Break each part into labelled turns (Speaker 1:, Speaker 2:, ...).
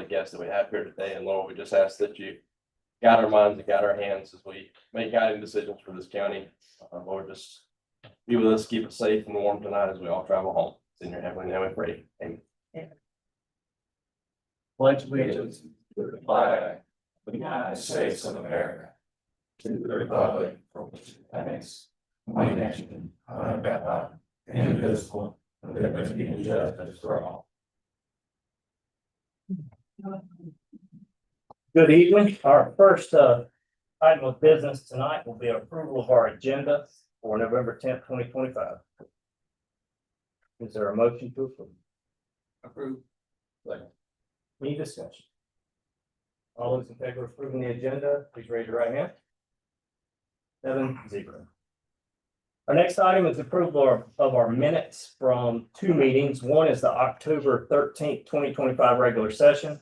Speaker 1: guests that we have here today. And Lord, we just ask that you guide our minds and guide our hands as we make guiding decisions for this county. Lord, just be with us, keep us safe and warm tonight as we all travel home. It's in your heavenly name we pray. Amen.
Speaker 2: Pledge allegiance to the flag of the United States of America, to the republic for which it stands, one nation, under God, indivisible, with liberty and justice for all.
Speaker 3: Good evening. Our first item of business tonight will be approval of our agenda for November 10th, 2025. Is there a motion to approve?
Speaker 1: Approved.
Speaker 3: Any discussion? All those in favor of approving the agenda, please raise your right hand. 7-0. Our next item is approval of our minutes from two meetings. One is the October 13th, 2025 regular session,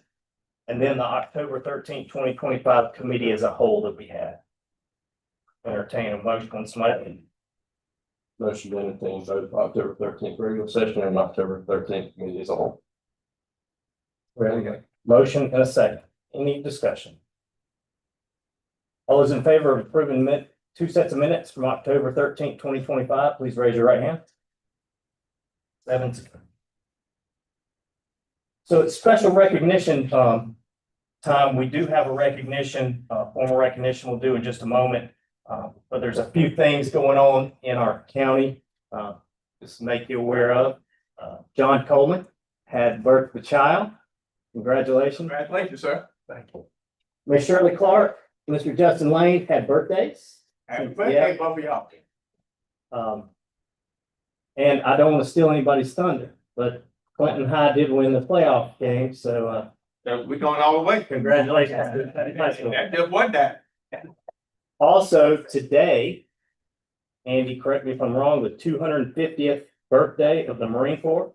Speaker 3: and then the October 13th, 2025 committee as a whole that we had. Entertain a motion on somebody.
Speaker 1: Motion to entertain vote for October 13th regular session and October 13th committee as a whole.
Speaker 3: Ready to go. Motion and a second. Any discussion? All those in favor of approving two sets of minutes from October 13th, 2025, please raise your right hand. 7-0. So it's special recognition time. We do have a recognition, formal recognition we'll do in just a moment. But there's a few things going on in our county, just to make you aware of. John Coleman had birth of a child. Congratulations.
Speaker 2: Congratulations, sir.
Speaker 3: Thank you. Miss Shirley Clark, Mr. Justin Lane had birthdays.
Speaker 2: Happy birthday, both of y'all.
Speaker 3: And I don't want to steal anybody's thunder, but Clinton High did win the playoff game, so
Speaker 2: We're going all the way.
Speaker 3: congratulations.
Speaker 2: That just won that.
Speaker 3: Also today, Andy, correct me if I'm wrong, the 250th birthday of the Marine Corps.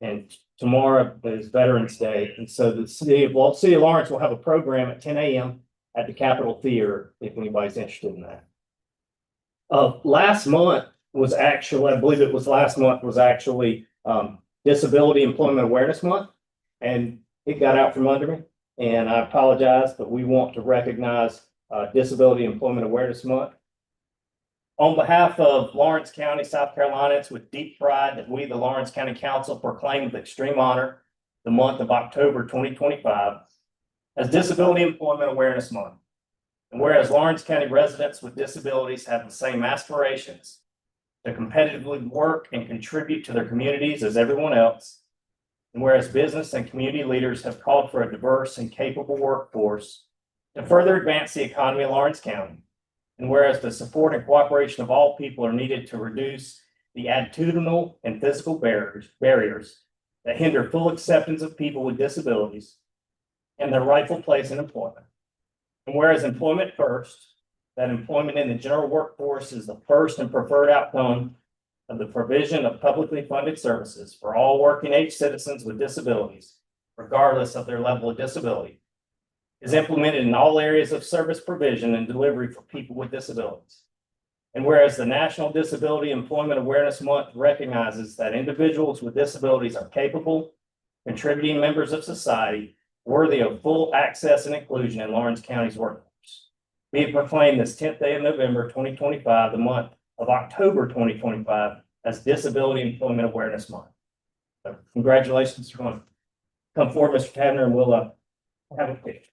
Speaker 3: And tomorrow is Veterans Day, and so the city of Lawrence will have a program at 10 a.m. at the Capitol Theater, if anybody's interested in that. Last month was actually, I believe it was last month, was actually Disability Employment Awareness Month, and it got out from under me, and I apologize, but we want to recognize Disability Employment Awareness Month. On behalf of Lawrence County, South Carolina, it's with deep pride that we, the Lawrence County Council, proclaim with extreme honor the month of October 2025 as Disability Employment Awareness Month. And whereas Lawrence County residents with disabilities have the same aspirations to competitively work and contribute to their communities as everyone else, and whereas business and community leaders have called for a diverse and capable workforce to further advance the economy of Lawrence County, and whereas the support and cooperation of all people are needed to reduce the attitudinal and physical barriers that hinder full acceptance of people with disabilities and their rightful place in employment. And whereas employment first, that employment in the general workforce is the first and preferred outcome of the provision of publicly funded services for all working age citizens with disabilities, regardless of their level of disability, is implemented in all areas of service provision and delivery for people with disabilities. And whereas the National Disability Employment Awareness Month recognizes that individuals with disabilities are capable, contributing members of society worthy of full access and inclusion in Lawrence County's workforce. Be it proclaimed this 10th day of November 2025, the month of October 2025, as Disability Employment Awareness Month. So congratulations for coming. Come forward, Mr. Tavner, and we'll have a picture.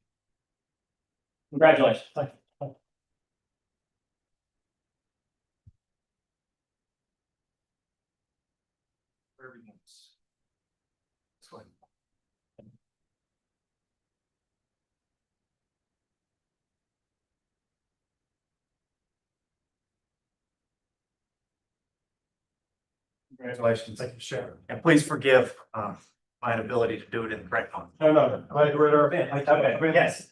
Speaker 3: Congratulations. Thank you.
Speaker 4: Congratulations. Thank you, Sharon. And please forgive my inability to do it in the correct time.
Speaker 3: No.
Speaker 4: Glad you were there.
Speaker 3: Okay, yes.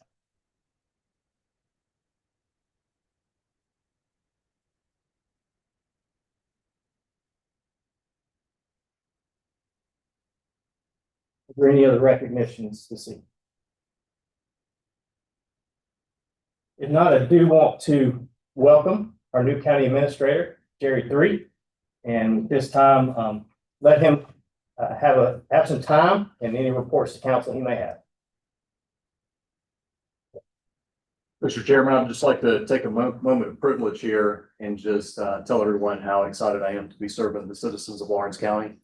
Speaker 3: Are there any other recognitions this evening? If not, I do want to welcome our new county administrator, Jerry Three. And this time, let him have some time and any reports to council he may have.
Speaker 5: Mr. Chairman, I'd just like to take a moment of privilege here and just tell everyone how excited I am to be serving the citizens of Lawrence County.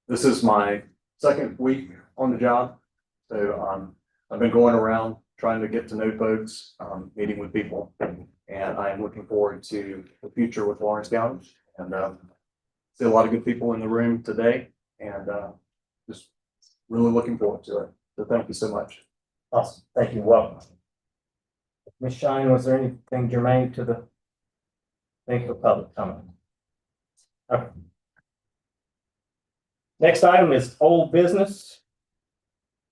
Speaker 5: This is my second week on the job. So I've been going around trying to get to know folks, meeting with people, and I am looking forward to the future with Lawrence County. And see a lot of good people in the room today, and just really looking forward to it. So thank you so much.
Speaker 3: Awesome. Thank you. Welcome. Ms. Shine, was there anything germane to the? Thank you for public comment. Okay. Next item is old business.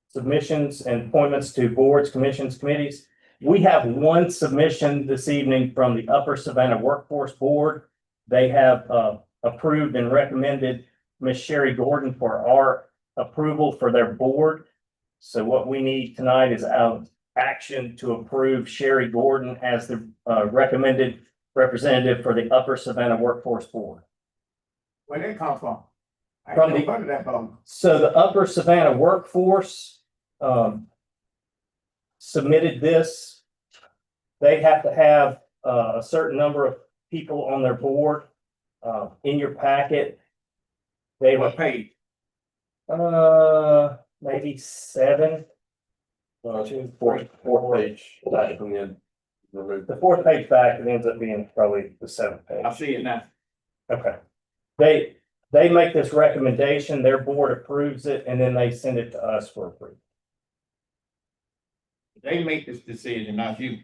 Speaker 3: Submissions and appointments to boards, commissions, committees. We have one submission this evening from the Upper Savannah Workforce Board. They have approved and recommended Ms. Sherry Gordon for our approval for their board. So what we need tonight is action to approve Sherry Gordon as the recommended representative for the Upper Savannah Workforce Board.
Speaker 2: Where did it come from? I
Speaker 3: From
Speaker 2: ain't
Speaker 3: the-
Speaker 2: never heard of that from.
Speaker 3: So the Upper Savannah Workforce submitted this. They have to have a certain number of people on their board. In your packet, they were
Speaker 2: What page?
Speaker 3: maybe 7.
Speaker 1: Fourth page, back from the removed.
Speaker 3: The 4th page back, it ends up being probably the 7th page.
Speaker 2: I see it now.
Speaker 3: Okay. They make this recommendation, their board approves it, and then they send it to us for approval.
Speaker 2: They make this decision, not you.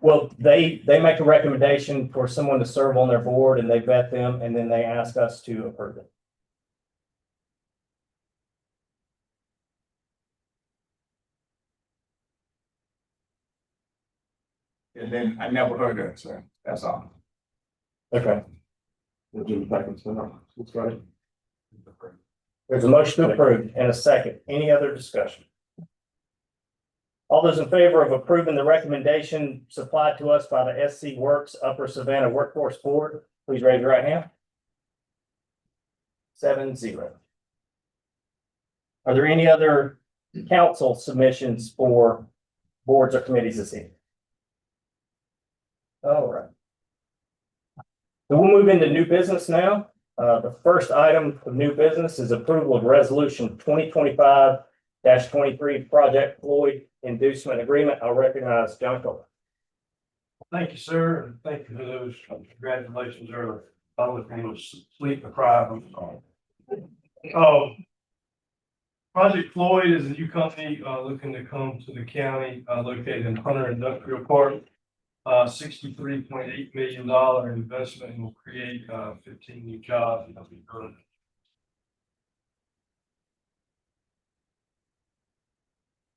Speaker 3: Well, they make a recommendation for someone to serve on their board, and they vet them, and then they ask us to approve it.
Speaker 2: And then I never heard of it, sir. That's all.
Speaker 3: Okay.
Speaker 1: That's right.
Speaker 3: There's a motion to approve and a second. Any other discussion? All those in favor of approving the recommendation supplied to us by the SC Works Upper Savannah Workforce Board, please raise your right hand. 7-0. Are there any other council submissions for boards or committees this evening? All right. So we'll move into new business now. The first item of new business is approval of resolution 2025-23 Project Floyd Inducement Agreement. I'll recognize John Cole.
Speaker 6: Thank you, sir, and thank you for those congratulations earlier. I was sleep deprived. Project Floyd is a new company looking to come to the county located in Hunter Industrial Park. $63.8 million investment will create 15 new jobs.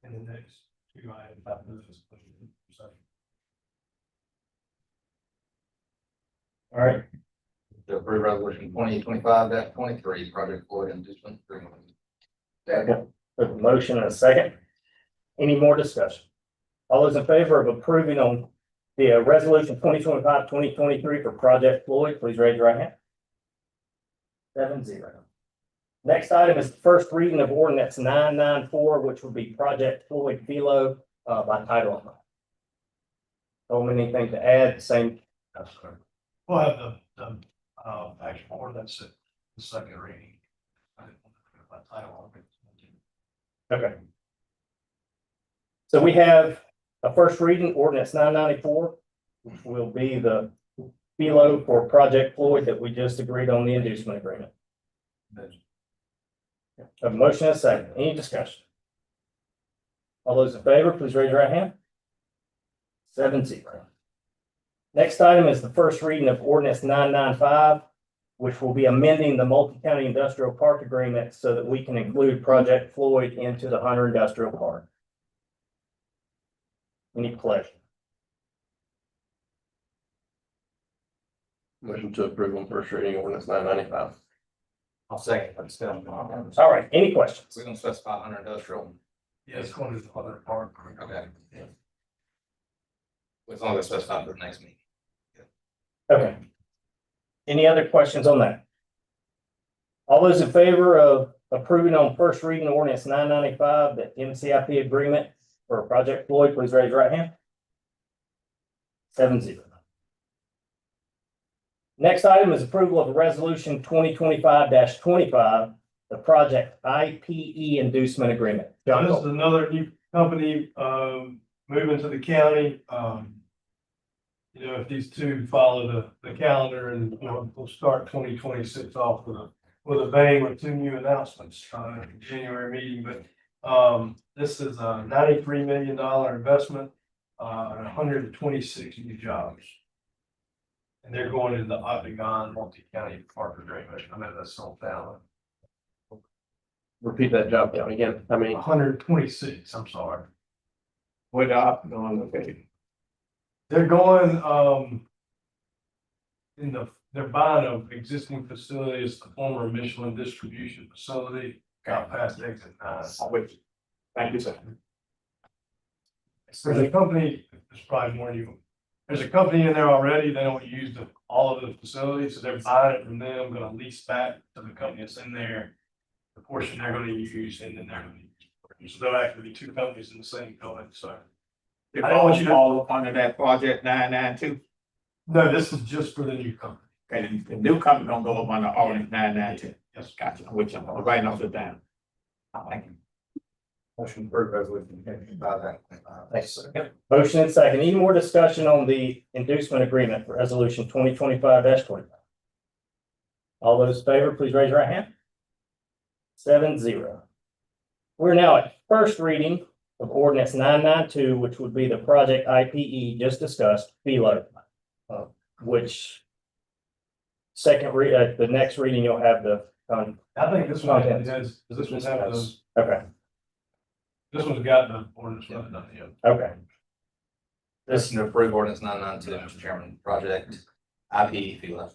Speaker 6: In the next 2 items.
Speaker 3: All right,
Speaker 7: To approve resolution 2025-23, Project Floyd Inducement Agreement.
Speaker 3: a motion and a second. Any more discussion? All those in favor of approving on the resolution 2025-2023 for Project Floyd, please raise your right hand. 7-0. Next item is the first reading of ordinance 994, which will be Project Floyd Philo by title only. Don't have anything to add, same.
Speaker 6: We'll have the actual ordinance at the second reading. I didn't want to put it by title on it.
Speaker 3: Okay. So we have a first reading ordinance 994, which will be the Philo for Project Floyd that we just agreed on the inducement agreement. A motion and a second. Any discussion? All those in favor, please raise your right hand. 7-0. Next item is the first reading of ordinance 995, which will be amending the multi-county industrial park agreement so that we can include Project Floyd into the Hunter Industrial Park. Any pleasure?
Speaker 1: Motion to approve on first reading ordinance 995.
Speaker 7: I'll second.
Speaker 3: All right, any questions?
Speaker 7: We're gonna specify under industrial.
Speaker 6: Yeah, it's going to the other part.
Speaker 7: Okay. As long as it's specified for the next meeting.
Speaker 3: Okay. Any other questions on that? All those in favor of approving on first reading ordinance 995, the MCIP agreement for Project Floyd, please raise your right hand. 7-0. Next item is approval of resolution 2025-25, the project IPE inducement agreement. John
Speaker 6: This is
Speaker 3: Cole.
Speaker 6: another new company, moving to the county. You know, if these two follow the calendar and we'll start 2026 off with a bang with two new announcements, at the January meeting, but, this is a $93 million investment, and 126 new jobs. And they're going into the Octagon multi-county park agreement. I know that's sold down.
Speaker 1: Repeat that job count again. I mean,
Speaker 6: 126, I'm sorry.
Speaker 2: What up, going, okay.
Speaker 6: They're going, they're buying an existing facility. It's the former Michelin distribution facility, got past exit 9.
Speaker 2: Thank you, sir.
Speaker 6: There's a company, there's probably more than you. There's a company in there already. They don't use all of the facilities, so they're buying it from them, gonna lease back to the company that's in there. The portion they're gonna use and then they're gonna use. So there'll actually be two companies in the same building, so.
Speaker 2: It
Speaker 6: I don't want you to-
Speaker 2: fall under that project 992.
Speaker 6: No, this is just for the new company.
Speaker 2: Okay, the new company gonna go up under ordinance 992.
Speaker 6: Yes.
Speaker 2: Gotcha, which I'm writing off the down. Thank you.
Speaker 7: Motion approved resolution 2025-25.
Speaker 3: Thanks, sir. Motion and second. Any more discussion on the inducement agreement for resolution 2025-25? All those in favor, please raise your right hand. 7-0. We're now at first reading of ordinance 992, which would be the project IPE just discussed, FELO. Which the next reading, you'll have the,
Speaker 6: I think this one has, this one's have the,
Speaker 3: okay,
Speaker 6: this one's got the ordinance running on it.
Speaker 3: okay. This,
Speaker 7: Motion to approve ordinance 992, Mr. Chairman, project IP FELA.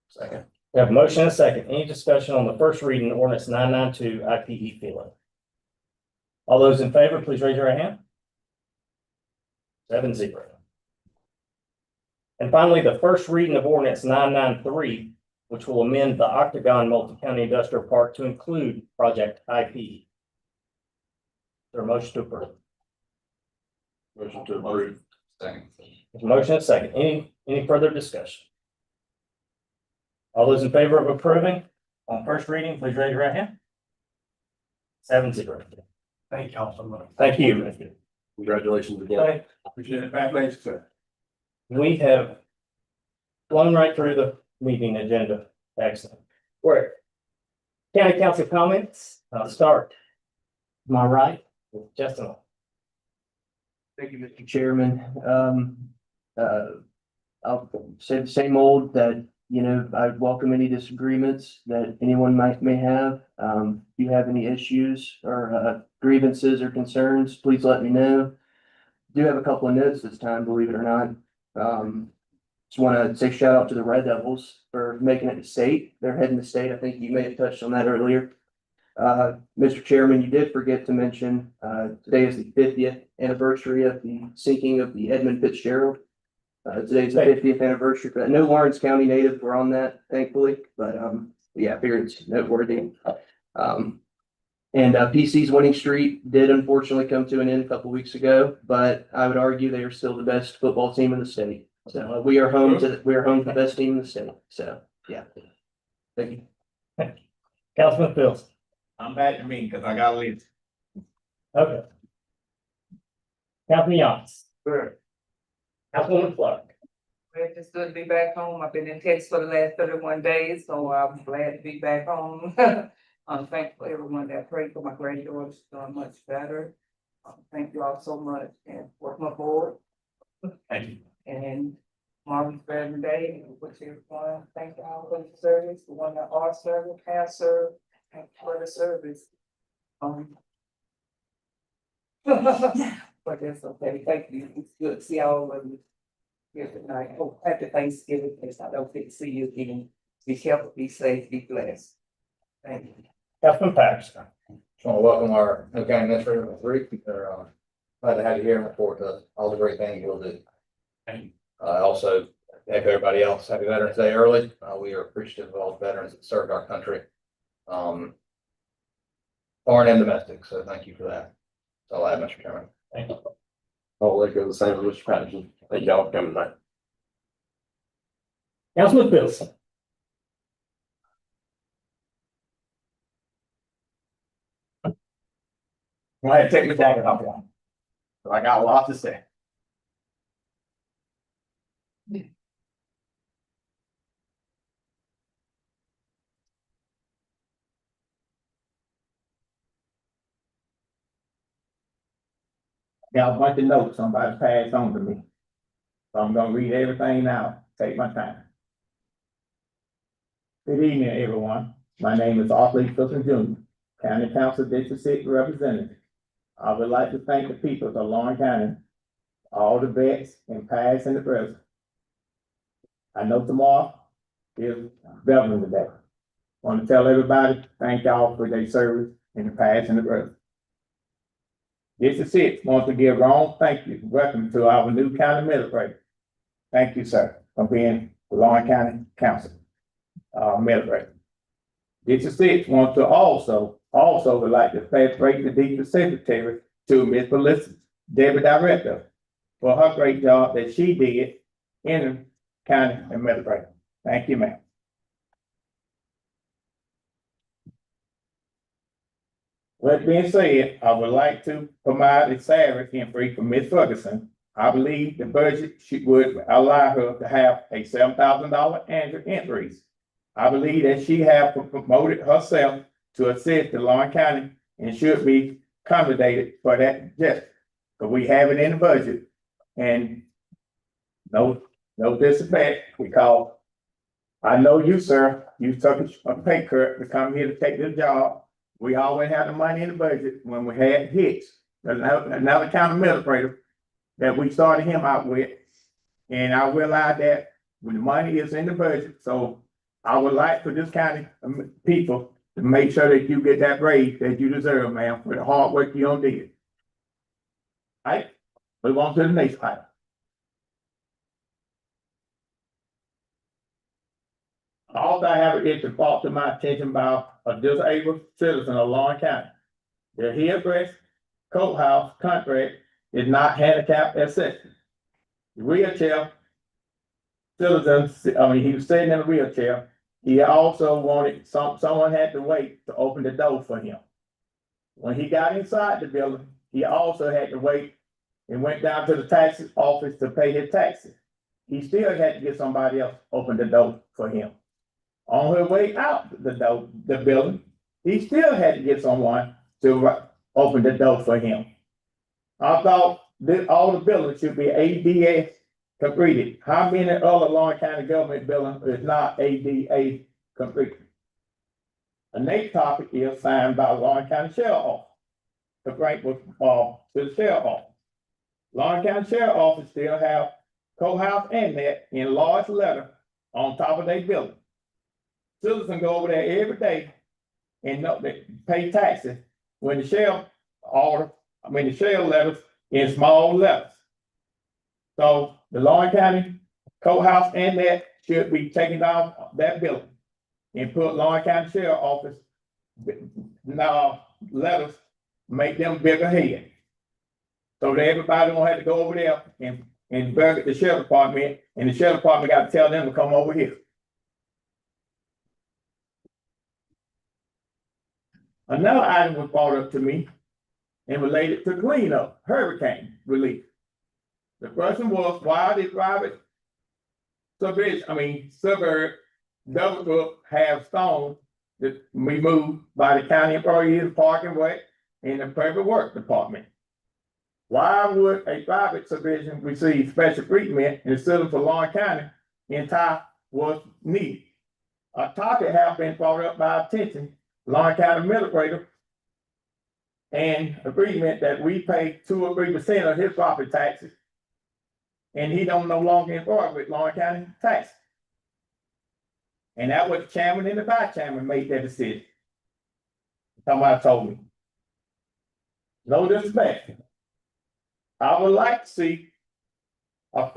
Speaker 1: second.
Speaker 3: we have a motion and a second. Any discussion on the first reading of ordinance 992 IPE FELO? All those in favor, please raise your right hand. 7-0. And finally, the first reading of ordinance 993, which will amend the Octagon Multi-County Industrial Park to include project IPE. Is there a motion to approve?
Speaker 1: Motion to approve.
Speaker 7: Second.
Speaker 3: There's a motion and a second. Any further discussion? All those in favor of approving on first reading, please raise your right hand. 7-0.
Speaker 6: Thank y'all so much.
Speaker 3: Thank you.
Speaker 1: Congratulations again.
Speaker 2: Appreciate it, congratulations, sir.
Speaker 3: We have flown right through the meeting agenda. Excellent. We're at county council comments. I'll start. Am I right? With Justin.
Speaker 8: Thank you, Mr. Chairman. I'll say the same old that, you know, I welcome any disagreements that anyone may have. If you have any issues or grievances or concerns, please let me know. Do have a couple of notes this time, believe it or not. Just want to say shout out to the Red Devils for making it to state. They're heading to state. I think you may have touched on that earlier. Mr. Chairman, you did forget to mention, today is the 50th anniversary of the sinking of the Edmund Fitzgerald. Today's the 50th anniversary for that. No Lawrence County natives were on that, thankfully, but, yeah, I figured it's noteworthy. And PC's winning streak did unfortunately come to an end a couple weeks ago, but I would argue they are still the best football team in the state. So we are home to the best team in the state. So, yeah. Thank you.
Speaker 3: Councilman Fields.
Speaker 2: I'm back to me because I gotta leave.
Speaker 3: Okay. Councilman Yance.
Speaker 9: Sure.
Speaker 3: Councilwoman Clark.
Speaker 9: Well, it's good to be back home. I've been in Texas for the last 31 days, so I'm glad to be back home. I'm thankful for everyone that prayed for my granddaughter. She's doing much better. Thank you all so much and welcome aboard.
Speaker 2: Thank you.
Speaker 9: And Marvin's Veteran Day, which everyone, thank you all for the service, the one that are serving, have served, and for the service. But that's okay. Thank you. It's good to see all of you here tonight. Oh, happy Thanksgiving. If I don't get to see you again, be careful, be safe, be blessed. Thank you.
Speaker 3: Councilman Patterson.
Speaker 7: Just want to welcome our new county administrator, Ms. Reed. They're glad to have you here and report to all the great things you'll do.
Speaker 2: Thank you.
Speaker 7: Also, like everybody else, happy Veterans Day early. We are appreciative of all the veterans that served our country, foreign and domestic. So thank you for that. That's all I have, Mr. Chairman.
Speaker 1: I'll let go the same with Mr. Patterson. Thank y'all for coming tonight.
Speaker 3: Councilman Pilson. Go ahead, take my jacket off. I got a lot to say. Got a bunch of notes somebody passed on to me. So I'm gonna read everything now, take my time. Good evening, everyone. My name is Arthur Lee Pilson Jr., County Council District Six Representative. I would like to thank the people of Lawrence County, all the vets in past and the present. I know tomorrow is Veterans Day. Want to tell everybody, thank y'all for their service in the past and the present. District Six wants to give Ron thank you. Welcome to our new county administrator. Thank you, sir, for being the Lawrence County Council, administrator. District Six wants to also would like to thank the District Secretary to Ms. Melissa, Deputy Director, for her great job that she did in the county administrator. Thank you, ma'am. With that being said, I would like to provide a salary increase for Ms. Ferguson. I believe the budget would allow her to have a $7,000 annual increase. I believe that she have promoted herself to assist the Lawrence County and should be accommodated for that just because we have it in the budget. And no disrespect, because I know you, sir, you took a pay cut to come here to take this job. We always have the money in the budget when we had hits. Another county administrator that we started him out with. And I realized that when the money is in the budget, so I would like for this county people to make sure that you get that raise that you deserve, ma'am, for the hard work you done did. All right, move on to the next item. Also, I have it brought to my attention by a disabled citizen of Lawrence County. The Hillcrest Courthouse contract is not handicap accessible. The wheelchair citizen, he was sitting in a wheelchair. He also wanted someone had to wait to open the door for him. When he got inside the building, he also had to wait and went down to the tax office to pay his taxes. He still had to get somebody else open the door for him. On her way out the building, he still had to get someone to open the door for him. I thought that all the buildings should be ADA completed. How many other Lawrence County government buildings is not ADA completed? The next topic is signed by Lawrence County Sheriff Office. The break was to the Sheriff Office. Lawrence County Sheriff Office still have courthouse and that in large letter on top of their building. Citizens go over there every day and pay taxes when the sheriff letters in small letters. So the Lawrence County Courthouse and that should be taken down that building and put Lawrence County Sheriff Office letters, make them bigger head. So that everybody won't have to go over there and bug the sheriff department, and the sheriff department got to tell them to come over here. Another item was brought up to me and related to cleanup, hurricane relief. The question was, why did private suburb double brook have stones that we moved by the county employees, parking way, and the public works department? Why would a private subdivision receive special treatment instead of for Lawrence County entire was needed? A topic has been brought up by attention, Lawrence County administrator, and agreement that we pay 2 or 3% of his property taxes, and he don't no longer employ with Lawrence County tax. And that was the chairman and the vice chairman made that decision. Somebody told me. No disrespect. I would like to see I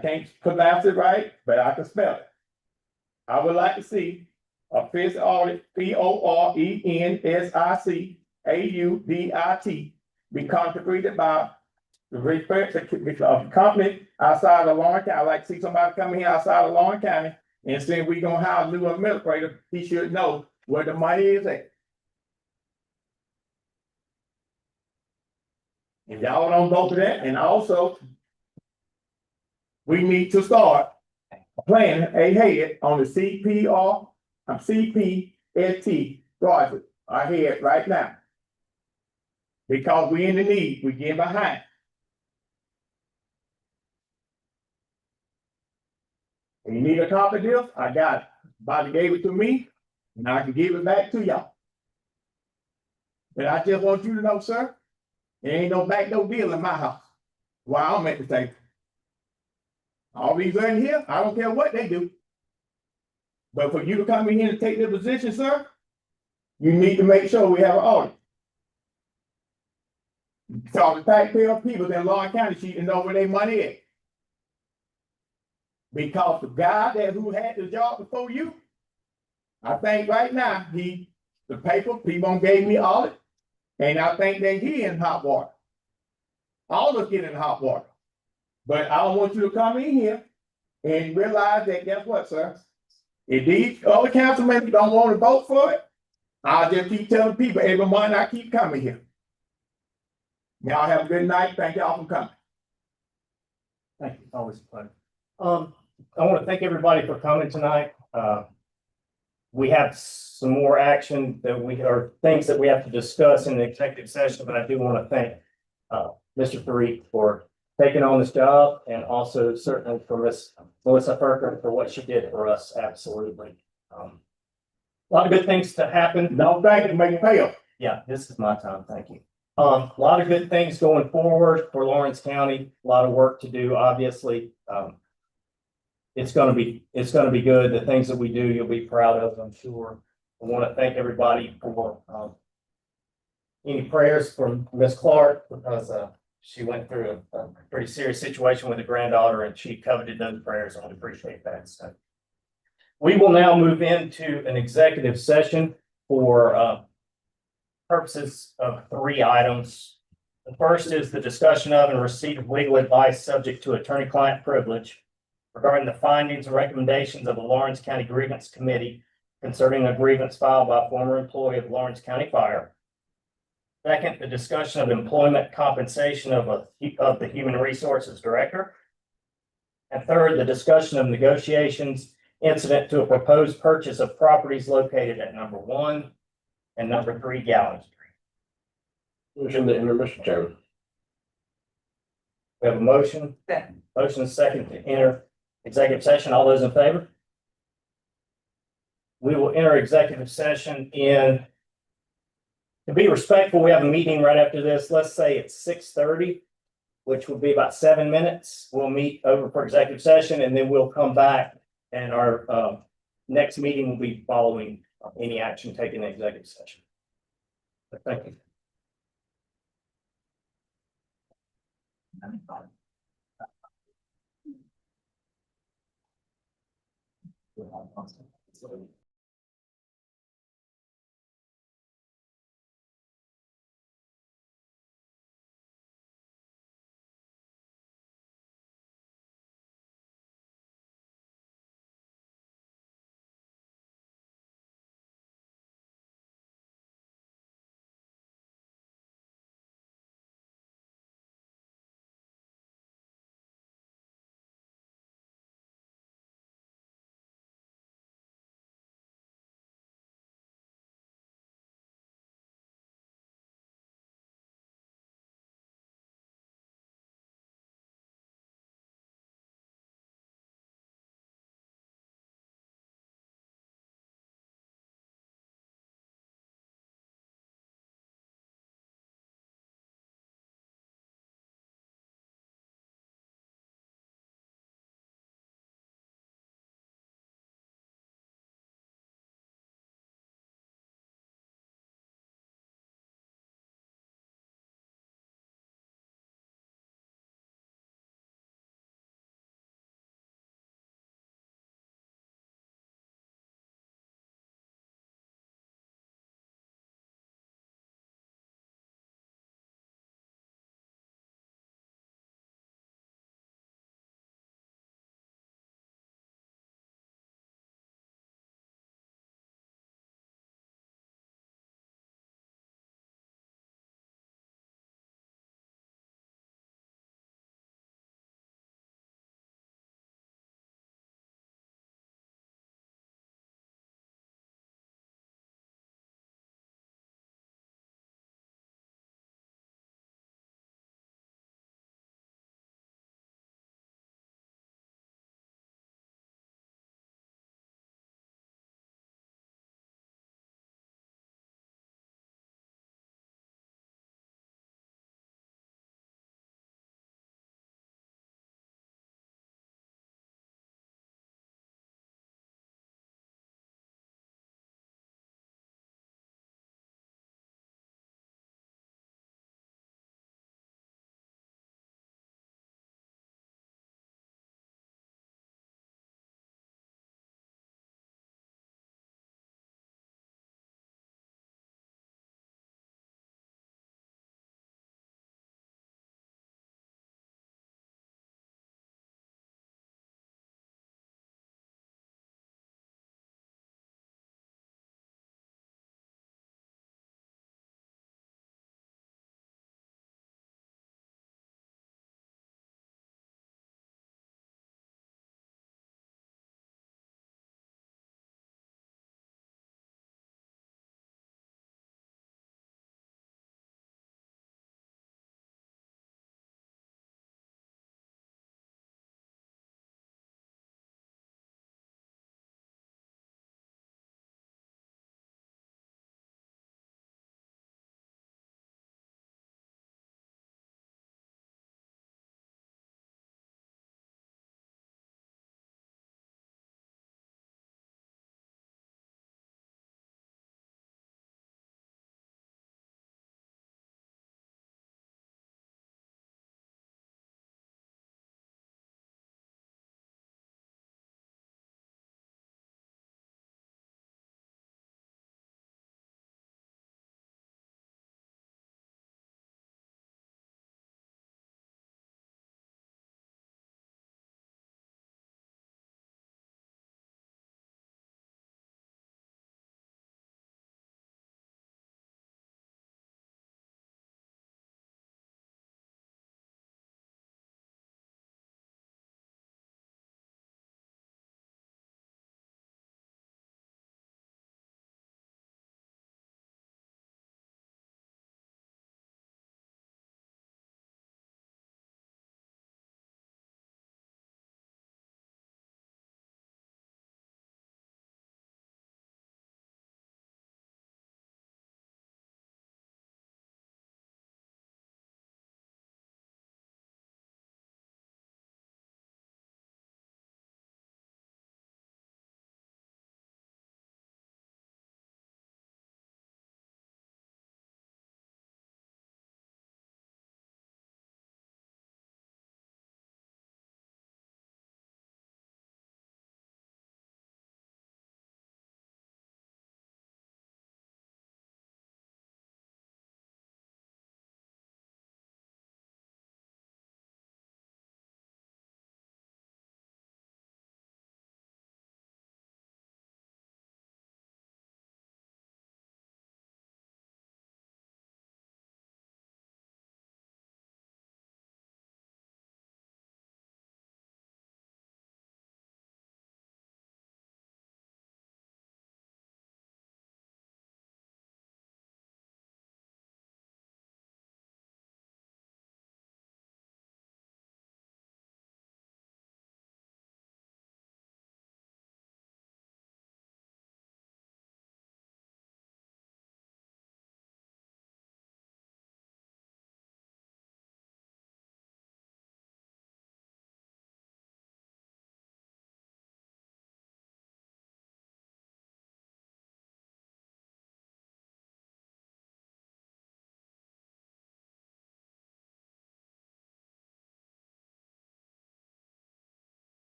Speaker 3: can't pronounce it right, but I can spell it. I would like to see a fiscal audit, PORENSIC AUDIT
Speaker 10: be contributed by the respect the company outside of Lawrence County. I like to see somebody coming here outside of Lawrence County and saying we gonna hire a new administrator, he should know where the money is at. If y'all don't go for that, and also we need to start planning ahead on the CPST project ahead right now. Because we in the need, we getting behind. And you need a copy of this, I got it. Bobby gave it to me, and I can give it back to y'all. But I just want you to know, sir, there ain't no back door deal in my house. While I'm at the table. All these in here, I don't care what they do. But for you to come in here and take the position, sir, you need to make sure we have an audit. So the taxpayer people in Lawrence County should know where their money is. Because the guy who had the job before you, I think right now, the people gave me audit. And I think that he in hot water. All of us get in hot water. But I don't want you to come in here and realize that, guess what, sir? If these other councilmen don't want to vote for it, I'll just keep telling people every month I keep coming here. Y'all have a good night. Thank y'all for coming.
Speaker 3: Thank you, always a pleasure. I want to thank everybody for coming tonight. We have some more action or things that we have to discuss in the executive session, but I do want to thank Mr. Tariq for taking on this job, and also certainly for Miss Melissa Perker for what she did for us. Absolutely. A lot of good things to happen.
Speaker 10: Don't thank it, make it pay off.
Speaker 3: Yeah, this is my time. Thank you. A lot of good things going forward for Lawrence County. A lot of work to do, obviously. It's gonna be good. The things that we do, you'll be proud of, I'm sure. I want to thank everybody for any prayers for Miss Clark, because she went through a pretty serious situation with a granddaughter, and she coveted those prayers. I appreciate that. So we will now move into an executive session for purposes of 3 items. The first is the discussion of and receipt of legal advice subject to attorney-client privilege regarding the findings and recommendations of the Lawrence County Grievance Committee concerning a grievance filed by a former employee of Lawrence County Fire. Second, the discussion of employment compensation of the Human Resources Director. And third, the discussion of negotiations incident to a proposed purchase of properties located at number 1 and number 3 Gallen Street.
Speaker 1: Motion to enter, Mr. Chairman.
Speaker 3: We have a motion.
Speaker 9: Second.
Speaker 3: Motion is second to enter executive session. All those in favor? We will enter executive session to be respectful, we have a meeting right after this. Let's say it's 6:30, which will be about 7 minutes. We'll meet over for executive session, and then we'll come back, and our next meeting will be following any action taken in executive session. Thank you.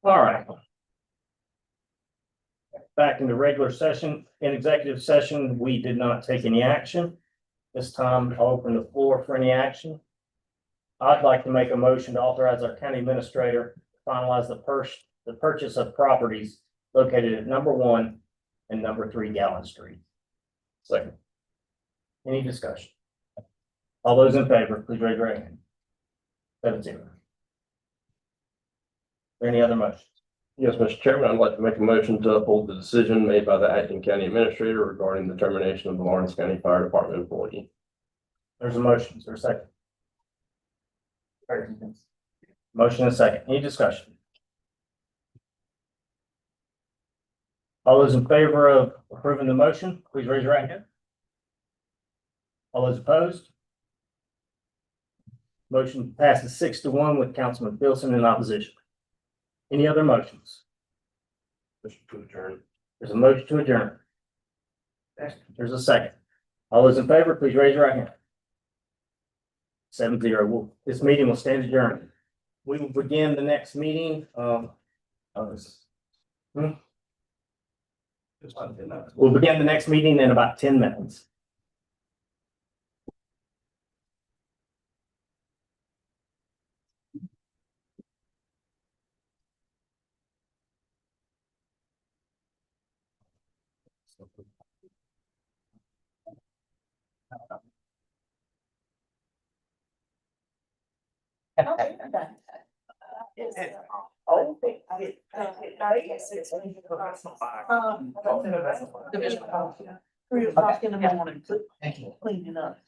Speaker 3: All right. Back into regular session. In executive session, we did not take any action. This time, I'll open the floor for any action. I'd like to make a motion to authorize our county administrator to finalize the purchase of properties located at number 1 and number 3 Gallen Street. Second. Any discussion? All those in favor, please raise your hand. 7-0. Any other motions?
Speaker 1: Yes, Mr. Chairman, I'd like to make a motion to uphold the decision made by the acting county administrator regarding the termination of the Lawrence County Fire Department employee.
Speaker 3: There's a motion. Is there a second? Motion and a second. Any discussion? All those in favor of approving the motion, please raise your right hand. All those opposed? Motion passes 6-1 with Councilman Filson in opposition. Any other motions?
Speaker 1: Motion to adjourn.
Speaker 3: There's a motion to adjourn. There's a second. All those in favor, please raise your right hand. 7-0. This meeting will stand adjourned. We will begin the next meeting. We'll begin the next meeting in about 10 minutes.
Speaker 10: Cleaning up.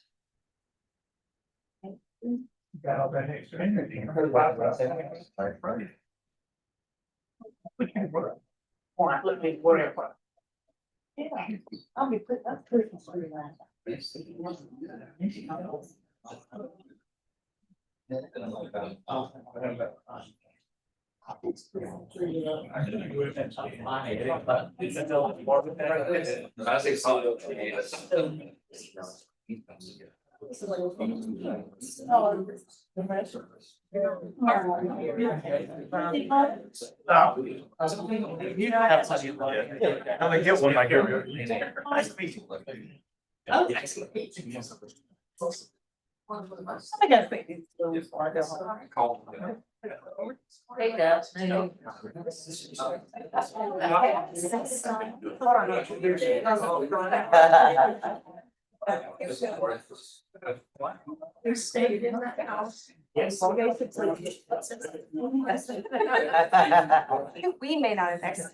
Speaker 6: Got all that extra energy. Whatever.
Speaker 10: Yeah, I'll be putting up Christmas tree lights.
Speaker 4: Now they get one like here. Nice to meet you.
Speaker 10: Oh, excellent. I gotta think these through before I go home. Hey, Dad. You stayed in the house. Yes.
Speaker 11: We may not have.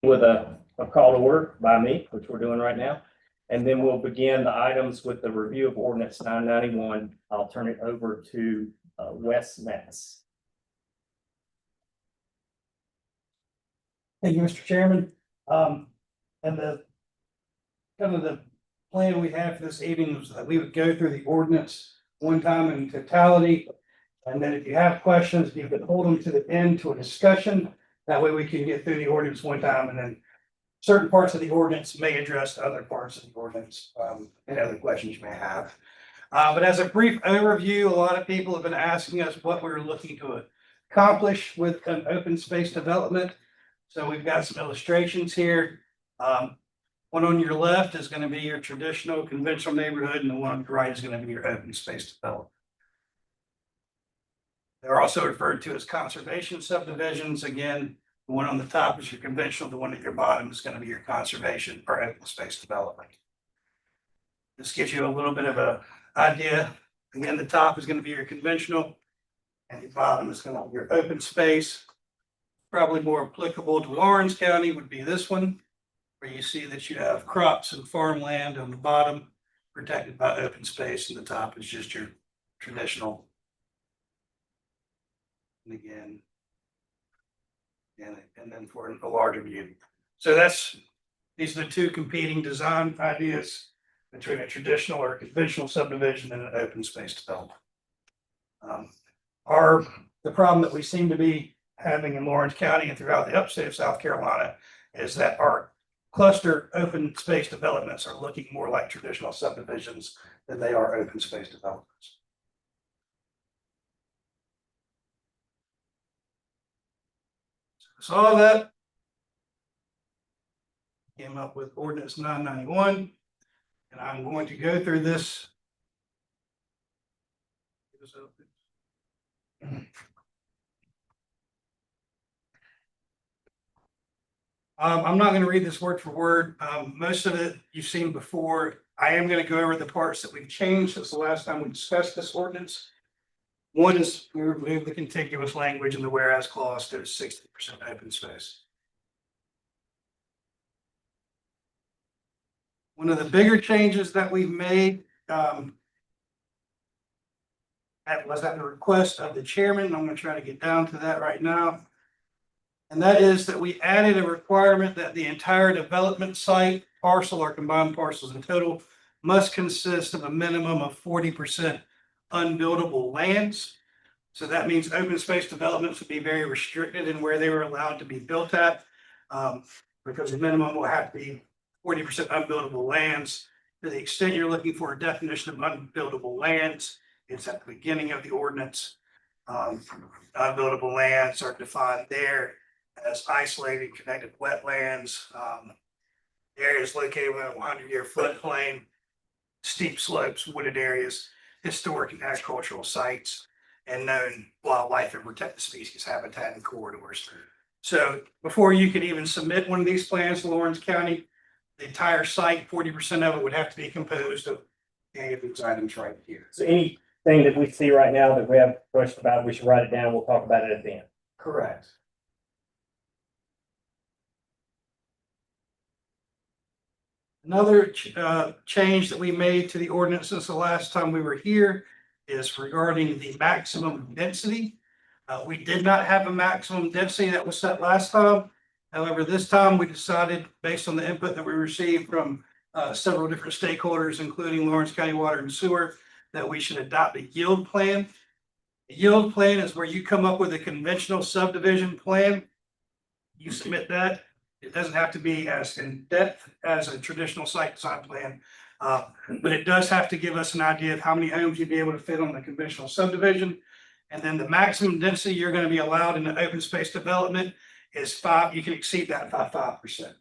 Speaker 3: with a call to order by me, which we're doing right now. And then we'll begin the items with the review of ordinance 991. I'll turn it over to Wes Metz.
Speaker 12: Thank you, Mr. Chairman. And the kind of the plan we have for this evening was that we would go through the ordinance one time in totality. And then if you have questions, you can hold them to the end to a discussion. That way we can get through the ordinance one time, and then certain parts of the ordinance may address other parts of the ordinance, and other questions you may have. But as a brief overview, a lot of people have been asking us what we're looking to accomplish with an open space development. So we've got some illustrations here. One on your left is going to be your traditional conventional neighborhood, and the one on the right is going to be your open space development. They're also referred to as conservation subdivisions. Again, the one on the top is your conventional, the one at your bottom is going to be your conservation or open space development. This gives you a little bit of an idea. Again, the top is going to be your conventional, and the bottom is going to be your open space. Probably more applicable to Lawrence County would be this one, where you see that you have crops and farmland on the bottom, protected by open space, and the top is just your traditional. And again, and then for a larger view. So these are the two competing design ideas between a traditional or conventional subdivision and an open space development. The problem that we seem to be having in Lawrence County and throughout the upstate of South Carolina is that our cluster open space developments are looking more like traditional subdivisions than they are open space developments. So all that came up with ordinance 991, and I'm going to go through this. I'm not going to read this word for word. Most of it you've seen before. I am going to go over the parts that we've changed since the last time we discussed this ordinance. One is we removed the contiguous language in the whereas clause to 60% open space. One of the bigger changes that we've made was at the request of the chairman. I'm going to try to get down to that right now. And that is that we added a requirement that the entire development site, parcel or combined parcels in total, must consist of a minimum of 40% unbuildable lands. So that means open space developments would be very restricted in where they were allowed to be built at, because the minimum will have to be 40% unbuildable lands. To the extent you're looking for a definition of unbuildable lands, it's at the beginning of the ordinance. Unbuildable lands are defined there as isolated connected wetlands, areas located within a 100-year floodplain, steep slopes, wooded areas, historic and agricultural sites, and known wildlife and protected species habitat and corridors. So before you could even submit one of these plans to Lawrence County, the entire site, 40% of it would have to be composed of any of these items right here.
Speaker 3: So anything that we see right now that we have questions about, we should write it down. We'll talk about it at the end.
Speaker 12: Correct. Another change that we made to the ordinance since the last time we were here is regarding the maximum density. We did not have a maximum density that was set last time. However, this time we decided, based on the input that we received from several different stakeholders, including Lawrence County Water and Sewer, that we should adopt a yield plan. A yield plan is where you come up with a conventional subdivision plan. You submit that. It doesn't have to be as in depth as a traditional site design plan, but it does have to give us an idea of how many homes you'd be able to fit on the conventional subdivision. And then the maximum density you're going to be allowed in the open space development is 5. You can exceed that by 5%.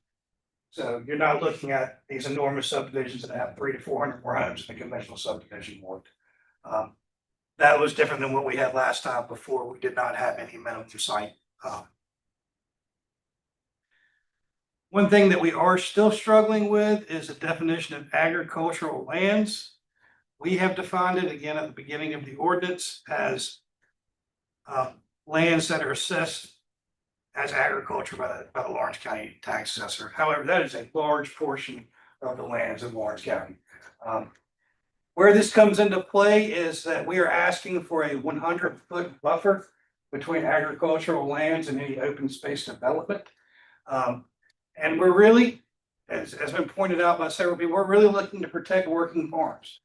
Speaker 12: So you're not looking at these enormous subdivisions that have 300 to 400 more homes in a conventional subdivision would. That was different than what we had last time before. We did not have any minimum site. One thing that we are still struggling with is a definition of agricultural lands. We have defined it again at the beginning of the ordinance as lands that are assessed as agriculture by the Lawrence County tax assessor. However, that is a large portion of the lands of Lawrence County. Where this comes into play is that we are asking for a 100-foot buffer between agricultural lands and any open space development. And we're really, as been pointed out by several people, we're really looking to protect working farms.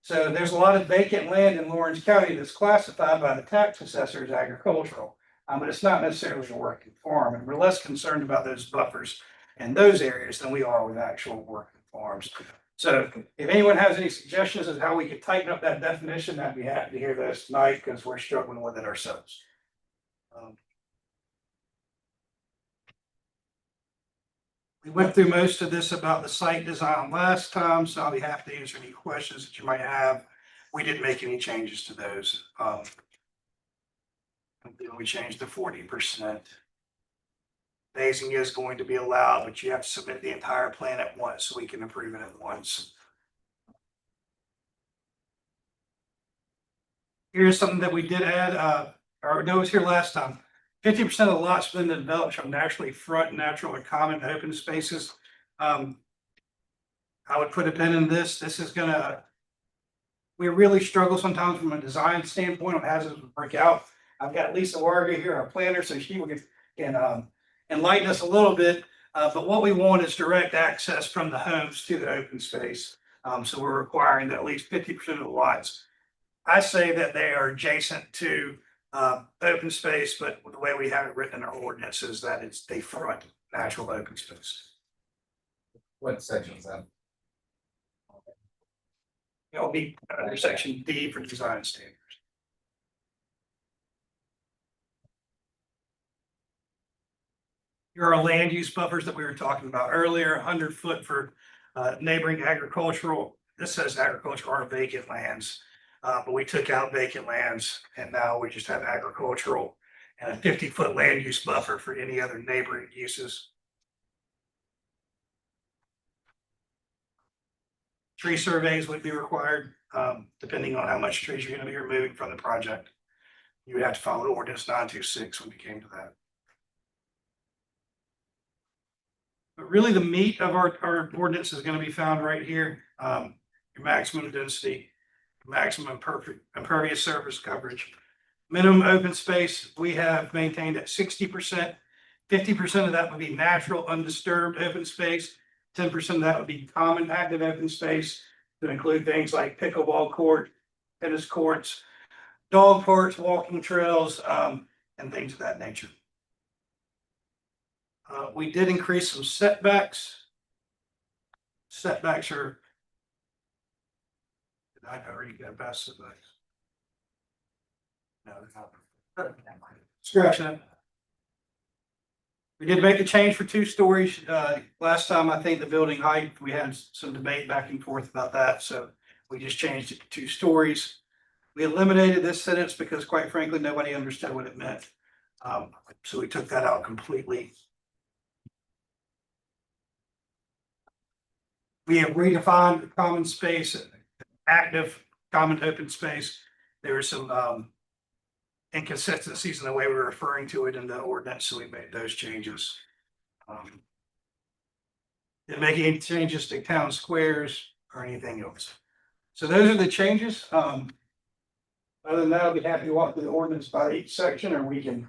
Speaker 12: So there's a lot of vacant land in Lawrence County that's classified by the tax assessor as agricultural, but it's not necessarily a working farm, and we're less concerned about those buffers in those areas than we are with actual working farms. So if anyone has any suggestions as how we could tighten up that definition, I'd be happy to hear those tonight because we're struggling with it ourselves. We went through most of this about the site design last time, so I'll be happy to answer any questions that you might have. We didn't make any changes to those. We changed the 40%. Phasing is going to be allowed, but you have to submit the entire plan at once so we can approve it at once. Here's something that we did add, or no, it was here last time. 50% of the lots within the development shall naturally front natural and common open spaces. I would put a pin in this. This is gonna, we really struggle sometimes from a design standpoint on how this would work out. I've got Lisa Warga here, our planner, so she can enlighten us a little bit. But what we want is direct access from the homes to the open space. So we're requiring that at least 50% of the lots. I say that they are adjacent to open space, but the way we have it written in our ordinance is that they front natural open space.
Speaker 7: What section is that?
Speaker 12: It'll be under section D for design standards. Here are land use buffers that we were talking about earlier, 100-foot for neighboring agricultural. This says agricultural or vacant lands, but we took out vacant lands and now we just have agricultural and a 50-foot land use buffer for any other neighboring uses. Tree surveys would be required, depending on how much trees you're going to be removing from the project. You would have to follow ordinance 926 when it came to that. But really the meat of our ordinance is going to be found right here. Your maximum density, maximum impervious surface coverage, minimum open space, we have maintained at 60%. 50% of that would be natural undisturbed open space. 10% of that would be common active open space to include things like pickleball court, tennis courts, dog parks, walking trails, and things of that nature. We did increase some setbacks. Setbacks are, did I already get past setbacks? No, they're not. Scratch that. We did make a change for 2 stories. Last time, I think the building height, we had some debate back and forth about that. So we just changed it to 2 stories. We eliminated this sentence because quite frankly, nobody understood what it meant. So we took that out completely. We have redefined common space, active common open space. There were some inconsistencies in the way we're referring to it in the ordinance, so we made those changes. Didn't make any changes to town squares or anything else. So those are the changes. Other than that, I'll be happy to walk through the ordinance by each section, or we can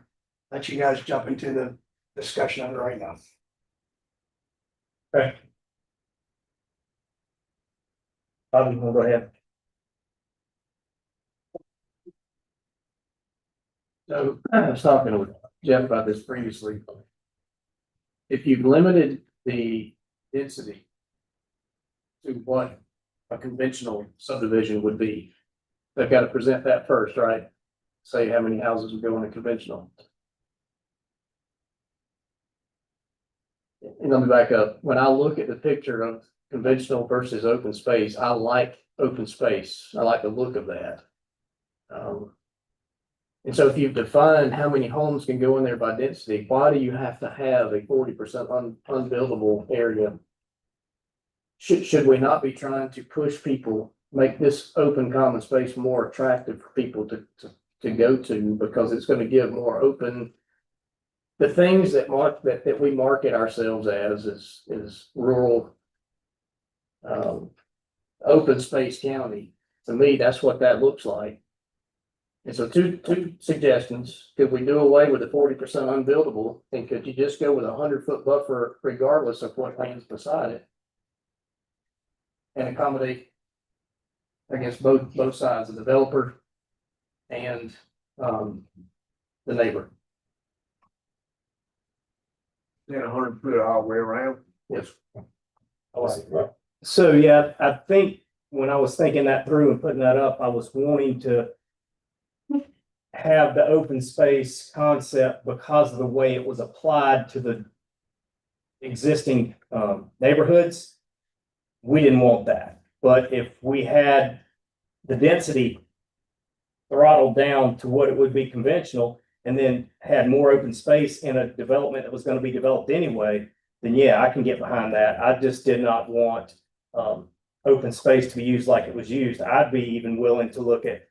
Speaker 12: let you guys jump into the discussion of it right now.
Speaker 3: Okay. Bobby, we'll go ahead.
Speaker 8: So I was talking with Jeff about this previously. If you've limited the density to what a conventional subdivision would be, they've got to present that first, right? Say how many houses would go in a conventional. And let me back up. When I look at the picture of conventional versus open space, I like open space. I like the look of that. And so if you've defined how many homes can go in there by density, why do you have to have a 40% unbuildable area? Should we not be trying to push people, make this open common space more attractive for people to go to, because it's going to give more open the things that that we market ourselves as is rural. Open space county, to me, that's what that looks like. And so two suggestions, could we do away with the 40% unbuildable, and could you just go with 100-foot buffer regardless of what lands beside it? And accommodate, I guess, both sides, the developer and, the neighbor.
Speaker 10: Then 100 foot all the way around.
Speaker 8: Yes.
Speaker 3: So, yeah, I think when I was thinking that through and putting that up, I was wanting to have the open space concept because of the way it was applied to the existing neighborhoods. We didn't want that, but if we had the density throttled down to what it would be conventional and then had more open space in a development that was going to be developed anyway, then yeah, I can get behind that. I just did not want open space to be used like it was used. I'd be even willing to look at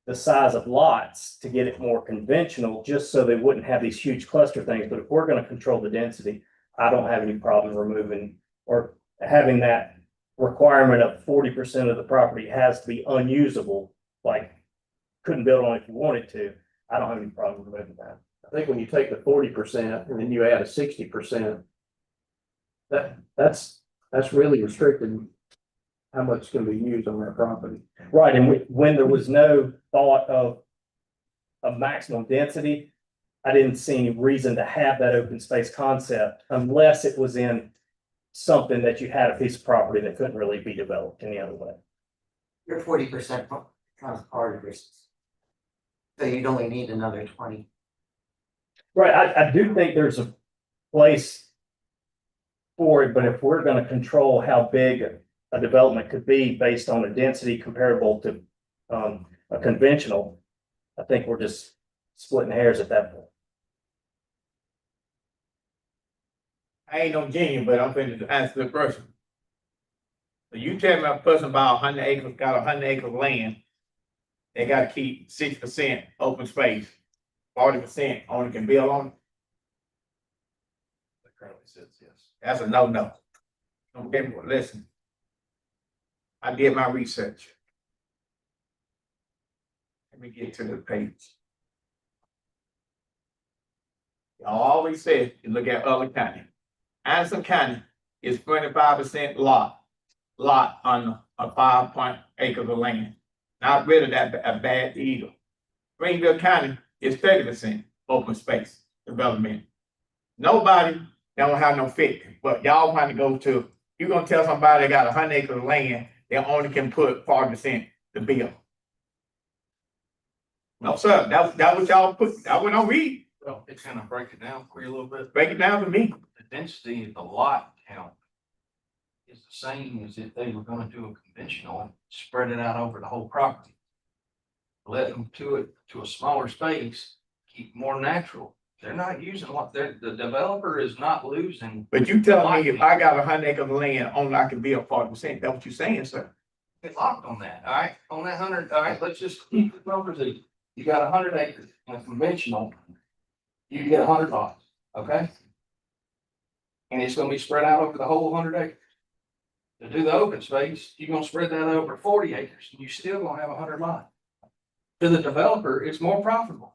Speaker 3: the size of lots to get it more conventional, just so they wouldn't have these huge cluster things. But if we're going to control the density, I don't have any problem removing or having that requirement of 40% of the property has to be unusable, like couldn't build on it if you wanted to. I don't have any problem removing that.
Speaker 8: I think when you take the 40% and then you add a 60%, that's really restricting how much can be used on that property.
Speaker 3: Right, and when there was no thought of a maximum density, I didn't see any reason to have that open space concept unless it was in something that you had a piece of property that couldn't really be developed any other way.
Speaker 13: Your 40% becomes part of this. So you'd only need another 20.
Speaker 3: Right, I do think there's a place for it, but if we're gonna control how big a development could be based on a density comparable to a conventional, I think we're just splitting hairs at that point.
Speaker 10: I ain't no genius, but I'm finna answer the question. So you tell me a person about 100 acres, got 100 acres of land. They gotta keep 6% open space, 40% only can build on it.
Speaker 1: That currently sits, yes.
Speaker 10: That's a no. Okay, well, listen. I did my research. Let me get to the page. Y'all always say, you look at other county. Anderson County is 25% lot on a 5 acres of land. Not really that bad either. Greenville County is 30% open space development. Nobody don't have no fit, but y'all want to go to, you gonna tell somebody that got 100 acres of land, they only can put 40% to build. No, sir, that what y'all put, that what I read.
Speaker 2: Well, it's gonna break it down for you a little bit.
Speaker 10: Break it down for me.
Speaker 2: The density of the lot count is the same as if they were gonna do a conventional, spread it out over the whole property. Let them to it to a smaller space, keep more natural. They're not using a lot, the developer is not losing.
Speaker 10: But you telling me if I got 100 acres of land, only I can build 40%, that's what you're saying, sir?
Speaker 2: Get locked on that, all right? On that 100, all right, let's just keep the numbers easy. You got 100 acres in a conventional, you get 100 lots, okay? And it's gonna be spread out over the whole 100 acres. To do the open space, you're gonna spread that over 40 acres, and you still gonna have 100 lots. To the developer, it's more profitable.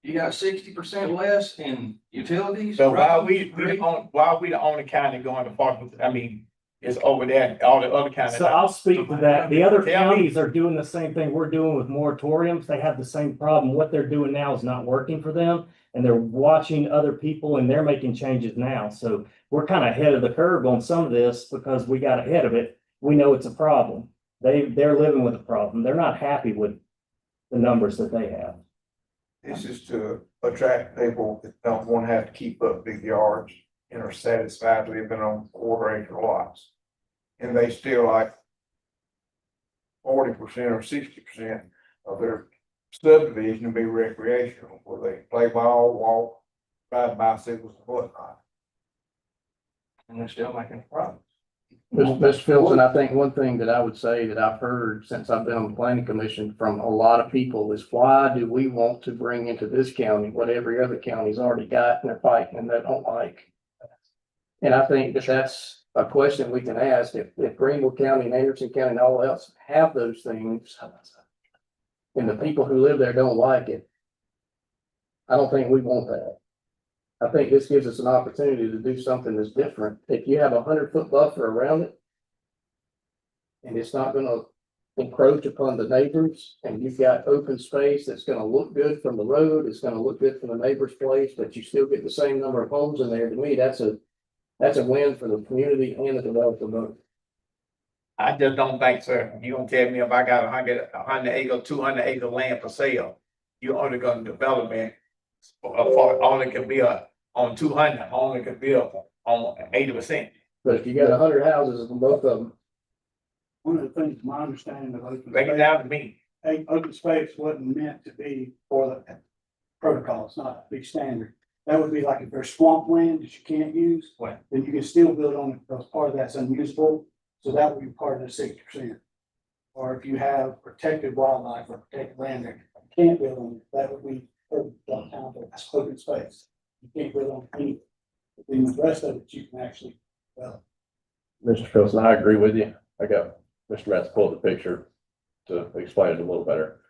Speaker 2: You got 60% less in utilities.
Speaker 10: So why we the only county going to 40%? I mean, it's over there, all the other counties.
Speaker 3: So I'll speak to that. The other
Speaker 10: Tell me.
Speaker 3: counties are doing the same thing we're doing with moratoriums. They have the same problem. What they're doing now is not working for them. And they're watching other people and they're making changes now. So we're kind of ahead of the curve on some of this because we got ahead of it. We know it's a problem. They're living with a problem. They're not happy with the numbers that they have.
Speaker 14: This is to attract people that don't want to have to keep up big yards and are satisfied living on 1/4 acre lots. And they still like 40% or 60% of their subdivision to be recreational, where they play ball, walk, ride bicycles and whatnot.
Speaker 2: And they're still making a profit.
Speaker 5: Mr. Filson, I think one thing that I would say that I've heard since I've been on the planning commission from a lot of people is why do we want to bring into this county what every other county's already got and they're fighting and they don't like? And I think that that's a question we can ask if Greenville County and Anderson County and all else have those things. And the people who live there don't like it. I don't think we want that. I think this gives us an opportunity to do something that's different. If you have 100-foot buffer around it. And it's not gonna encroach upon the neighbors and you've got open space that's gonna look good from the road, it's gonna look good from the neighbor's place, but you still get the same number of homes in there. To me, that's a win for the community and the developer both.
Speaker 10: I just don't think, sir, you gonna tell me if I got 100 acre, 200 acre land for sale, you only gonna develop it. Only can be on 200, only can be on 80%.
Speaker 5: But if you got 100 houses and both of them,
Speaker 12: One of the things, my understanding of open
Speaker 10: Break it
Speaker 12: space,
Speaker 10: down to me.
Speaker 12: open space wasn't meant to be for the protocol, it's not a big standard. That would be like if there's swamp land that you can't use,
Speaker 10: Right.
Speaker 12: then you can still build on it because part of that's unusable, so that would be part of the 60%. Or if you have protected wildlife or protected land that you can't build on, that would be that's open space. You can't build on any, then the rest of it you can actually,
Speaker 1: Mr. Filson, I agree with you. I got Mr. Metz pulled the picture to explain it a little better.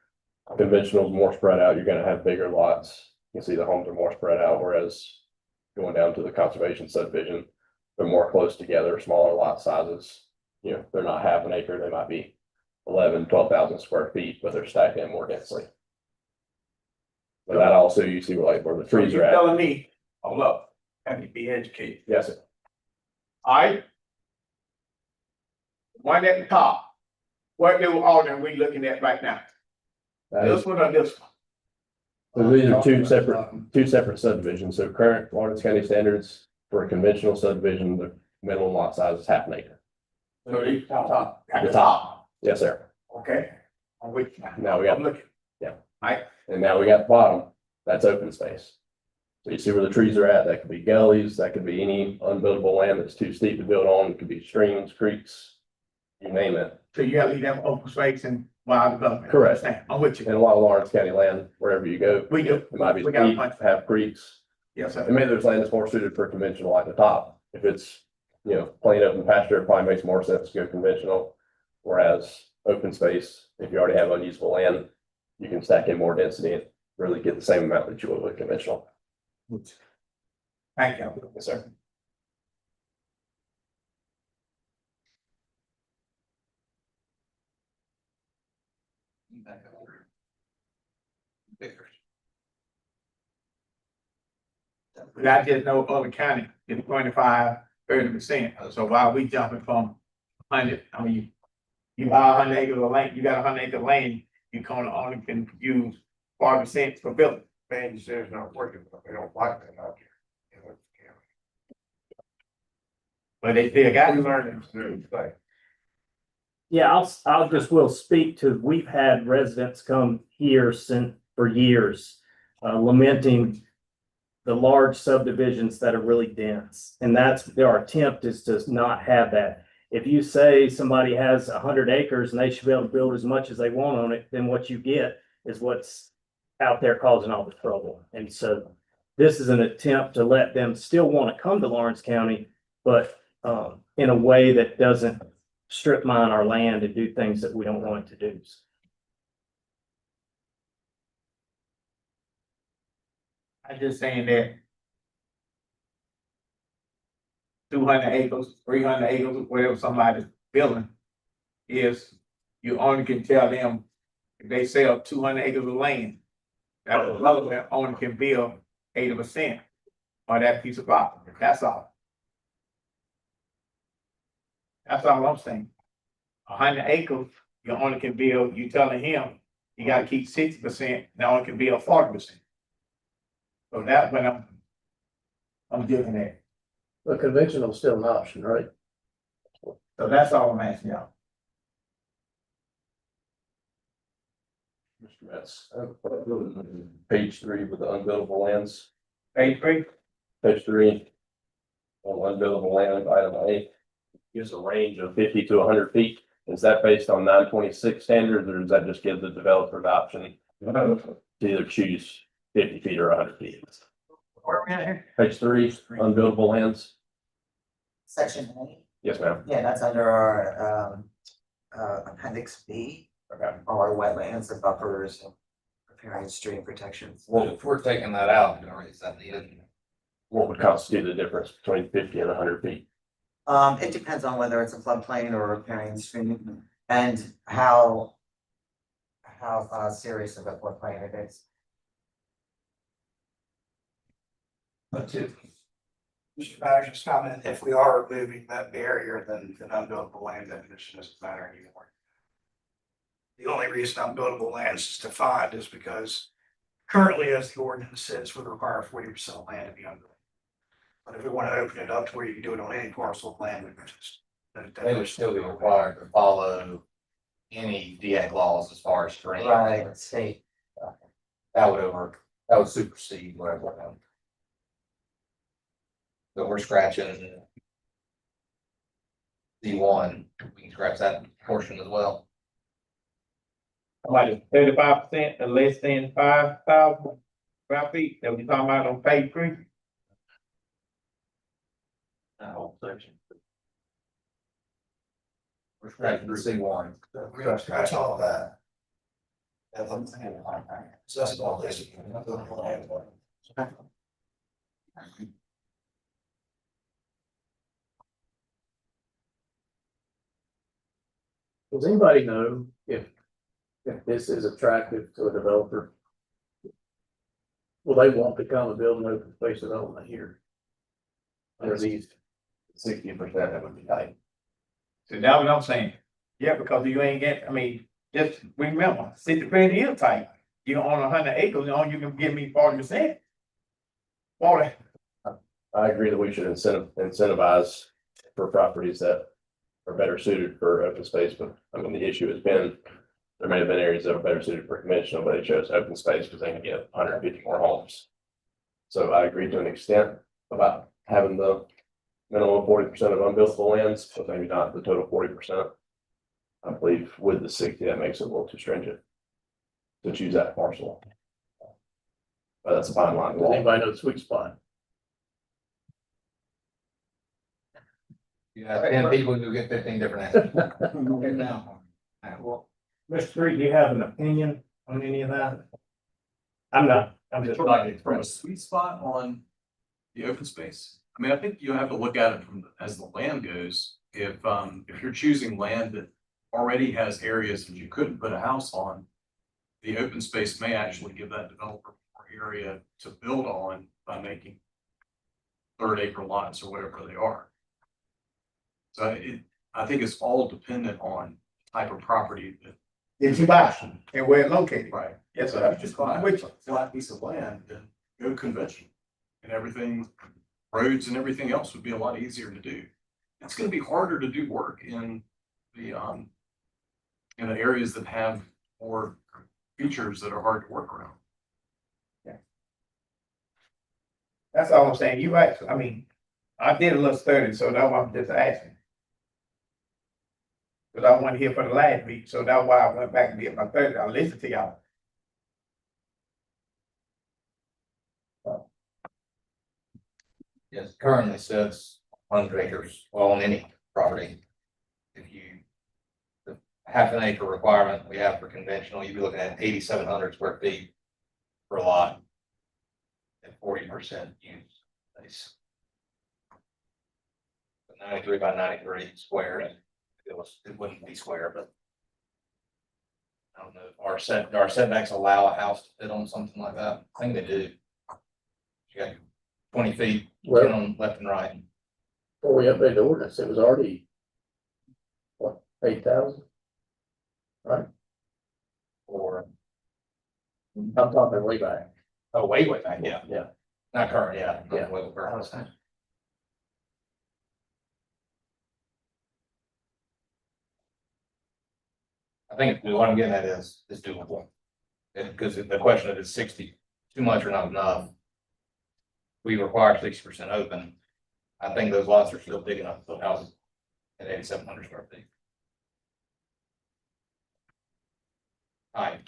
Speaker 1: Conventional is more spread out. You're gonna have bigger lots. You can see the homes are more spread out, whereas going down to the conservation subdivision, they're more close together, smaller lot sizes. You know, they're not half an acre. They might be 12,000 square feet, but they're stacked in more densely. But that also, you see where the trees
Speaker 10: You're
Speaker 1: are at.
Speaker 10: telling me, hold up, have to be educated.
Speaker 1: Yes, sir.
Speaker 10: Alright. One at the top. What new order are we looking at right now?
Speaker 1: That is-
Speaker 10: This one or this one?
Speaker 1: So these are two separate subdivisions. So current Lawrence County standards for a conventional subdivision, the minimum lot size is half an acre.
Speaker 10: So these top, at the top,
Speaker 1: Yes, sir.
Speaker 10: okay? On which,
Speaker 1: Now we got,
Speaker 10: I'm looking.
Speaker 1: Yeah.
Speaker 10: Alright,
Speaker 1: and now we got the bottom, that's open space. So you see where the trees are at, that could be gullies, that could be any unbuildable land that's too steep to build on, it could be streams, creeks, you name it.
Speaker 10: so you gotta leave them open space and wild development.
Speaker 1: Correct.
Speaker 10: Understand? I'm with you.
Speaker 1: And a lot of Lawrence County land, wherever you go.
Speaker 10: We do.
Speaker 1: It might be
Speaker 10: We got a
Speaker 1: steep,
Speaker 10: bunch.
Speaker 1: have creeks,
Speaker 10: Yes, sir.
Speaker 1: and maybe there's land that's more suited for conventional like the top. If it's, you know, plain open pasture, it probably makes more sense to go conventional. Whereas open space, if you already have unusable land, you can stack in more density and really get the same amount that you would with conventional.
Speaker 10: Thank you.
Speaker 1: Yes, sir.
Speaker 10: But I just know other county is 25, 30%. So why are we jumping from 100? I mean, you buy 100 acres of land, you got 100 acre land, you only can use 40% for building.
Speaker 14: Man, says not working, but they don't like that out here.
Speaker 10: But they still got
Speaker 14: We
Speaker 10: it.
Speaker 14: learned this new thing.
Speaker 3: Yeah, will speak to, we've had residents come here for years, lamenting the large subdivisions that are really dense. And our attempt is to not have that. If you say somebody has 100 acres and they should be able to build as much as they want on it, then what you get is what's out there causing all the trouble. And so this is an attempt to let them still want to come to Lawrence County, but in a way that doesn't strip mine our land and do things that we don't want it to do.
Speaker 10: I'm just saying that 200 acres, 300 acres, whatever somebody's building is, you only can tell them if they sell 200 acres of land, that development only can build 80% of that piece of property. That's all. That's all I'm saying. 100 acres, you only can build, you telling him, you gotta keep 60%, now only can build 40%. So that's what I'm doing that.
Speaker 5: but conventional is still an option, right?
Speaker 10: So that's all I'm asking y'all.
Speaker 1: Mr. Metz, page 3 with the unbuildable lands,
Speaker 10: Page 3,
Speaker 1: page 3. On unbuildable land, item A, gives a range of 50 to 100 feet. Is that based on 926 standards, or does that just give the developer the option to either choose 50 feet or 100 feet?
Speaker 12: Where are we at here?
Speaker 1: Page 3, unbuildable lands.
Speaker 13: Section A,
Speaker 1: Yes, ma'am.
Speaker 13: yeah, that's under our, appendix B,
Speaker 1: Okay.
Speaker 13: our wetlands and buffers and riparian stream protections.
Speaker 7: Well, if we're taking that out, is that the?
Speaker 1: What would constitute the difference between 50 and 100 feet?
Speaker 13: It depends on whether it's a floodplain or a riparian stream and how serious of a floodplain it is.
Speaker 12: But to Mr. Badger's comment, if we are removing that barrier, then unbuildable land definition doesn't matter anymore. The only reason unbuildable lands is defined is because currently, as the ordinance says, would require 40% of land to be unbuildable. But if we want to open it up to where you can do it on any parcel of land, we can just.
Speaker 7: They would still be required to follow any DEC laws as far as terrain.
Speaker 13: Right, state.
Speaker 7: That would supersede whatever. So we're scratching D1, we can scratch that portion as well.
Speaker 10: Like 35% or less than 5,000 square feet that we talking about on page 3.
Speaker 1: That whole section.
Speaker 7: We're scratching C1.
Speaker 12: We're gonna scratch all of that. So that's all this.
Speaker 5: Does anybody know if this is attractive to a developer? Will they want to come and build an open space development here? Under these,
Speaker 1: 60%, that would be tight.
Speaker 10: So that's what I'm saying. Yeah, because you ain't get, I mean, just remember, 60% is tight. You own 100 acres, you can give me 40%. 40.
Speaker 1: I agree that we should incentivize for properties that are better suited for open space, but I mean, the issue has been, there may have been areas that are better suited for conventional, but they chose open space because they can get 150 more homes. So I agree to an extent about having the minimum 40% of unbuildable lands, but maybe not the total 40%. I believe with the 60, that makes it a little too stringent to choose that parcel. But that's a fine line. to
Speaker 5: does
Speaker 1: walk.
Speaker 5: anybody know the sweet spot?
Speaker 7: You have 10 people who get 15 different answers.
Speaker 10: Okay, now. Well, Mr. Street, do you have an opinion on any of that? I'm just like.
Speaker 5: From a sweet spot on the open space, I mean, I think you have to look at it from, as the land goes. If you're choosing land that already has areas that you couldn't put a house on, the open space may actually give that developer more area to build on by making third acre lots or whatever they are. So I think it's all dependent on type of property that.
Speaker 10: Did you buy and where it's located?
Speaker 5: Right.
Speaker 10: Yes,
Speaker 5: So
Speaker 10: sir.
Speaker 5: if you just buy a flat piece of land, then go conventional. And everything, roads and everything else would be a lot easier to do. It's gonna be harder to do work in the areas that have more features that are hard to work around.
Speaker 10: That's all I'm saying. You right. I mean, I did a little study, so that's why I'm just asking. Cause I wasn't here for the last week, so that's why I went back and did my 30. I listened to y'all.
Speaker 7: Yes, currently says 100 acres, well, on any property. If you, the half an acre requirement we have for conventional, you'd be looking at 8,700 square feet per lot. And 40% use space. 93 by 93 square, it wouldn't be square, but. I don't know, if our setbacks allow a house to fit on something like that, I think they do. You got 20 feet, 10 on left and right.
Speaker 5: Before we updated the ordinance, it was already, what, 8,000? Right?
Speaker 7: Or,
Speaker 5: I'm talking way back.
Speaker 7: oh, way back, yeah.
Speaker 5: Yeah.
Speaker 7: Not current, yeah.
Speaker 5: Yeah.
Speaker 7: Way current. I think what I'm getting at is doable. Because the question is 60 too much or not enough? We require 60% open. I think those lots are still big enough to put houses at 8,700 square feet. Height.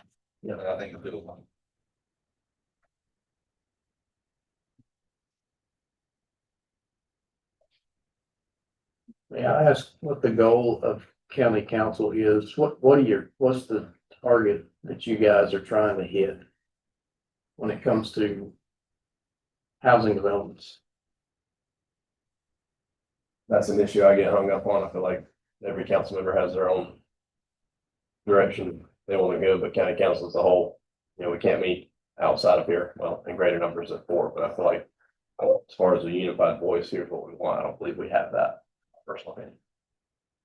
Speaker 3: Yeah.
Speaker 7: I think it's doable.
Speaker 5: May I ask what the goal of county council is? What's the target that you guys are trying to hit when it comes to housing developments?
Speaker 1: That's an issue I get hung up on. I feel like every council member has their own direction they want to go, but county council as a whole, we can't meet outside of here. Well, in greater numbers of 4, but I feel like as far as a unified voice, here's what we want. I don't believe we have that, personally.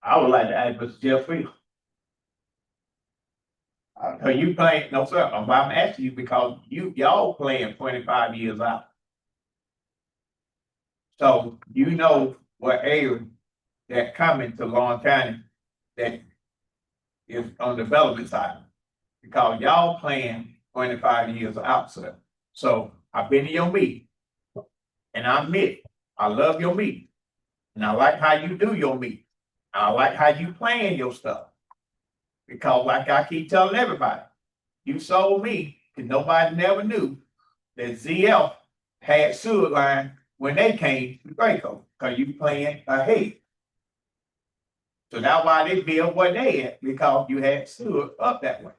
Speaker 10: I would like to add Mr. Jeff Field. Are you playing, no, sir, I'm asking you because y'all playing 25 years out. So you know what area that coming to Lawrence County that is on the development side. Because y'all playing 25 years out, sir. So I've been to your meeting. And I admit, I love your meeting. And I like how you do your meeting. I like how you plan your stuff. Because like I keep telling everybody, you sold me, because nobody never knew that ZF had sewer line when they came to Draco, because you playing ahead. So that's why they built what they had, because you had sewer up that way.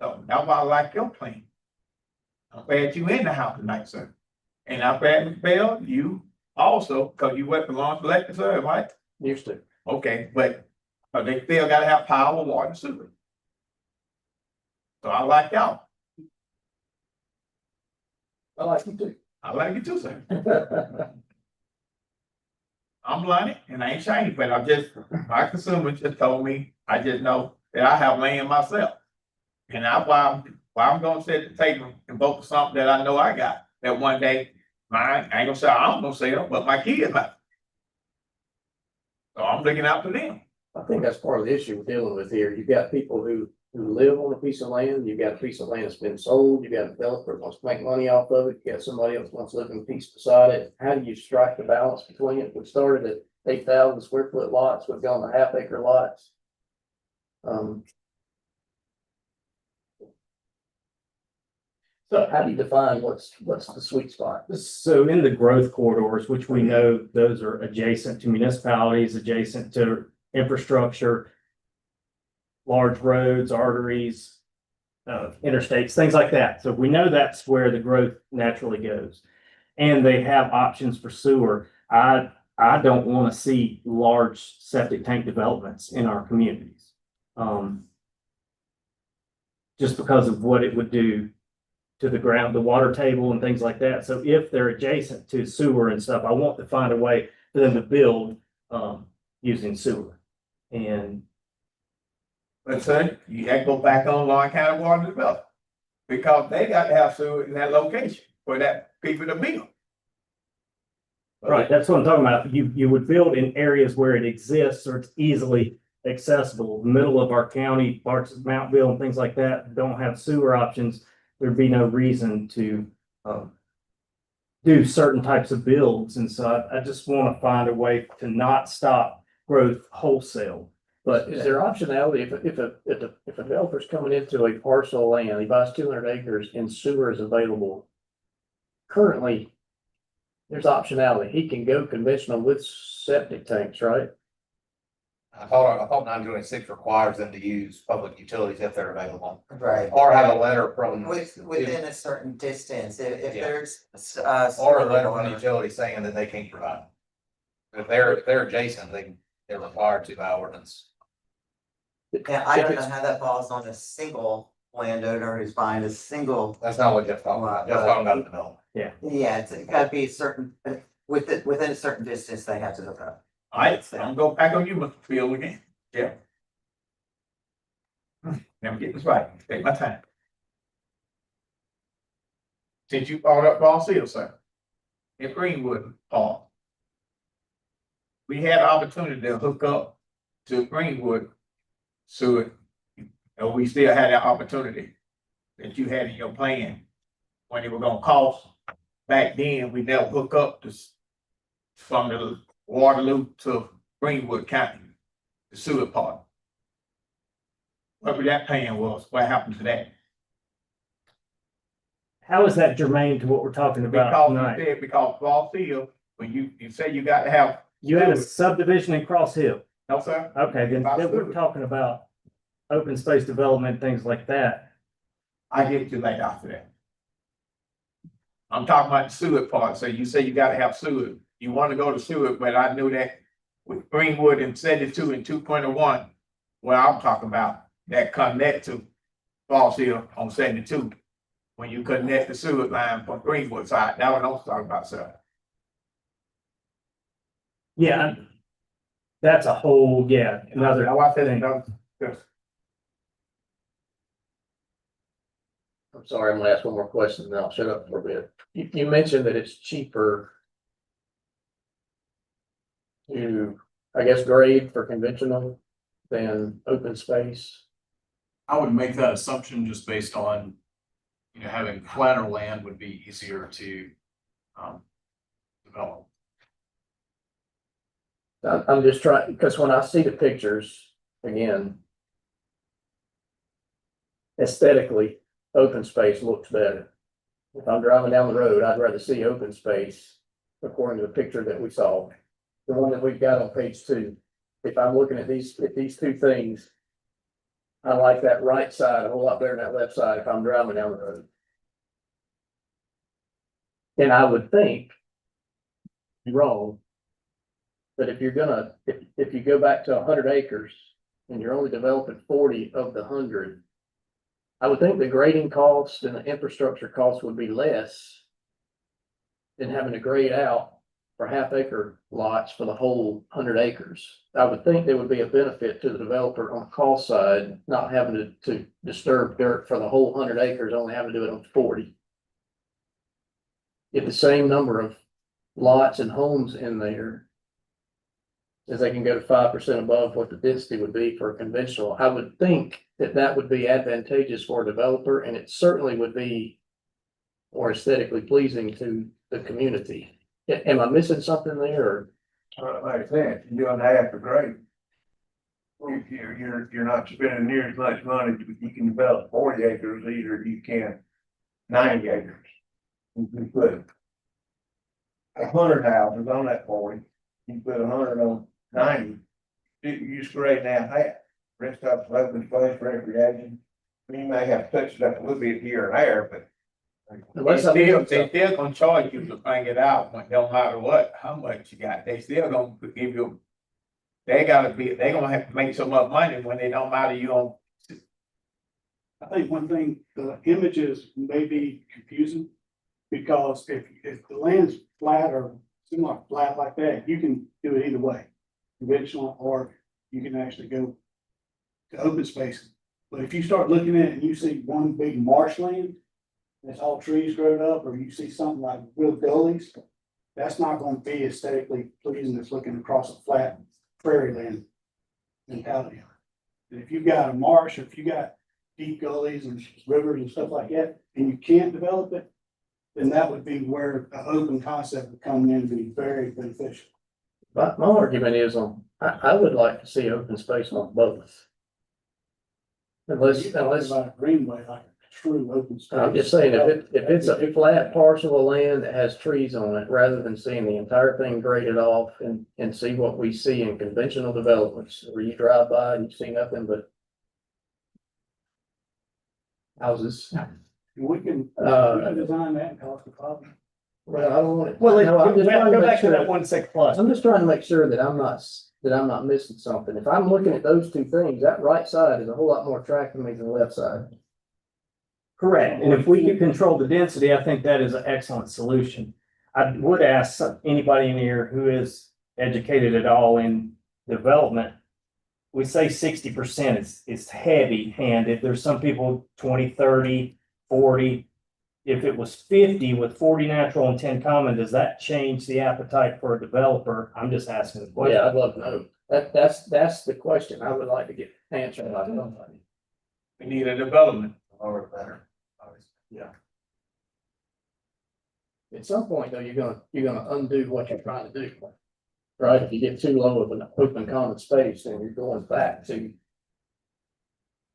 Speaker 10: So that's why I like your plan. I'm glad you in the house tonight, sir. And I'm glad, Ms. Bell, you also, because you went for Lawrence Electric, sir, right?
Speaker 5: Used to.
Speaker 10: Okay, but they still gotta have power, water, and sewer. So I like y'all.
Speaker 5: I like you too.
Speaker 10: I like you too, sir. I'm blinded and I ain't shiny, but my consumer just told me, I just know that I have land myself. And that's why I'm gonna sit at the table and vote for something that I know I got, that one day, I ain't gonna say, I'm gonna sell, but my kids might. So I'm looking out for them.
Speaker 5: I think that's part of the issue we're dealing with here. You've got people who live on a piece of land, you've got a piece of land that's been sold, you got a developer that wants to make money off of it, you got somebody else wants to live in a piece beside it. How do you strike the balance between it? We started at 8,000 square foot lots, we've gone to half acre lots. So how do you define what's the sweet spot?
Speaker 3: So in the growth corridors, which we know those are adjacent to municipalities, adjacent to infrastructure, large roads, arteries, interstates, things like that. So we know that's where the growth naturally goes. And they have options for sewer. I don't want to see large septic tank developments in our communities. Just because of what it would do to the ground, the water table and things like that. So if they're adjacent to sewer and stuff, I want to find a way for them to build using sewer. And
Speaker 10: But son, you have to go back on Lawrence County Water Development. Because they got to have sewer in that location for that people to build.
Speaker 3: right, that's what I'm talking about. You would build in areas where it exists or it's easily accessible. Middle of our county, parts of Mountville and things like that don't have sewer options. There'd be no reason to do certain types of builds. And so I just want to find a way to not stop growth wholesale.
Speaker 5: But is there optionality if a developer's coming into a parcel of land, he buys 200 acres and sewer is available? Currently, there's optionality. He can go conventional with septic tanks, right?
Speaker 7: I thought 926 requires them to use public utilities if they're available.
Speaker 13: Right.
Speaker 7: Or have a letter from.
Speaker 13: Within a certain distance, if
Speaker 7: Yeah.
Speaker 13: there's.
Speaker 7: Or a letter from the utility saying that they can't provide. If they're adjacent, they're required to by ordinance.
Speaker 13: Yeah, I don't know how that falls on a single landowner who's buying a single.
Speaker 7: That's not what Jeff's talking about. Jeff's talking about development.
Speaker 13: Yeah, it's gotta be a certain, within a certain distance, they have to hook up.
Speaker 10: All right, so I'm gonna go back on you, Mr. Field, again. Yeah. Never get this right. Take my time. Since you brought up Ball Seal, sir. In Greenwood, Paul. We had an opportunity to hook up to Greenwood sewer. And we still had that opportunity that you had in your plan. When it was gonna cost, back then, we never hook up to from the Waterloo to Greenwood County, the sewer part. Whatever that plan was, what happened to that?
Speaker 3: How is that germane to what we're talking about
Speaker 10: Because
Speaker 3: tonight?
Speaker 10: you said, because Cross Hill, when you say you got to have.
Speaker 3: You had a subdivision in Cross Hill.
Speaker 10: No, sir.
Speaker 3: Okay, then we're talking about open space development, things like that.
Speaker 10: I get to that after that. I'm talking about the sewer part, so you say you gotta have sewer, you wanna go to sewer, but I knew that with Greenwood and 72 and 2.01, where I'm talking about, that connect to Falls Hill on 72. When you connect the sewer line from Greenwood side, that's what I'm talking about, sir.
Speaker 3: Yeah. That's a whole, another
Speaker 10: Now, I said,
Speaker 3: thing.
Speaker 5: I'm sorry, I'm gonna ask one more question, then I'll shut up for a bit. You mentioned that it's cheaper to, I guess, grade for conventional than open space.
Speaker 2: I would make that assumption just based on, having flatter land would be easier to, develop.
Speaker 5: I'm just trying, because when I see the pictures, again, aesthetically, open space looks better. If I'm driving down the road, I'd rather see open space according to the picture that we saw. The one that we've got on page 2. If I'm looking at these two things, I like that right side a whole lot better than that left side if I'm driving down the road. And I would think, wrong, but if you're gonna, if you go back to 100 acres and you're only developing 40 of the 100, I would think the grading costs and the infrastructure costs would be less than having to grade out for half-acre lots for the whole 100 acres. I would think there would be a benefit to the developer on the cost side, not having to disturb dirt for the whole 100 acres, only having to do it on 40. Get the same number of lots and homes in there, as they can go to 5% above what the density would be for a conventional. I would think that that would be advantageous for a developer, and it certainly would be more aesthetically pleasing to the community. Am I missing something there?
Speaker 14: Like I said, you're doing half the grade. You're not spending near as much money, you can develop 40 acres, either you can 90 acres. You can put 100 houses on that 40, you put 100 on 90. You just grade now half, rest of it's open space, recreation. You may have to touch it up a little bit here and there, but.
Speaker 10: They still gonna charge you to bring it out, but no matter what, how much you got, they still gonna give you. They gonna have to make so much money when they don't matter, you don't.
Speaker 12: I think one thing, the images may be confusing. Because if the land's flat or similar flat like that, you can do it either way. Conventional, or you can actually go to open space. But if you start looking at it and you see one big marshland, that's all trees growing up, or you see something like real gullies, that's not going to be aesthetically pleasing as looking across a flat prairie land mentality. And if you've got a marsh, or if you got deep gullies and rivers and stuff like that, and you can't develop it, then that would be where the open concept would come in and be very beneficial.
Speaker 5: My argument is I would like to see open space on both. Unless
Speaker 12: About a greenway, like a true open space.
Speaker 5: I'm just saying, if it's a flat parcel of land that has trees on it, rather than seeing the entire thing graded off and see what we see in conventional developments, where you drive by and you see nothing but houses.
Speaker 12: We can design that and cost the problem.
Speaker 5: Well, I don't want it.
Speaker 3: Well,
Speaker 5: No, I'm just trying to
Speaker 3: go
Speaker 5: make
Speaker 3: back to
Speaker 5: sure
Speaker 3: that 1 plus.
Speaker 5: I'm just trying to make sure that I'm not missing something. If I'm looking at those two things, that right side is a whole lot more attractive to me than the left side.
Speaker 3: Correct, and if we can control the density, I think that is an excellent solution. I would ask anybody in here who is educated at all in development. We say 60% is heavy handed. There's some people 20, 30, 40. If it was 50 with 40 natural and 10 common, does that change the appetite for a developer? I'm just asking the question.
Speaker 5: Yeah, I'd love to know. That's the question I would like to get answered by somebody.
Speaker 10: We need a development.
Speaker 5: Or better. Yeah. At some point though, you're gonna undo what you're trying to do. right? If you get too low of an open common space, then you're going back to.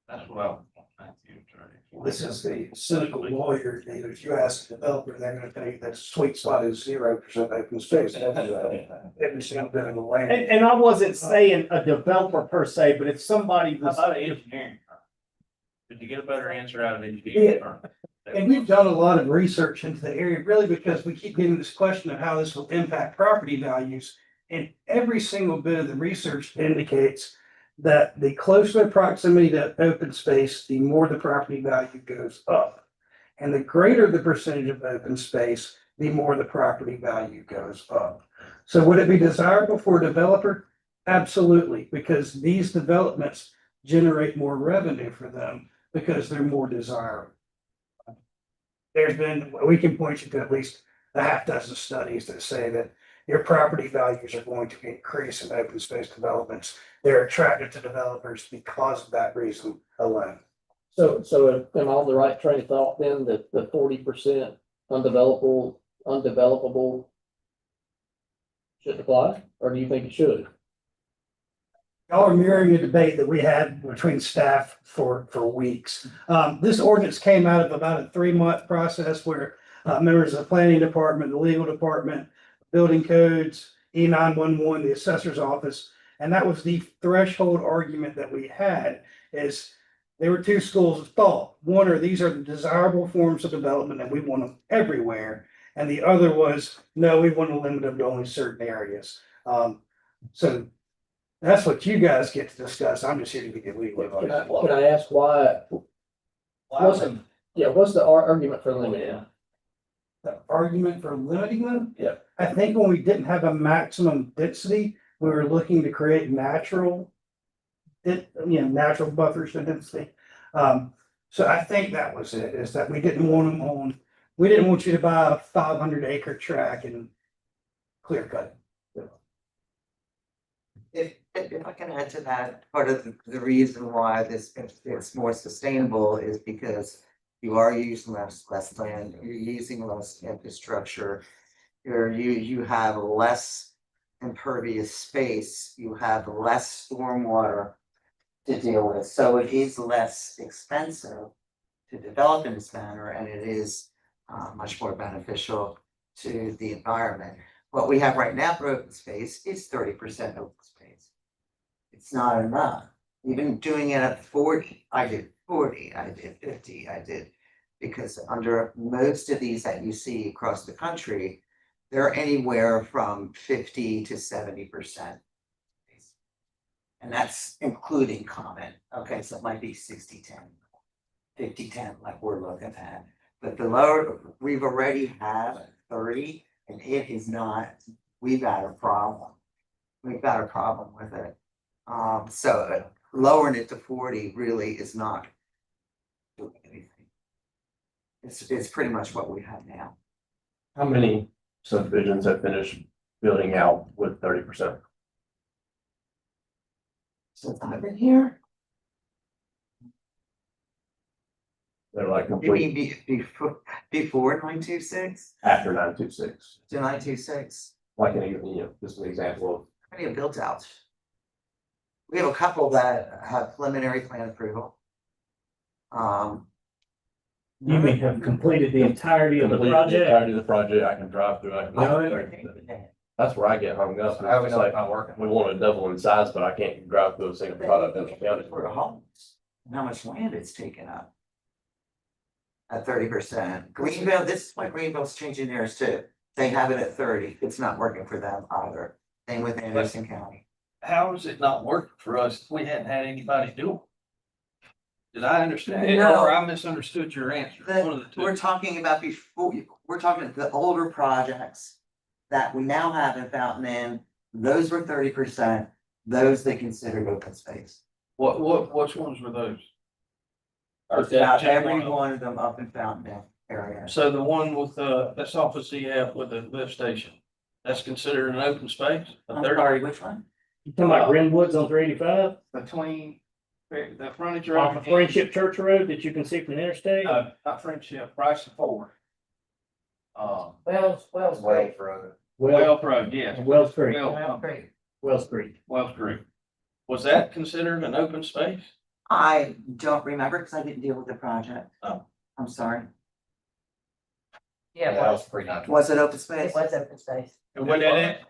Speaker 1: That's what
Speaker 12: This is the cynical lawyer, if you ask a developer, they're gonna tell you that sweet spot is 0% open space. Every single bit of the land.
Speaker 3: And I wasn't saying a developer per se, but if somebody
Speaker 4: How
Speaker 3: was.
Speaker 4: about an engineering firm? Did you get a better answer out of an engineering firm?
Speaker 12: And we've done a lot of research into the area, really because we keep getting this question of how this will impact property values. And every single bit of the research indicates that the closer the proximity to open space, the more the property value goes up. And the greater the percentage of open space, the more the property value goes up. So would it be desirable for a developer? Absolutely, because these developments generate more revenue for them because they're more desirable. There's been, we can point you to at least a half dozen studies that say that your property values are going to increase in open space developments. They're attracted to developers because of that reason alone.
Speaker 5: So am I on the right train of thought then that the 40% undevelopable shouldn't apply, or do you think it should?
Speaker 12: Y'all are mirroring a debate that we had between staff for weeks. This ordinance came out of about a 3-month process where members of the planning department, the legal department, building codes, E911, the assessor's office, and that was the threshold argument that we had. Is there were two schools of thought. One, are these are the desirable forms of development and we want them everywhere, and the other was no, we want to limit them to only certain areas. So that's what you guys get to discuss. I'm just here to get legal advice.
Speaker 5: Can I ask why? What's the argument for limiting it?
Speaker 12: The argument for limiting them?
Speaker 5: Yeah.
Speaker 12: I think when we didn't have a maximum density, we were looking to create natural buffers to density. So I think that was it, is that we didn't want you to buy a 500-acre tract and clear cut it.
Speaker 13: If I can add to that, part of the reason why this is more sustainable is because you are using less land, you're using less infrastructure, you have less impervious space, you have less stormwater to deal with, so it is less expensive to develop in this manner, and it is much more beneficial to the environment. What we have right now for open space is 30% open space. It's not enough. Even doing it at 40, I did 40, I did 50, I did, because under most of these that you see across the country, they're anywhere from 50 to 70%. And that's including common. Okay, so it might be 60-10, 50-10, like we're looking at. But the lower, we've already had 30, and it is not, we've got a problem. We've got a problem with it. So lowering it to 40 really is not doing anything. It's pretty much what we have now.
Speaker 1: How many subdivisions have finished building out with 30%?
Speaker 13: Since I've been here,
Speaker 1: They're like
Speaker 13: you
Speaker 1: complete
Speaker 13: mean before 926
Speaker 1: after 926.
Speaker 13: to 926?
Speaker 1: Like just an example of.
Speaker 13: How many have built out? We have a couple that have preliminary plan approval.
Speaker 3: You may have completed the entirety of the project.
Speaker 1: Entirety of the project, I can drive through, that's where I get hung up.
Speaker 7: How we
Speaker 1: It's
Speaker 7: know
Speaker 1: like,
Speaker 7: it's not working?
Speaker 1: we want to double in size, but I can't drive through a single product in the county.
Speaker 13: For the homes, and how much land it's taken up. At 30%. Greenville, this is why Greenville's changing theirs too. They have it at 30. It's not working for them either. Same with Anderson County.
Speaker 4: How is it not working for us if we hadn't had anybody do it? Did I understand it
Speaker 13: No.
Speaker 4: or I misunderstood your answer? One of the two.
Speaker 13: We're talking about before, we're talking the older projects that we now have in Fountain Inn. Those were 30%. Those they considered open space.
Speaker 4: Which ones were those?
Speaker 13: About every one of them up in Fountain Inn area.
Speaker 4: So the one with that's off of CF with the lift station, that's considered an open space?
Speaker 13: I'm sorry, which one?
Speaker 3: You talking about Glenwoods on 385?
Speaker 4: Between the frontage
Speaker 3: Off
Speaker 4: road.
Speaker 3: of Friendship Church Road that you can see from the interstate?
Speaker 4: No, not Friendship, Bryson Ford.
Speaker 13: Wells
Speaker 7: Wells Road.
Speaker 3: Well,
Speaker 1: Road, yes.
Speaker 3: Wells Creek,
Speaker 9: Great.
Speaker 3: Wells Creek.
Speaker 1: Wells Creek. Was that considered an open space?
Speaker 13: I don't remember because I didn't deal with the project.
Speaker 1: Oh.
Speaker 13: I'm sorry.
Speaker 9: Yeah,
Speaker 7: That
Speaker 9: well,
Speaker 7: was pre-9/11.
Speaker 13: Was it open space?
Speaker 11: It was open space.
Speaker 14: And where that at?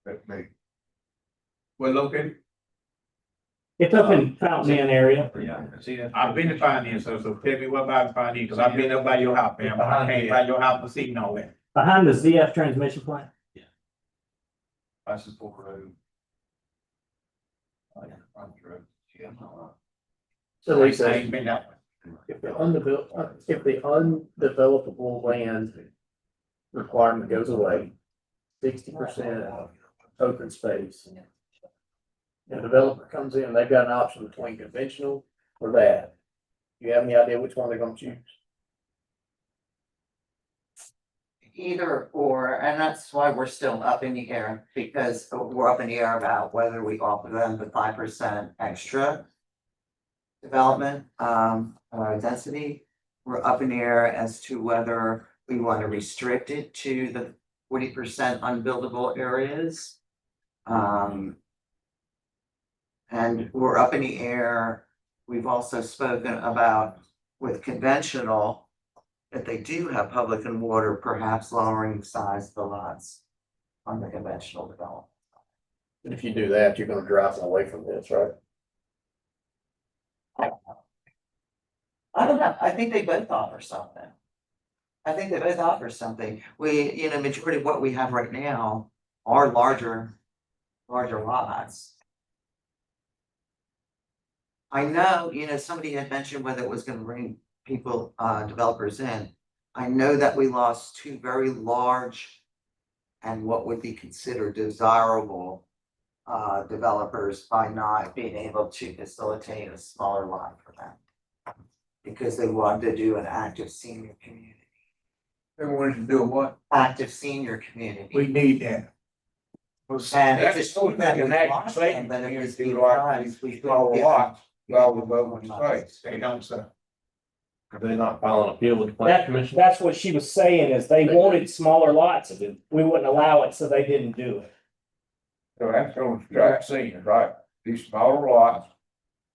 Speaker 14: That's me. Where located?
Speaker 3: It's up in Fountain Inn area.
Speaker 14: Yeah, see that? I've been to finance, so tell me what about finance, because I've been up by your house, man. I came by your house and seen all that.
Speaker 3: Behind the ZF transmission plant.
Speaker 14: I support road.
Speaker 5: So
Speaker 14: I
Speaker 5: Lisa,
Speaker 14: ain't been that way.
Speaker 5: if the undevelopable land requirement goes away, 60% open space. And a developer comes in, they've got an option between conventional or that. Do you have any idea which one they're gonna choose?
Speaker 13: Either or, and that's why we're still up in the air, because we're up in the air about whether we offer them the 5% extra development, density. We're up in the air as to whether we want to restrict it to the 40% unbuildable areas. And we're up in the air. We've also spoken about with conventional, if they do have public and water, perhaps lowering the size of the lots on the conventional development.
Speaker 5: And if you do that, you're gonna drive them away from this, right?
Speaker 13: I don't know. I think they both offer something. I think they both offer something. We, majority of what we have right now are larger lots. I know, somebody had mentioned whether it was gonna bring people, developers in. I know that we lost two very large and what would be considered desirable developers by not being able to facilitate a smaller lot for them. Because they wanted to do an active senior community.
Speaker 14: They wanted to do what?
Speaker 13: Active senior community.
Speaker 14: We need that.
Speaker 13: And
Speaker 14: That's
Speaker 13: it's
Speaker 14: sort of like an act saying,
Speaker 13: but it was
Speaker 14: do like
Speaker 13: because we
Speaker 14: small
Speaker 13: couldn't get
Speaker 14: lots,
Speaker 13: them.
Speaker 14: all the open space, they don't say.
Speaker 1: They're not filing appeal with the planning commission.
Speaker 3: That's what she was saying is they wanted smaller lots of it. We wouldn't allow it, so they didn't do it.
Speaker 14: So that's gonna attract seniors, right? These smaller lots,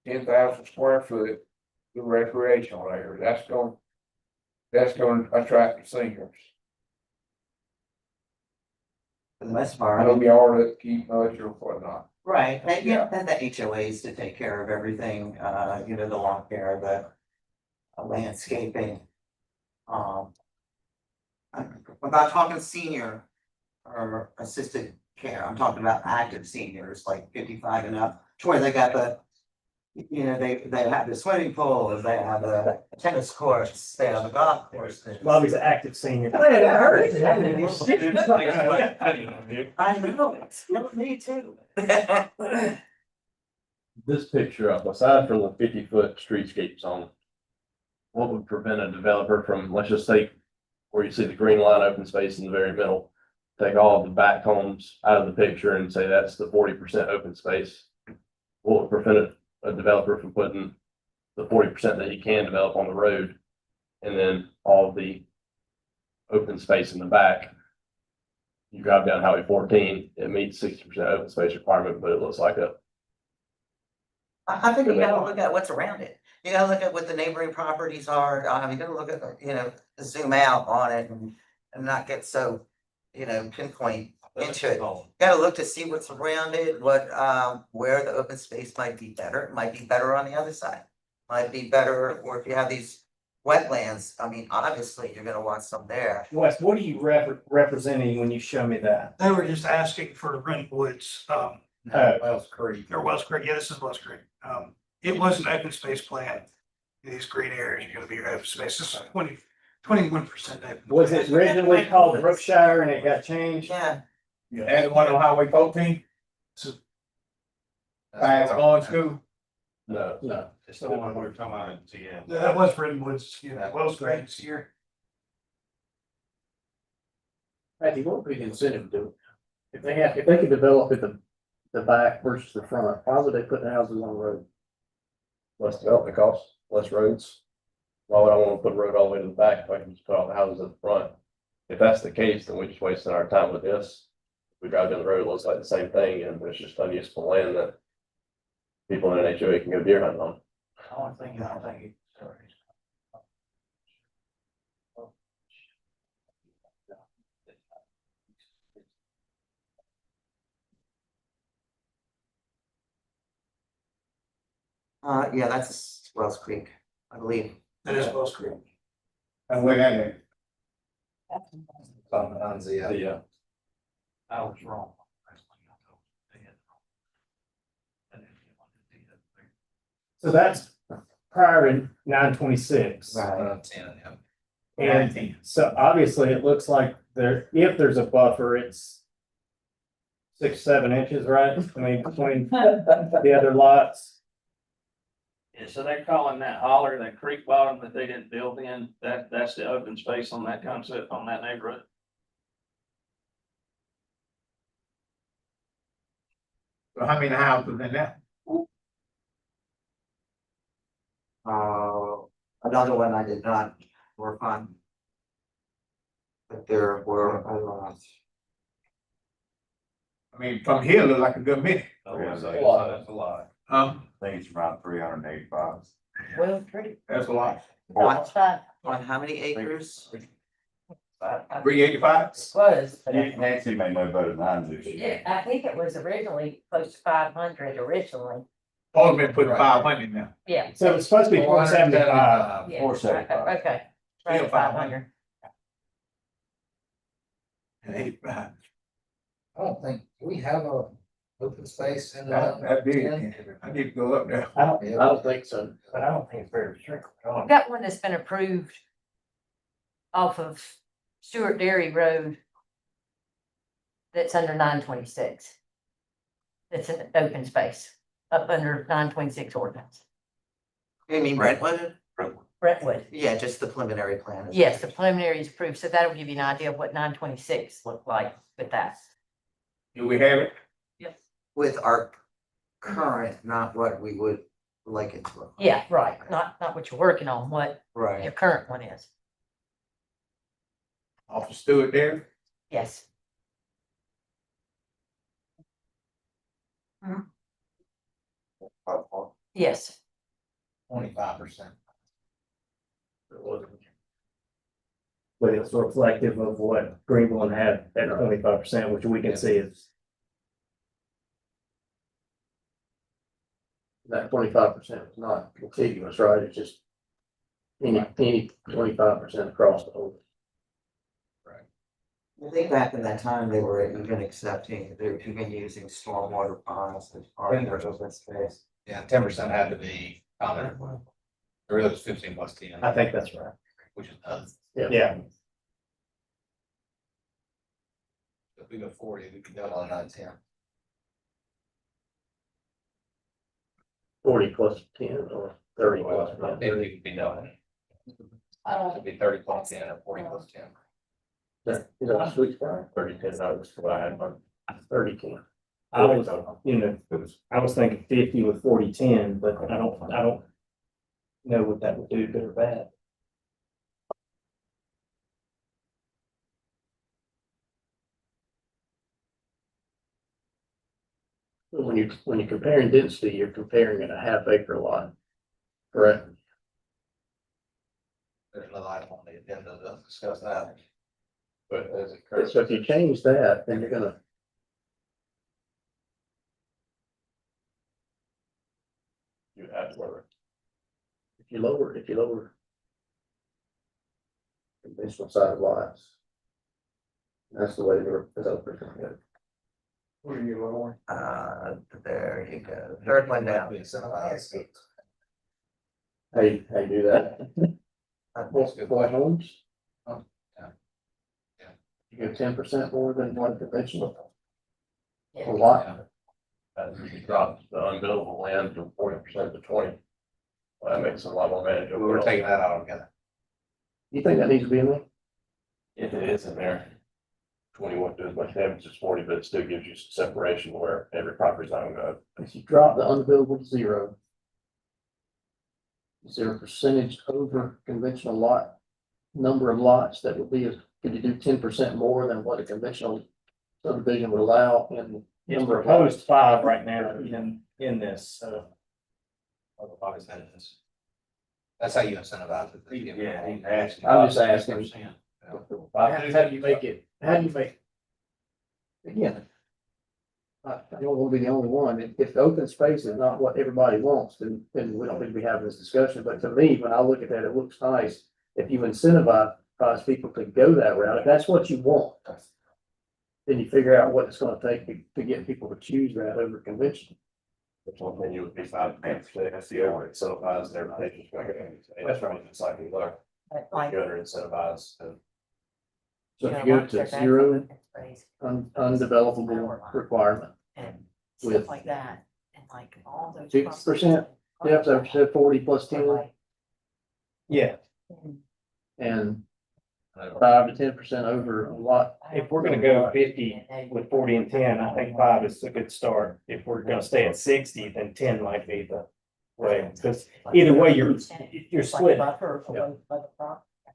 Speaker 14: 10,000 square foot, the recreational area, that's gonna attract the seniors.
Speaker 13: For the most
Speaker 14: I
Speaker 13: part.
Speaker 14: know you are to keep much or whatnot.
Speaker 13: Right, and and the HOAs to take care of everything, the lawn care, the landscaping. I'm not talking senior or assisted care, I'm talking about active seniors, like 55 and up, to where they got the, they have the swimming pool, they have the tennis courts, they have the golf course.
Speaker 3: Bobby's an active senior.
Speaker 13: I know, it's me too.
Speaker 1: This picture up, aside from the 50-foot streetscape zone, what would prevent a developer from, let's just say, where you see the green line open space in the very middle, take all of the back homes out of the picture and say that's the 40% open space? What would prevent a developer from putting the 40% that he can develop on the road, and then all of the open space in the back? You drive down Highway 14, it meets 60% open space requirement, but it looks like a.
Speaker 13: I think you gotta look at what's around it. You gotta look at what the neighboring properties are. You gotta look at, zoom out on it and not get so, pinpoint into it. You gotta look to see what's around it, where the open space might be better. It might be better on the other side. Might be better, or if you have these wetlands, obviously you're gonna want some there.
Speaker 3: Wes, what are you representing when you show me that?
Speaker 12: They were just asking for Brentwood's,
Speaker 14: Wells Creek.
Speaker 12: or Wells Creek. Yeah, this is Wells Creek. It was an open space plan. These green areas are gonna be your open space. This is 21%.
Speaker 3: Was it originally called Brookshire and it got changed?
Speaker 13: Yeah.
Speaker 14: And one on Highway 14? Fast going school?
Speaker 1: No.
Speaker 4: It's the one we were talking about, yeah.
Speaker 12: That was Brentwood's, Wells Creek here.
Speaker 5: Patty, what would be the incentive to do? If they could develop at the back versus the front, why would they put the houses on the road?
Speaker 1: Less development costs, less roads. Why would I want to put a road all the way to the back if I can just put all the houses at the front? if that's the case, then we're just wasting our time with this. We drive down the road, it looks like the same thing, and there's just unusable land that people in an HOA can go deer hunting on.
Speaker 4: I don't think, sorry.
Speaker 13: Yeah, that's Wells Creek, I believe.
Speaker 12: That is Wells Creek.
Speaker 10: And where that at?
Speaker 7: On the,
Speaker 1: Yeah.
Speaker 12: I was wrong.
Speaker 3: So that's prior to 9/26.
Speaker 13: Right.
Speaker 7: 10, yeah.
Speaker 3: And so obviously it looks like there, if there's a buffer, it's 6, 7 inches, right? I mean, between the other lots.
Speaker 15: Yeah, so they're calling that holler, that creek bottom that they didn't build in, that's the open space on that concept, on that neighborhood.
Speaker 10: So how many houses in that?
Speaker 13: Another one I did not work on. But there were a lot.
Speaker 10: I mean, from here, look like a good many.
Speaker 7: That's a lot.
Speaker 10: I
Speaker 14: think it's around 385.
Speaker 13: Well, pretty.
Speaker 10: That's a lot.
Speaker 13: On how many acres?
Speaker 10: 385?
Speaker 11: Was.
Speaker 14: Nancy may know better than I do.
Speaker 11: Yeah, I think it was originally close to 500 originally.
Speaker 10: Paul's been putting 500 now.
Speaker 11: Yeah.
Speaker 3: So it's supposed to be 475.
Speaker 11: Yeah,
Speaker 14: 475.
Speaker 11: Okay.
Speaker 10: Still
Speaker 11: Right,
Speaker 10: 500.
Speaker 11: 500.
Speaker 10: 85.
Speaker 7: I don't think, do we have a open space in
Speaker 10: That big. I need to go up there.
Speaker 3: I don't think so.
Speaker 4: But I don't think it's very restricted.
Speaker 11: I've got one that's been approved off of Stewart Dairy Road. That's under 9/26. It's an open space up under 9/26 ordinance.
Speaker 13: You mean Brentwood?
Speaker 11: Brentwood.
Speaker 13: Yeah, just the preliminary plan.
Speaker 11: Yes, the preliminary is approved, so that'll give you an idea of what 9/26 looked like with that.
Speaker 10: Do we have it?
Speaker 11: Yes.
Speaker 13: With our current, not what we would like it to look like.
Speaker 11: Yeah, right. Not what you're working on, what your
Speaker 13: Right.
Speaker 11: current one is.
Speaker 10: Off the Stewart there?
Speaker 11: Yes. Yes.
Speaker 7: 25%.
Speaker 3: But it's reflective of what Greenville had at 25%, which we can see is.
Speaker 8: That 25% is not contiguous, right? It's just any 25% across the whole.
Speaker 13: I think back in that time, they were even accepting, they were even using stormwater ponds as part of their open space.
Speaker 7: Yeah, 10% had to be common. Or it was 15 plus 10.
Speaker 3: I think that's right.
Speaker 7: Which is none.
Speaker 3: Yeah.
Speaker 7: If we go 40, we can double on 910.
Speaker 8: 40 plus 10 or 30 plus 10.
Speaker 7: Maybe we could be done. It'd be 30 plus 10 or 40 plus 10.
Speaker 8: Is that a sweet spot?
Speaker 3: 30, 10, that was what I had.
Speaker 8: 30 10.
Speaker 3: I was, I was thinking 50 with 40, 10, but I don't know what that would do, good or bad.
Speaker 8: When you're comparing density, you're comparing at a half acre lot. Correct?
Speaker 7: There's another item on the agenda to discuss that.
Speaker 1: But as it currently.
Speaker 8: So if you change that, then you're gonna.
Speaker 1: You have to lower it.
Speaker 8: If you lower. Conventional size lots. That's the way the developers are going.
Speaker 10: What are you lowering?
Speaker 13: There you go. Third one down.
Speaker 8: How you do that? Four homes?
Speaker 7: Oh, yeah. Yeah.
Speaker 8: You go 10% more than one conventional.
Speaker 11: Yeah.
Speaker 8: A lot.
Speaker 1: As we drop the unbuildable land from 40% to 20. Well, that makes it a lot more manageable.
Speaker 7: We're taking that out together.
Speaker 8: You think that needs to be in there?
Speaker 1: If it is in there. 20 won't do as much damage as 40, but it still gives you some separation where every property's not gonna go.
Speaker 8: If you drop the unbuildable to 0. Is there a percentage over conventional lot, number of lots that would be
Speaker 5: could you do 10% more than what a conventional subdivision would allow in
Speaker 3: It's
Speaker 5: number of
Speaker 3: proposed
Speaker 5: lots?
Speaker 3: 5 right now in this, so.
Speaker 7: Obviously, that is. That's how you incentivize it.
Speaker 5: I'm just asking. How do you make it, again, I don't want to be the only one. If the open space is not what everybody wants, then we don't need to be having this discussion. But to me, when I look at that, it looks nice. If you incentivize people to go that route, if that's what you want, then you figure out what it's gonna take to get people to choose that over conventional.
Speaker 1: Which one thing you would be fine, that's the over incentivize their patients. That's right, it's like, look,
Speaker 11: Like,
Speaker 1: good or incentivize and.
Speaker 5: So if you go to zero undevelopable requirement,
Speaker 11: and
Speaker 5: with
Speaker 11: stuff like that, and like all those.
Speaker 5: 50%, yeah, so if you said 40 plus 10,
Speaker 3: Yeah,
Speaker 5: and 5 to 10% over a lot.
Speaker 3: if we're gonna go 50 with 40 and 10, I think 5 is a good start. If we're gonna stay at 60, then 10 might be the way, because either way, you're split.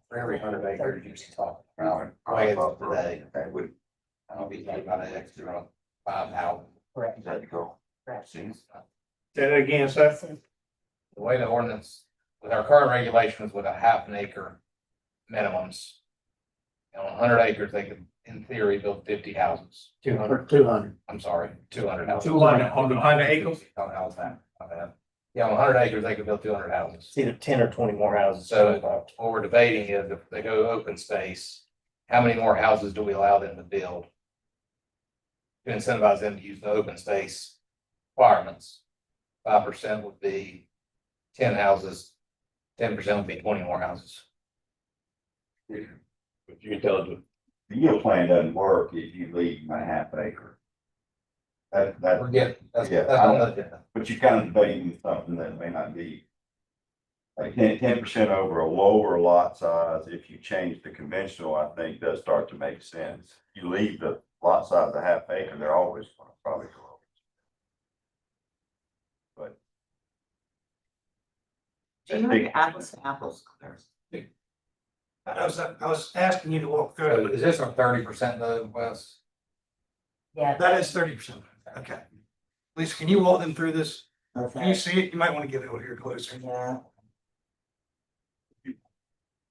Speaker 7: For every 100 acres, you should talk about, way it's today, that would, I'll be talking about an extra 5 houses.
Speaker 11: Correct.
Speaker 14: There you go.
Speaker 6: Say that again, sir.
Speaker 7: The way the ordinance, with our current regulations with a half an acre minimums. On 100 acres, they could, in theory, build 50 houses.
Speaker 5: 200.
Speaker 7: I'm sorry, 200 houses.
Speaker 6: 200 on 100 acres?
Speaker 7: Oh, how's that? My bad. Yeah, on 100 acres, they could build 200 houses.
Speaker 3: It's either 10 or 20 more houses.
Speaker 7: So what we're debating is if they go open space, how many more houses do we allow them to build? To incentivize them to use the open space requirements. 5% would be 10 houses, 10% would be 20 more houses.
Speaker 1: If you can tell it,
Speaker 14: The yield plan doesn't work if you leave a half acre. That,
Speaker 7: Forget, that's
Speaker 14: Yeah,
Speaker 7: on the agenda.
Speaker 14: but you're kind of debating something that may not be. Like 10% over a lower lot size, if you change the conventional, I think does start to make sense. You leave the lot size a half acre, they're always gonna probably go over. But.
Speaker 13: Do you have apples to apples comparison?
Speaker 12: I was asking you to walk through
Speaker 7: So
Speaker 12: it.
Speaker 7: is this on 30% though, Wes?
Speaker 11: Yeah.
Speaker 12: That is 30%. Okay. Lisa, can you walk them through this? Can you
Speaker 13: Okay.
Speaker 12: see it? You might want to get over here closer.
Speaker 13: Yeah,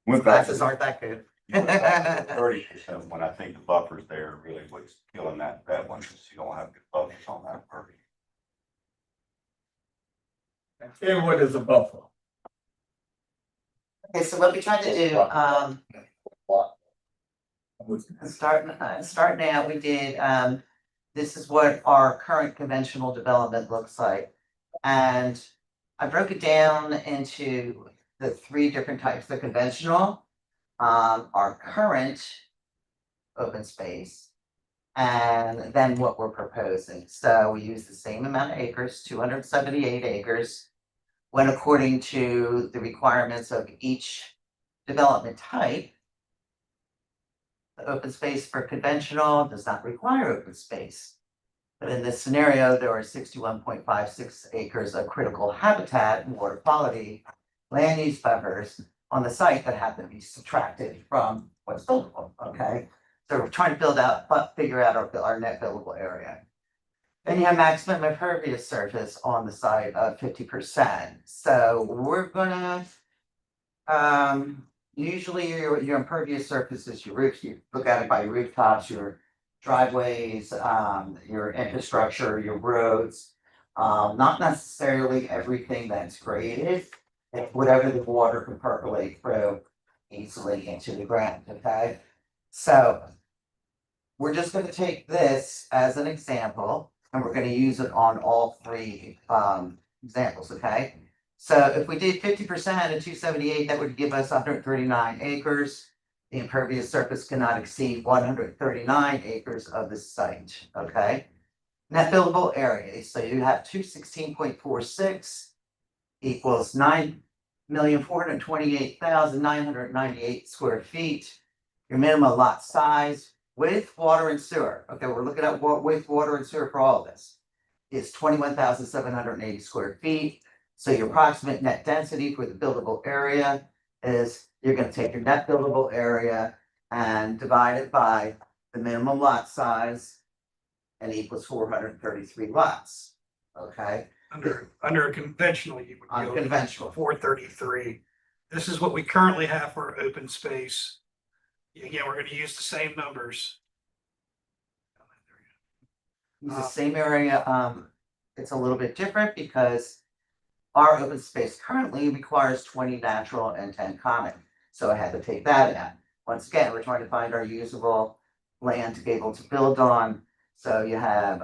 Speaker 14: Went back
Speaker 13: glasses aren't that good.
Speaker 14: 30% when I think the buffers there really was killing that one, because you don't have good buffers on that part.
Speaker 10: And what is a buffer?
Speaker 13: Okay, so what we tried to do, starting out, we did, this is what our current conventional development looks like. And I broke it down into the 3 different types of conventional, our current open space, and then what we're proposing. So we use the same amount of acres, 278 acres, when according to the requirements of each development type. The open space for conventional does not require open space. But in this scenario, there are 61.56 acres of critical habitat and water quality land use buffers on the site that have to be subtracted from what's buildable, okay? So we're trying to figure out our net buildable area. Then you have maximum impervious surface on the site of 50%. So we're gonna, usually your impervious surface is your roofs. You look at it by your rooftops, your driveways, your infrastructure, your roads. Not necessarily everything that's graded, whatever the water can percolate through easily into the ground, okay? So we're just gonna take this as an example, and we're gonna use it on all 3 examples, okay? So if we did 50% of 278, that would give us 139 acres. The impervious surface cannot exceed 139 acres of the site, okay? Net buildable area, so you have 216.46 equals 9,428,998 square feet. Your minimum lot size with water and sewer, okay, we're looking at with water and sewer for all of this, is 21,780 square feet. So your approximate net density for the buildable area is, you're gonna take your net buildable area and divided by the minimum lot size and equals 433 lots. Okay,
Speaker 12: Under a conventional, you would. go
Speaker 13: unconventional.
Speaker 12: 433. This is what we currently have for open space. Again, we're gonna use the same numbers.
Speaker 13: Use the same area, it's a little bit different because our open space currently requires 20 natural and 10 common. So I had to take that out. Once again, we're trying to find our usable land to be able to build on. So you have,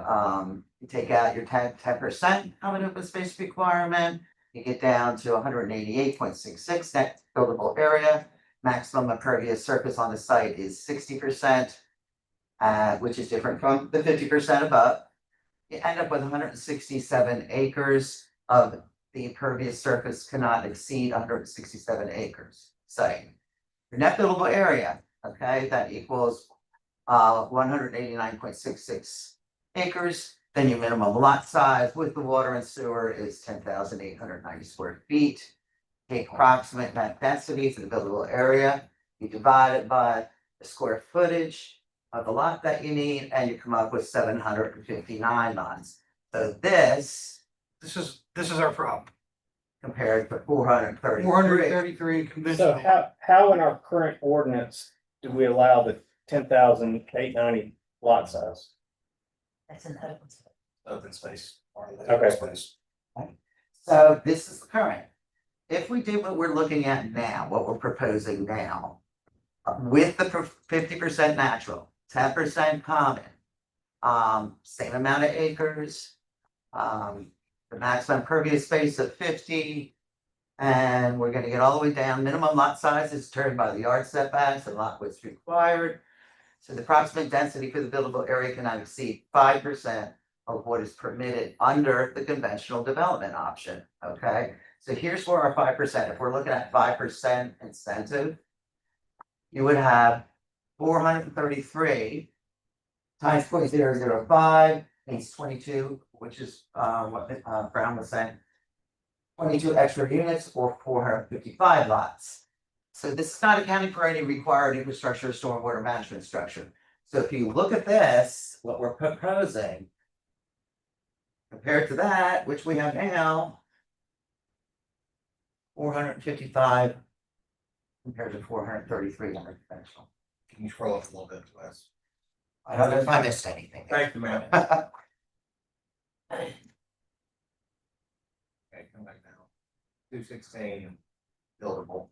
Speaker 13: you take out your 10% common open space requirement, you get down to 188.66 net buildable area. Maximum impervious surface on the site is 60%. Which is different from the 50% above. You end up with 167 acres of the impervious surface cannot exceed 167 acres. Site. Your net buildable area, okay, that equals 189.66 acres. Then your minimum lot size with the water and sewer is 10,890 square feet. Take approximate net density for the buildable area, you divide it by the square footage of the lot that you need, and you come up with 759 lots. So this
Speaker 12: is our problem.
Speaker 13: compared to 433.
Speaker 12: 433
Speaker 3: So
Speaker 12: conventional.
Speaker 3: how in our current ordinance do we allow the 10,890 lot size?
Speaker 11: That's an open space.
Speaker 4: Open space.
Speaker 3: Okay.
Speaker 13: So this is the current. If we do what we're looking at now, what we're proposing now, with the 50% natural, 10% common, same amount of acres, the maximum impervious space of 50, and we're gonna get all the way down. Minimum lot size is determined by the yard setbacks and lot width required. So the approximate density for the buildable area cannot exceed 5% of what is permitted under the conventional development option, okay? So here's where our 5%, if we're looking at 5% incentive, you would have 433 times 0.005 means 22, which is what Brown was saying. 22 extra units or 455 lots. So this is not accounting for any required infrastructure, stormwater management structure. So if you look at this, what we're proposing, compared to that, which we have now, 455 compared to 433 under conventional.
Speaker 7: Can you scroll up a little bit, Wes?
Speaker 13: I don't know if I missed anything.
Speaker 14: Thank you, ma'am.
Speaker 7: Okay, come back now. 216 buildable.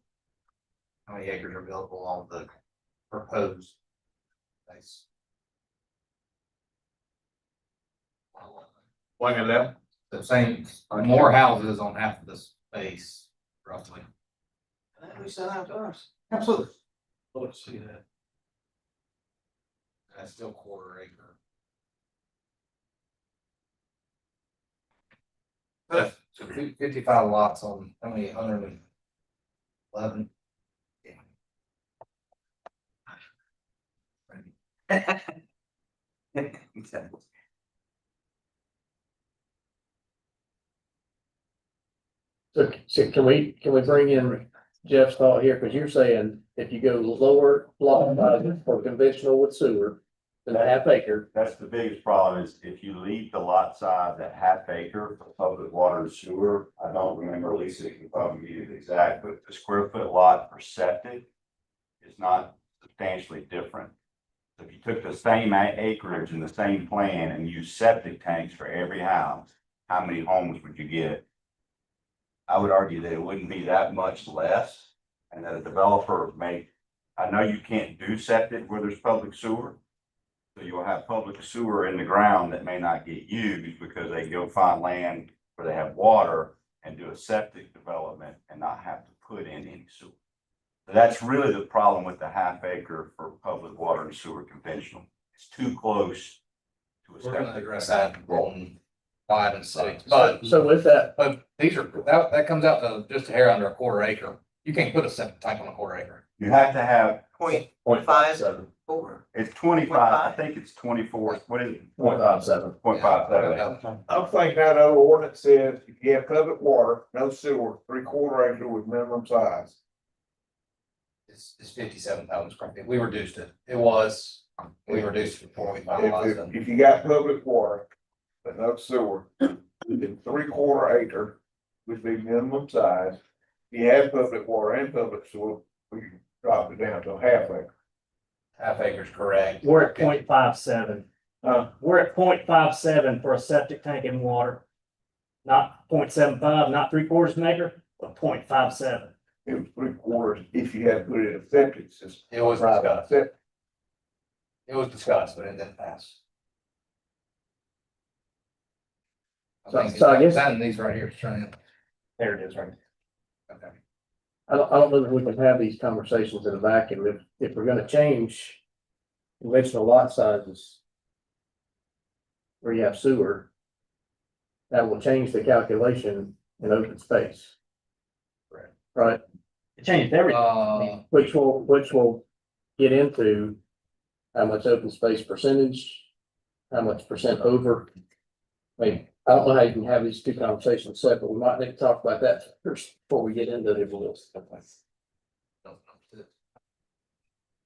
Speaker 7: How many acres are buildable on the proposed? Nice.
Speaker 2: Wait a minute,
Speaker 7: The same, more houses on half of the space, roughly.
Speaker 12: We sent out to us.
Speaker 7: Absolutely.
Speaker 6: Let's see that.
Speaker 7: That's still quarter acre. So 55 lots on how many, 111?
Speaker 13: Exactly.
Speaker 8: So can we bring in Jeff's thought here? Cause you're saying if you go lower lot size for conventional with sewer than a half acre.
Speaker 16: That's the biggest problem is if you leave the lot size at half acre for public water and sewer, I don't remember, Lisa, you can probably give you the exact, but the square foot lot for septic is not substantially different. If you took the same acreage and the same plan and used septic tanks for every house, how many homes would you get? I would argue that it wouldn't be that much less, and that a developer I know you can't do septic where there's public sewer. So you'll have public sewer in the ground that may not get used because they go find land where they have water and do a septic development and not have to put in any sewer. So that's really the problem with the half acre for public water and sewer conventional. It's too close to a
Speaker 7: We're gonna
Speaker 16: septic.
Speaker 7: address that on 5 and 6, but
Speaker 8: So with that,
Speaker 7: these are, that comes out to just a hair under a quarter acre. You can't put a septic tank on a quarter acre.
Speaker 16: You have to have,
Speaker 13: 0.54.
Speaker 16: it's 25, I think it's 24, what is it?
Speaker 8: 0.57.
Speaker 16: 0.57.
Speaker 14: I'm thinking that old ordinance says if you have public water, no sewer, 3/4 acre with minimum size.
Speaker 7: It's 57,000 square feet. We reduced it. We reduced it before we finalized it.
Speaker 14: If you got public water, but no sewer, then 3/4 acre would be minimum size. If you have public water and public sewer, we drop it down to 1/2 acre.
Speaker 7: Half acres, correct.
Speaker 3: We're at 0.57. We're at 0.57 for a septic tank and water. Not 0.75, not 3/4 of an acre, but 0.57.
Speaker 14: It was 3/4 if you had to put it in a septic system.
Speaker 7: It was discussed. It was discussed, but it didn't pass.
Speaker 8: So I guess-
Speaker 7: These right here, trying.
Speaker 3: There it is, right?
Speaker 7: Okay.
Speaker 8: I don't know that we can have these conversations in a vacuum. If we're gonna change conventional lot sizes where you have sewer, that will change the calculation in open space.
Speaker 7: Correct.
Speaker 8: Right,
Speaker 3: It changed everything.
Speaker 8: which will get into how much open space percentage, how much percent over. I mean, I don't know how you can have these two conversations separate. We might need to talk about that first before we get into the rules.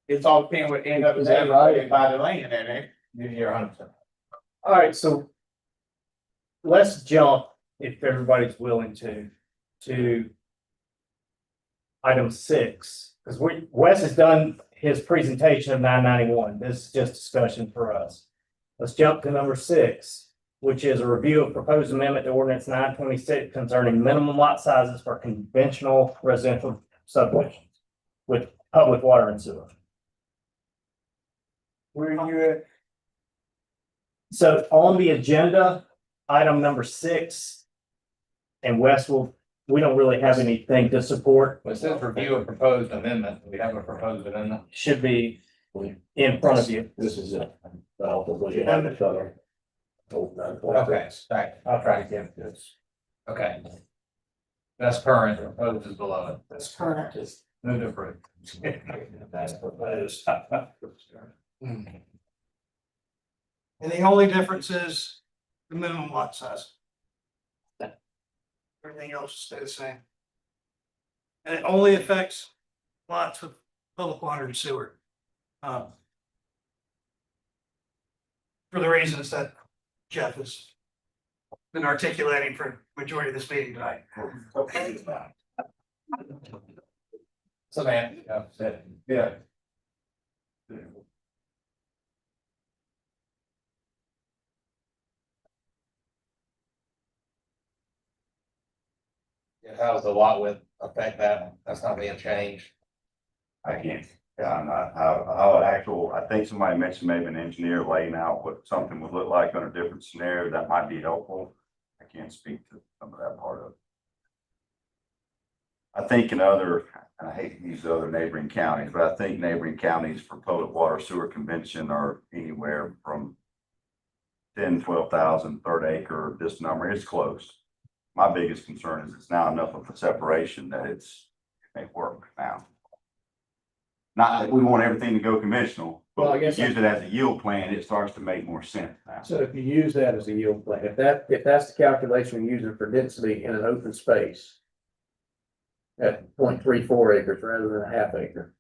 Speaker 10: It's all depending what end up
Speaker 8: Is that right?
Speaker 10: by the land, and it.
Speaker 7: You're 100%.
Speaker 3: All right, so let's jump, if everybody's willing to item 6, because Wes has done his presentation of 991. This is just discussion for us. Let's jump to number 6, which is a review of proposed amendment to ordinance 926 concerning minimum lot sizes for conventional residential subdivisions with public water and sewer.
Speaker 10: Where you at?
Speaker 3: So on the agenda, item number 6, and Wes we don't really have anything to support.
Speaker 7: It says review of proposed amendment. We have a proposed amendment.
Speaker 3: Should be in front of you.
Speaker 5: This is it.
Speaker 7: Okay, sorry. I'll try to get this. Okay. That's current, proposed is below it.
Speaker 3: That's current.
Speaker 7: Just move to approve.
Speaker 3: That's proposed.
Speaker 12: And the only difference is the minimum lot size. Everything else stays the same. And it only affects lots with public water and sewer. For the reasons that Jeff has been articulating for majority of this meeting tonight.
Speaker 7: So man,
Speaker 14: Yeah.
Speaker 7: how does the lot width affect that? That's not being changed.
Speaker 16: I can't, yeah, I'm not, I think somebody mentioned maybe an engineer laying out what something would look like on a different scenario, that might be helpful. I can't speak to some of that part of it. I think in other, and I hate to use other neighboring counties, but I think neighboring counties for public water sewer convention are anywhere from 10, 12,000 third acre, this number is close. My biggest concern is it's now enough of a separation that it may work now. Not that we want everything to go conventional,
Speaker 8: Well, I
Speaker 16: but
Speaker 8: guess
Speaker 16: use it as a yield plan, it starts to make more sense now.
Speaker 8: So if you use that as a yield plan, if that's the calculation we use it for density in an open space. At 0.34 acres rather than a 1/2 acre.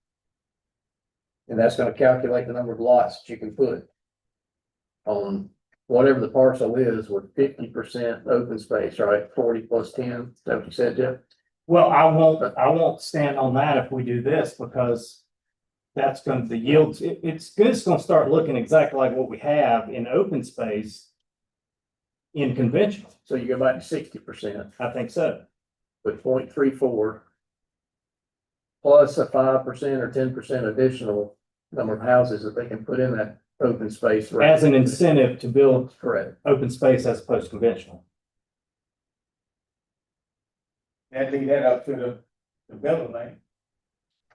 Speaker 8: And that's gonna calculate the number of lots that you can put. On whatever the parcel is with 50% open space, right? 40 plus 10, is that what you said, Jeff?
Speaker 3: Well, I won't stand on that if we do this, because that's going to, the yields, it's gonna start looking exactly like what we have in open space in conventional.
Speaker 8: So you go back to 60%.
Speaker 3: I think so.
Speaker 8: With 0.34. Plus a 5% or 10% additional number of houses that they can put in that open space.
Speaker 3: As an incentive to build
Speaker 8: Correct.
Speaker 3: open space as opposed to conventional.
Speaker 10: That leave that up to the development.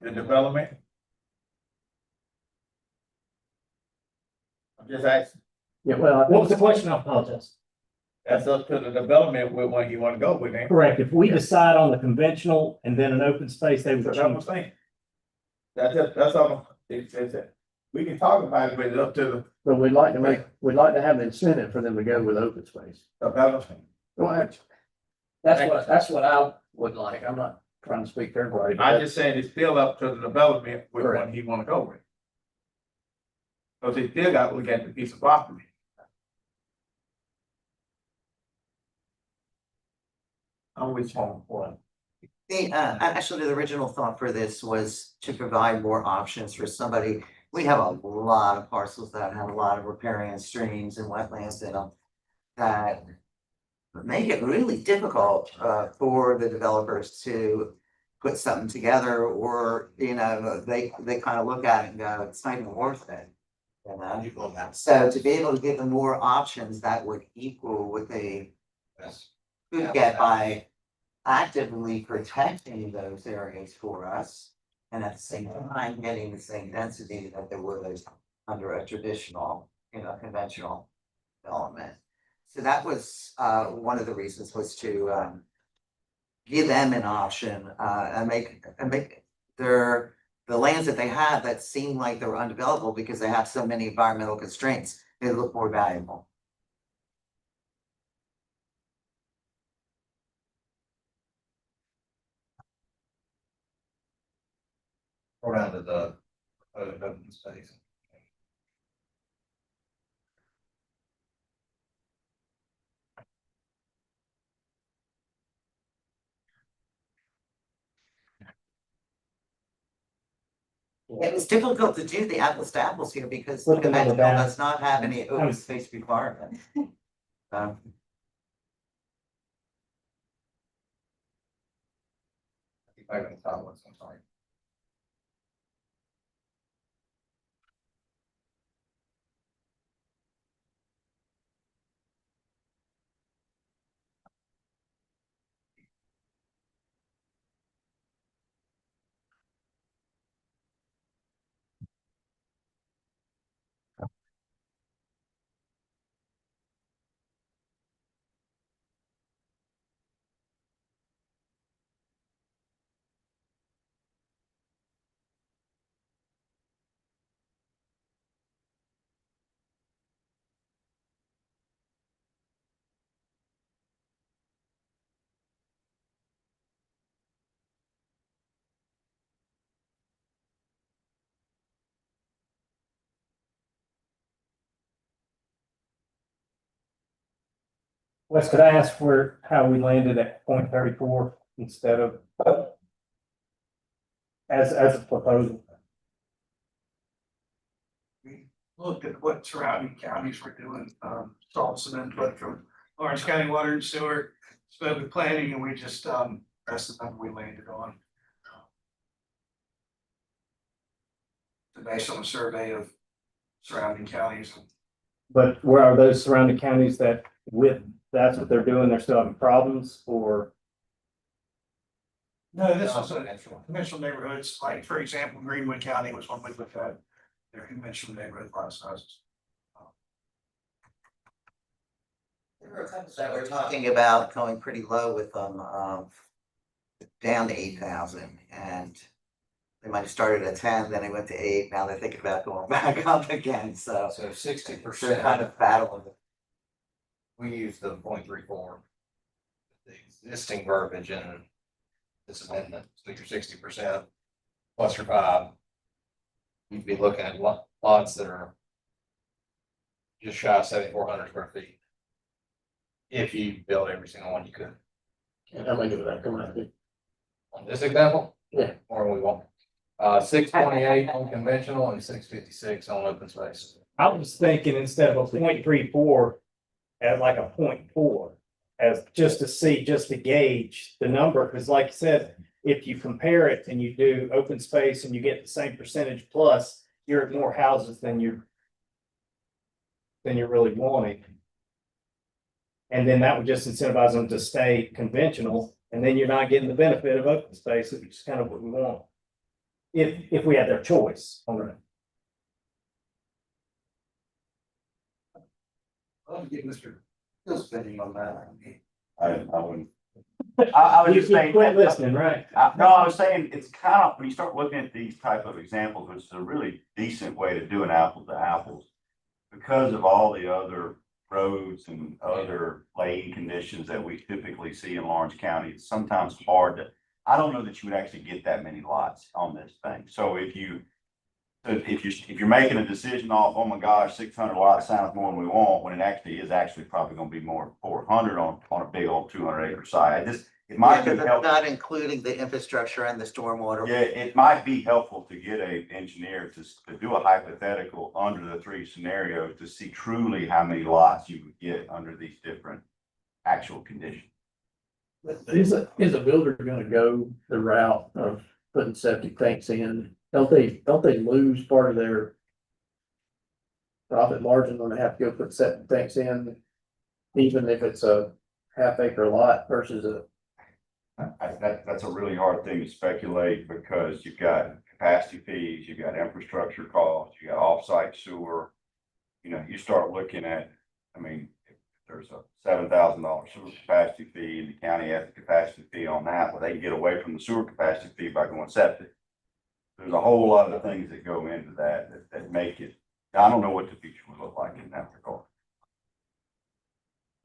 Speaker 10: The development. I'm just asking,
Speaker 8: Yeah, well,
Speaker 3: What was the question? I apologize.
Speaker 10: that's up to the development with what you wanna go with, ain't it?
Speaker 3: Correct. If we decide on the conventional and then an open space, they would
Speaker 10: That's what I'm
Speaker 3: change.
Speaker 10: saying. That's all, we can talk about it, but it's up to
Speaker 8: But we'd like to have an incentive for them to go with open space.
Speaker 10: the development.
Speaker 8: Well, that's what I would like. I'm not
Speaker 3: trying to speak for everybody. but
Speaker 10: I'm just saying it's still up to the development with what he wanna go with. Cause he still got to look at the piece of property. I'm with you on one.
Speaker 13: Actually, the original thought for this was to provide more options for somebody. We have a lot of parcels that have a lot of riparian streams and wetlands in them. That make it really difficult for the developers to put something together, or, you know, they kind of look at it and go, it's not even worth it. You know, so to be able to give them more options, that would equal what they could get by actively protecting those areas for us. And at the same time, getting the same density that there would under a traditional, you know, conventional development. So that was one of the reasons, was to give them an option and make the lands that they have that seem like they're undevelopable because they have so many environmental constraints, they look more valuable.
Speaker 7: Around to the open space.
Speaker 13: It was difficult to do the apples to apples here because
Speaker 3: Flip them on the
Speaker 13: conventional
Speaker 3: back.
Speaker 13: does not have any open space requirement. Um,
Speaker 7: Back on the top ones, I'm sorry.
Speaker 3: Wes, could I ask for how we landed at 0.34 instead of as a proposal?
Speaker 12: We looked at what surrounding counties were doing, saw some input from Orange County Water and Sewer, spoke with planning, and we just, that's the number we landed on. Based on a survey of surrounding counties.
Speaker 3: But where are those surrounding counties that that's what they're doing, they're still having problems, or?
Speaker 12: No, this is a conventional neighborhoods, like, for example, Greenwood County was one we looked at, their conventional neighborhood lot sizes.
Speaker 13: that we're talking about going pretty low with them, down to 8,000, and they might have started at 10, then they went to 8, now they're thinking about going back up again, so.
Speaker 7: So 60%.
Speaker 13: They're kind of battling.
Speaker 7: We use the 0.34. The existing verbiage in this amendment, so you're 60% plus your 5. You'd be looking at lots that are just shy of 7,400 square feet. If you build every single one you could.
Speaker 3: And how many of that come out?
Speaker 7: On this example?
Speaker 3: Yeah.
Speaker 7: Or we won't. 628 on conventional and 656 on open space.
Speaker 3: I was thinking instead of a 0.34, at like a 0.4, as just to gauge the number, because like you said, if you compare it and you do open space and you get the same percentage plus, you're at more houses than you're really wanting. And then that would just incentivize them to stay conventional, and then you're not getting the benefit of open space, which is kind of what we want. If we had their choice on it.
Speaker 12: I'll get Mr. Hill's opinion on that.
Speaker 16: I wouldn't. I was just
Speaker 3: You
Speaker 16: saying.
Speaker 3: quit listening, right?
Speaker 16: No, I was saying, it's kind of, when you start looking at these type of examples, which is a really decent way to do an apples to apples. Because of all the other roads and other laying conditions that we typically see in Lawrence County, it's sometimes hard to I don't know that you would actually get that many lots on this thing. So if you're making a decision off, oh my gosh, 600 lots sounds more than we want, when it actually is probably gonna be more 400 on a big old 200-acre site. It might be
Speaker 13: Because it's
Speaker 16: helpful.
Speaker 13: not including the infrastructure and the stormwater.
Speaker 16: Yeah, it might be helpful to get an engineer to do a hypothetical under the 3 scenarios to see truly how many lots you would get under these different actual conditions.
Speaker 8: Is a builder gonna go the route of putting septic tanks in? Don't they lose part of their profit margin when they have to go put septic tanks in? Even if it's a half-acre lot versus a,
Speaker 16: That's a really hard thing to speculate because you've got capacity fees, you've got infrastructure costs, you got off-site sewer. You know, you start looking at, I mean, if there's a $7,000 sewer capacity fee and the county has a capacity fee on that, well, they can get away from the sewer capacity fee by going septic. There's a whole lot of things that go into that make it, I don't know what the future will look like in that regard.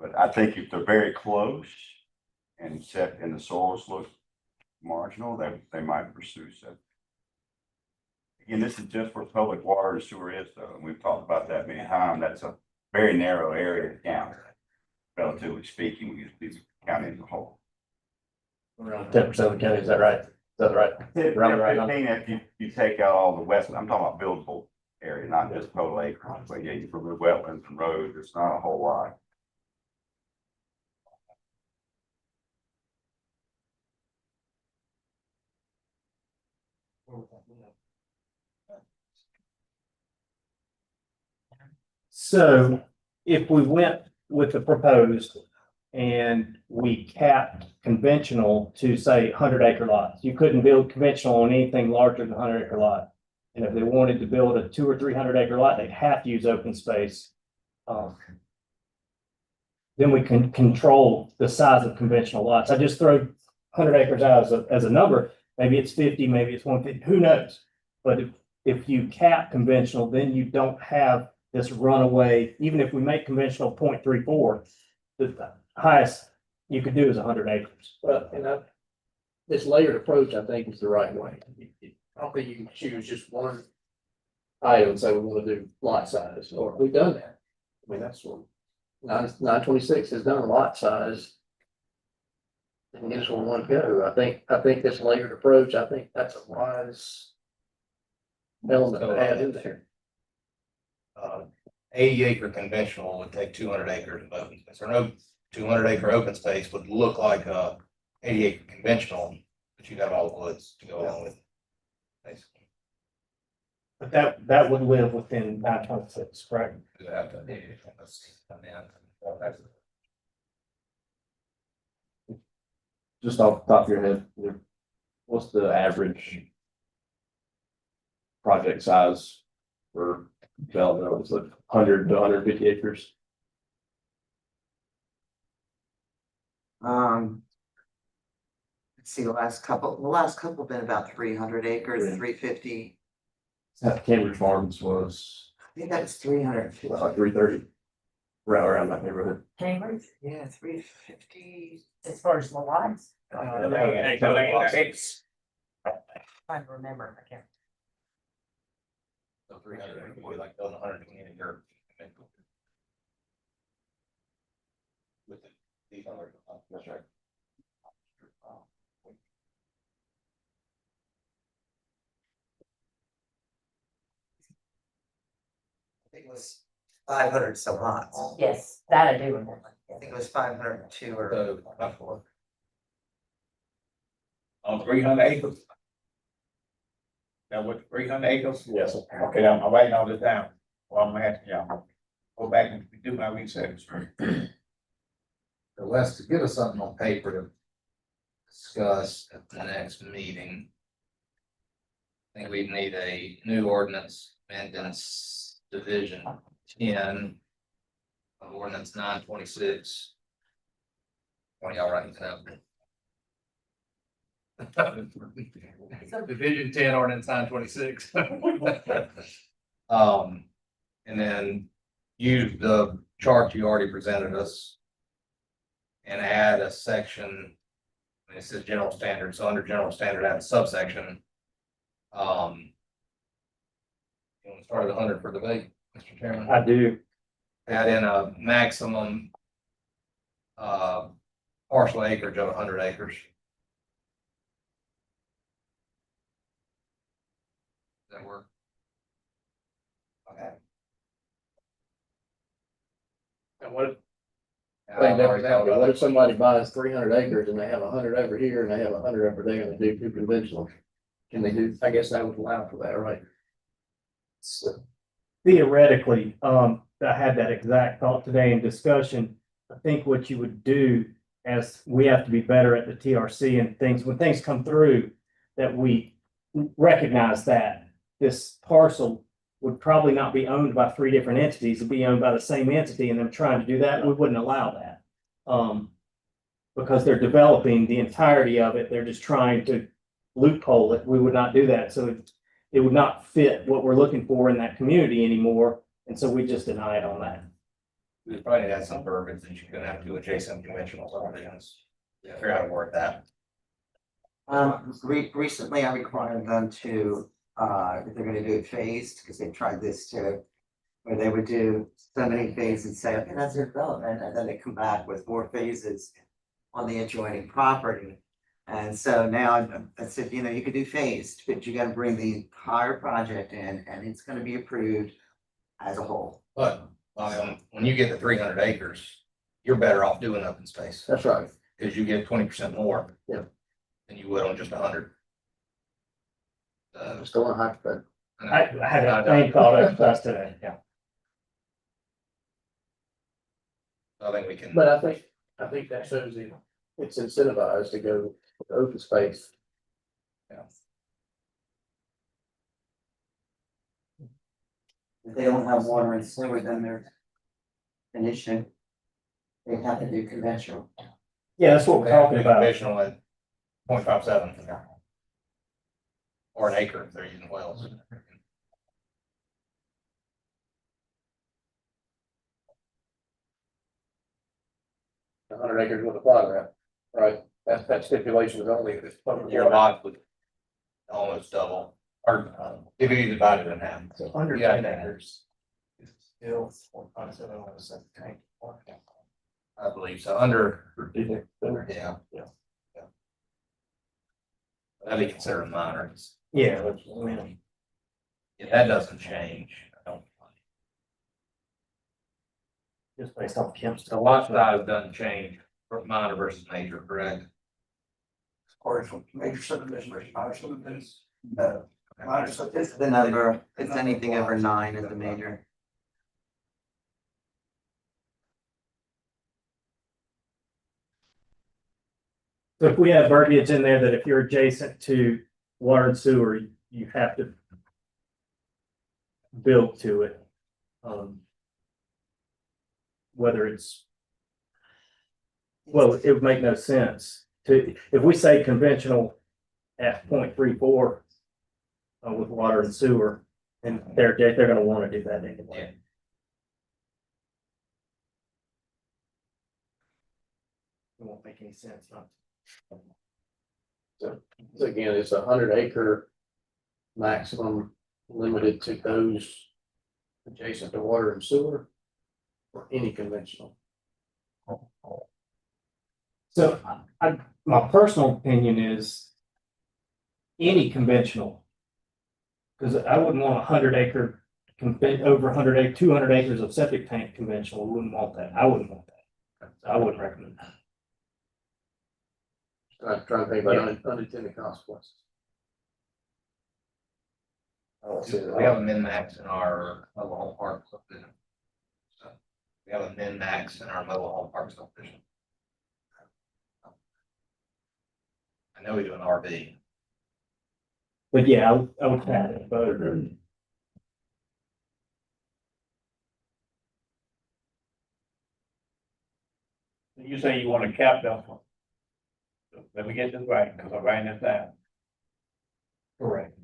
Speaker 16: But I think if they're very close and the soils look marginal, they might pursue septic. Again, this is just where public water and sewer is though, and we've talked about that many times. That's a very narrow area of county. Relatively speaking, we use the county as a whole.
Speaker 3: Around 10% of the county, is that right? Is that right? Around the right number?
Speaker 16: 15 if you take out all the west, I'm talking about buildable area, not just total acre. But yeah, you remove wetlands and roads, it's not a whole lot.
Speaker 3: So if we went with the proposed and we capped conventional to say 100-acre lots, you couldn't build conventional on anything larger than 100-acre lot. And if they wanted to build a 200 or 300-acre lot, they'd have to use open space. Then we can control the size of conventional lots. I just throw 100 acres out as a number. Maybe it's 50, maybe it's 150, who knows? But if you cap conventional, then you don't have this runaway, even if we make conventional 0.34, the highest you could do is 100 acres.
Speaker 8: well, this layered approach, I think, is the right way. I don't think you can choose just one item and say we want to do lot size, or we've done that. I mean, that's what 926 has done lot size. And this one go. I think this layered approach, I think that's a wise element to add in there.
Speaker 7: 80-acre conventional would take 200 acres of open space, or no 200-acre open space would look like a 80-acre conventional, but you got all the woods to go along with it, basically.
Speaker 3: But that would live within 926, correct?
Speaker 7: You have to, let's see, come in.
Speaker 3: Just off the top of your head, what's the average project size for development? It's like 100 to 150 acres.
Speaker 13: Let's see, the last couple have been about 300 acres, 350.
Speaker 3: Cambridge Farms was
Speaker 13: I think that's 350.
Speaker 3: like 330, around that neighborhood.
Speaker 11: Cambridge,
Speaker 13: Yeah, 350.
Speaker 11: as far as the lots,
Speaker 10: It's
Speaker 11: trying to remember, I can't.
Speaker 7: So 300 acre, like building 120 acre. With these other, that's right.
Speaker 13: I think it was 500 some lots.
Speaker 11: Yes, that I do remember.
Speaker 13: I think it was 502 or.
Speaker 7: So, about 4.
Speaker 10: On 300 acres. That was 300 acres?
Speaker 3: Yes.
Speaker 10: Okay, I'm writing all this down. Well, I'm asking y'all, go back and do my research.
Speaker 7: So let's to get us something on paper to discuss at the next meeting. I think we need a new ordinance amendments division 10 of ordinance 926. What y'all writing down? Division 10 ordinance 926. And then use the chart you already presented us and add a section It says general standard, so under general standard, that subsection. You want to start at 100 for debate, Mr. Chairman?
Speaker 3: I do.
Speaker 7: Add in a maximum. Partial acreage of 100 acres. Does that work? Okay.
Speaker 5: And what if,
Speaker 7: And
Speaker 5: wait,
Speaker 7: I've already
Speaker 5: now,
Speaker 7: thought about
Speaker 5: what
Speaker 7: it.
Speaker 5: if somebody buys 300 acres and they have 100 over here and they have 100 over there and they do two conventional? Can they do, I guess that would allow for that, right? So,
Speaker 3: Theoretically, I had that exact thought today in discussion. I think what you would do, as we have to be better at the TRC and things, when things come through, that we recognize that this parcel would probably not be owned by three different entities, it'd be owned by the same entity, and them trying to do that, we wouldn't allow that. Because they're developing the entirety of it, they're just trying to loophole it, we would not do that, so it would not fit what we're looking for in that community anymore, and so we just deny it on that.
Speaker 7: We probably need to add some verbiage that you're gonna have to do adjacent conventional subdivisions. Figure out how to word that.
Speaker 13: Recently I required them to, if they're gonna do it phased, because they tried this too. Where they would do so many phases, say, okay, that's their development, and then they come back with more phases on the adjoining property. And so now I said, you know, you could do phased, but you gotta bring the entire project in, and it's gonna be approved as a whole.
Speaker 7: But when you get to 300 acres, you're better off doing open space.
Speaker 5: that's right.
Speaker 7: Because you get 20% more.
Speaker 5: Yeah.
Speaker 7: Than you would on just 100.
Speaker 5: Still on hypothetical.
Speaker 3: I had that same thought exercise today, yeah.
Speaker 7: I think we can.
Speaker 5: But I think that shows you, it's incentivized to go with open space.
Speaker 13: If they don't have water and sewer, then they're an issue. They have to do conventional.
Speaker 3: Yeah, that's what we're talking about.
Speaker 7: Conventional at 0.57. Or an acre if they're using wells.
Speaker 5: 100 acres with a plot around, right? That stipulation is only if it's public
Speaker 7: Your
Speaker 5: water.
Speaker 7: lot would almost double, or if you divide it in half.
Speaker 3: So under
Speaker 7: Yeah.
Speaker 3: 10 acres. Is still 1.7 on the second tank.
Speaker 7: I believe so, under,
Speaker 3: Yeah.
Speaker 7: yeah. That'd be considered minor.
Speaker 3: Yeah, which, I mean,
Speaker 7: If that doesn't change, I don't.
Speaker 3: just based off Kemp's.
Speaker 7: The lot size doesn't change for minor versus major, correct?
Speaker 4: Or if major subdivision versus minor subdivision. No. Minor subdivision.
Speaker 13: It's the number, it's anything over 9 is the major.
Speaker 3: So if we have verbiage in there that if you're adjacent to water and sewer, you have to build to it. Whether it's, well, it would make no sense to, if we say conventional at 0.34 with water and sewer, and they're gonna wanna do that anyway. It won't make any sense, huh?
Speaker 5: So again, it's 100 acre maximum limited to those adjacent to water and sewer or any conventional.
Speaker 3: So my personal opinion is any conventional. Cause I wouldn't want 100 acre, over 100 acre, 200 acres of septic tank conventional, I wouldn't want that, I wouldn't want that. I wouldn't recommend that.
Speaker 5: I'm trying to think about unintended consequences.
Speaker 7: We have a min max in our mobile home park subdivision. So we have a min max in our mobile home park subdivision. I know we do an RV.
Speaker 3: But yeah, I would add it, but
Speaker 14: You say you want to cap that one. Let me get this right, because I'm writing this down.
Speaker 1: Correct.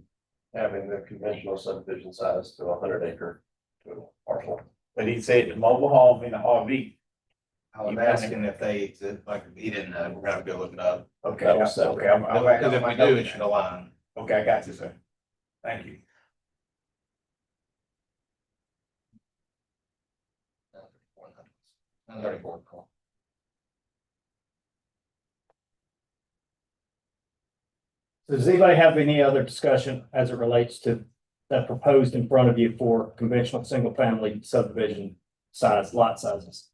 Speaker 1: Having the conventional subdivision size to 100 acre total parcel.
Speaker 14: But he said the mobile home and the RV.
Speaker 7: I was asking if they exist, like, he didn't know, we're gonna go look it up.
Speaker 10: Okay, okay,
Speaker 7: Because if we do, it should align.
Speaker 10: Okay, I got you, sir. Thank you.
Speaker 7: $34.
Speaker 3: So does anybody have any other discussion as it relates to that proposed in front of you for conventional single family subdivision size, lot sizes?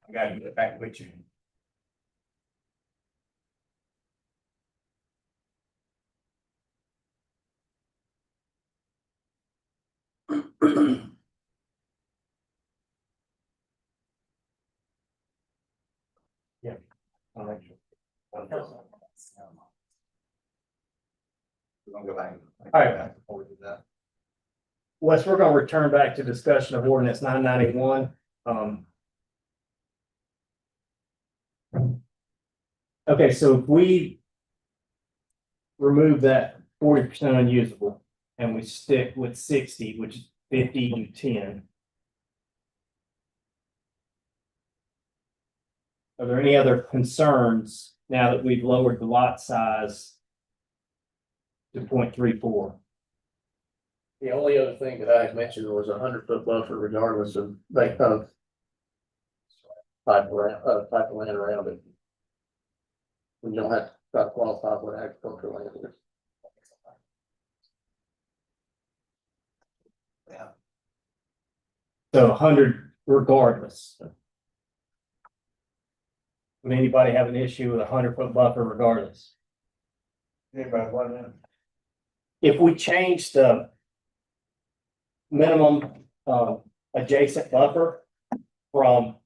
Speaker 10: I gotta get back with you.
Speaker 3: All right.
Speaker 7: We're gonna go back.
Speaker 3: All right.
Speaker 7: Before we do that.
Speaker 3: Wes, we're gonna return back to discussion of ordinance 991. Okay, so if we remove that 40% unusable and we stick with 60, which is 50 and 10. Are there any other concerns now that we've lowered the lot size to 0.34?
Speaker 5: The only other thing that I had mentioned was 100-foot buffer regardless of like of pipe of land around it. We don't have to qualify what agricultural land is.
Speaker 7: Yeah.
Speaker 3: So 100 regardless. Would anybody have an issue with a 100-foot buffer regardless?
Speaker 14: Anybody want that?
Speaker 3: If we change the minimum adjacent buffer from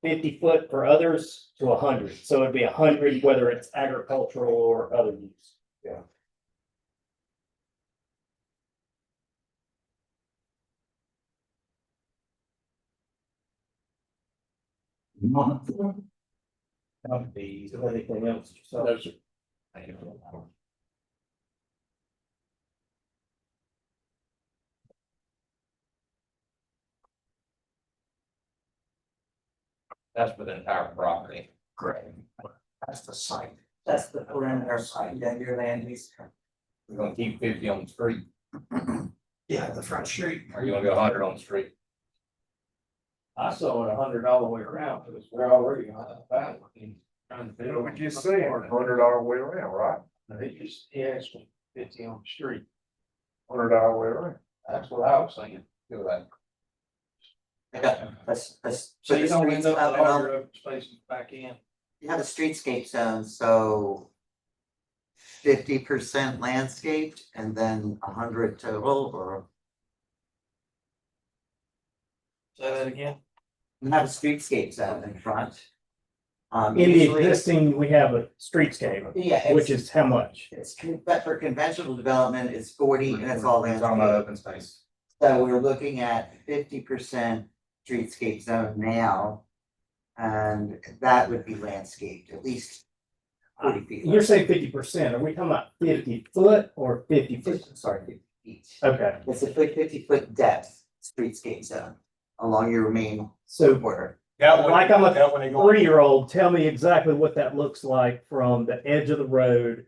Speaker 3: 50 foot for others to 100, so it'd be 100 whether it's agricultural or other use.
Speaker 14: Yeah.
Speaker 3: Not be anything else. So
Speaker 5: No, sir.
Speaker 7: That's for the entire property.
Speaker 13: Correct. That's the site. That's the perimeter site, yeah, your land use.
Speaker 7: We're gonna keep 50 on the street,
Speaker 12: Yeah, the front street.
Speaker 7: or you gonna go 100 on the street?
Speaker 15: I saw it 100 all the way around, because we're already on that one. Trying to
Speaker 14: We just saying, $100 way around, right?
Speaker 15: He asked me 50 on the street.
Speaker 14: $100 way around.
Speaker 15: That's what I was saying.
Speaker 7: Do that.
Speaker 13: Let's.
Speaker 15: So you don't end up with all your open spaces back in.
Speaker 13: You have a streetscape zone, so 50% landscaped and then 100 total, or
Speaker 15: Say that again.
Speaker 13: you have a streetscape zone in front.
Speaker 3: in the
Speaker 13: Usually-
Speaker 3: existing, we have a streetscape,
Speaker 13: Yeah,
Speaker 3: which is how much?
Speaker 13: it's, but for conventional development, it's 40 and it's all
Speaker 7: We're talking about
Speaker 13: landscape.
Speaker 7: open space.
Speaker 13: So we're looking at 50% streetscape zone now. And that would be landscaped, at least 40 feet.
Speaker 3: You're saying 50%. Are we talking about 50 foot or 50 feet?
Speaker 13: Sorry, 50 feet.
Speaker 3: Okay,
Speaker 13: It's a 50-foot depth streetscape zone along your main
Speaker 3: so
Speaker 13: border.
Speaker 3: like I'm a 3-year-old, tell me exactly what that looks like from the edge of the road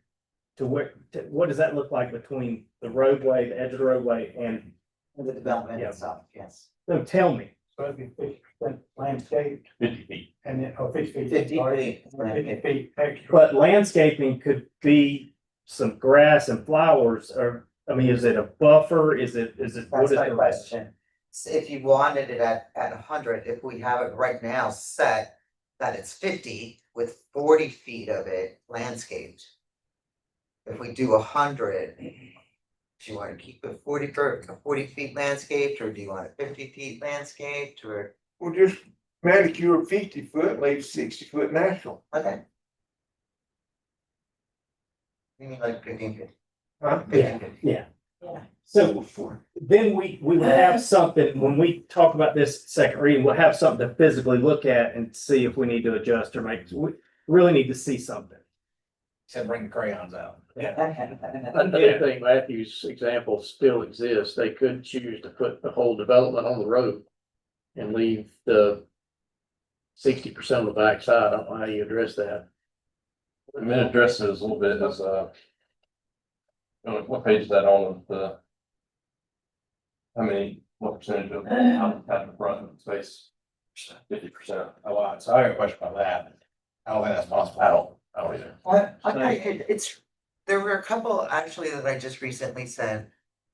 Speaker 3: to where, what does that look like between the roadway, the edge of the roadway and,
Speaker 13: And the development
Speaker 3: Yeah.
Speaker 13: itself, yes.
Speaker 3: so tell me.
Speaker 6: So it'd be 50% landscape
Speaker 1: 50 feet.
Speaker 6: and then, 50 feet.
Speaker 13: 50
Speaker 6: sorry,
Speaker 13: feet.
Speaker 6: 50 feet extra.
Speaker 3: But landscaping could be some grass and flowers, or, I mean, is it a buffer? Is it, what
Speaker 13: That's
Speaker 3: is
Speaker 13: my
Speaker 3: the?
Speaker 13: question. So if you wanted it at 100, if we have it right now set that it's 50 with 40 feet of it landscaped. If we do 100, do you want to keep it 40 feet landscaped, or do you want it 50 feet landscaped, or?
Speaker 14: Well, just manicure 50-foot, leave 60-foot natural.
Speaker 13: Okay. You mean like 15 feet?
Speaker 14: Huh?
Speaker 3: Yeah. So then we would have something, when we talk about this second reading, we'll have something to physically look at and see if we need to adjust or make, we really need to see something.
Speaker 7: Said bring the crayons out.
Speaker 8: I did think Matthew's example still exists. They could choose to put the whole development on the road and leave the 60% on the backside. I don't know how you address that.
Speaker 1: I mean, it addresses a little bit as, what page is that on the? How many, what percentage of the front of the space? 50%.
Speaker 7: Oh, wow, so I got a question about that. I don't think that's possible.
Speaker 1: I don't either.
Speaker 13: There were a couple actually that I just recently sent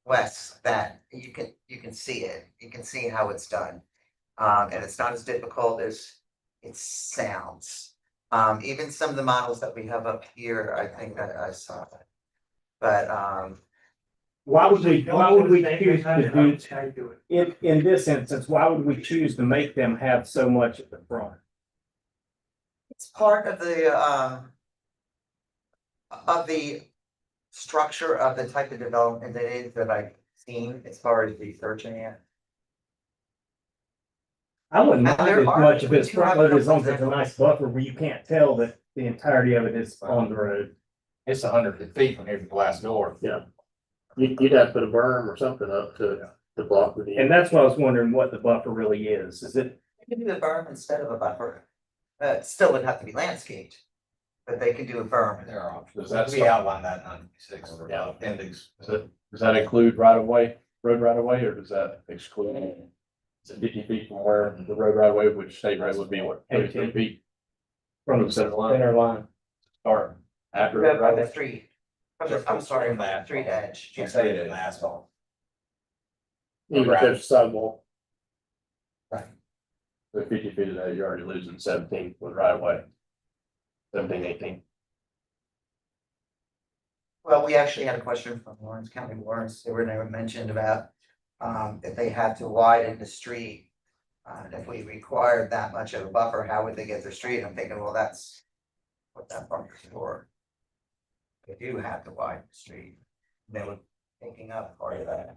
Speaker 13: Wes that you can see it, you can see how it's done. And it's not as difficult as it sounds. Even some of the models that we have up here, I think that I saw that. But,
Speaker 3: Why would we choose to do, in this instance, why would we choose to make them have so much at the front?
Speaker 13: it's part of the structure of the type of development that is that I've seen as far as researching it.
Speaker 3: I wouldn't
Speaker 13: And
Speaker 3: mind
Speaker 13: there
Speaker 3: as
Speaker 13: are-
Speaker 3: much of
Speaker 13: we
Speaker 3: it's
Speaker 13: do have
Speaker 3: front loaded as long as
Speaker 13: couple
Speaker 3: there's a nice buffer where you can't tell that the entirety of it is on the road.
Speaker 7: It's 100 feet from here to the last door.
Speaker 8: You'd have to put a berm or something up to block the.
Speaker 3: And that's what I was wondering what the buffer really is. Is it,
Speaker 13: They can do a berm instead of a buffer. It still would have to be landscaped, but they can do a berm.
Speaker 7: There are options.
Speaker 1: Does that
Speaker 7: We outlined that in 96
Speaker 1: Yeah.
Speaker 7: appendix.
Speaker 1: Does that include right of way, road right of way, or does that exclude? Is it 50 feet from where the road right of way, which state road would be what, 33 feet
Speaker 3: from
Speaker 1: from the center line?
Speaker 3: center line?
Speaker 1: Start after.
Speaker 13: From
Speaker 1: right
Speaker 13: the
Speaker 1: of way?
Speaker 13: street, I'm sorry, from the street edge.
Speaker 7: Can't say it in asphalt.
Speaker 8: Even if there's a sidewalk.
Speaker 1: So 50 feet of that, you're already losing 17 with right of way. 17, 18.
Speaker 13: Well, we actually had a question from Lawrence County Warrants, they were never mentioned about, if they had to widen the street. And if we required that much of a buffer, how would they get their street? I'm thinking, well, that's what that buffer's for. They do have to widen the street, they were thinking up part of that.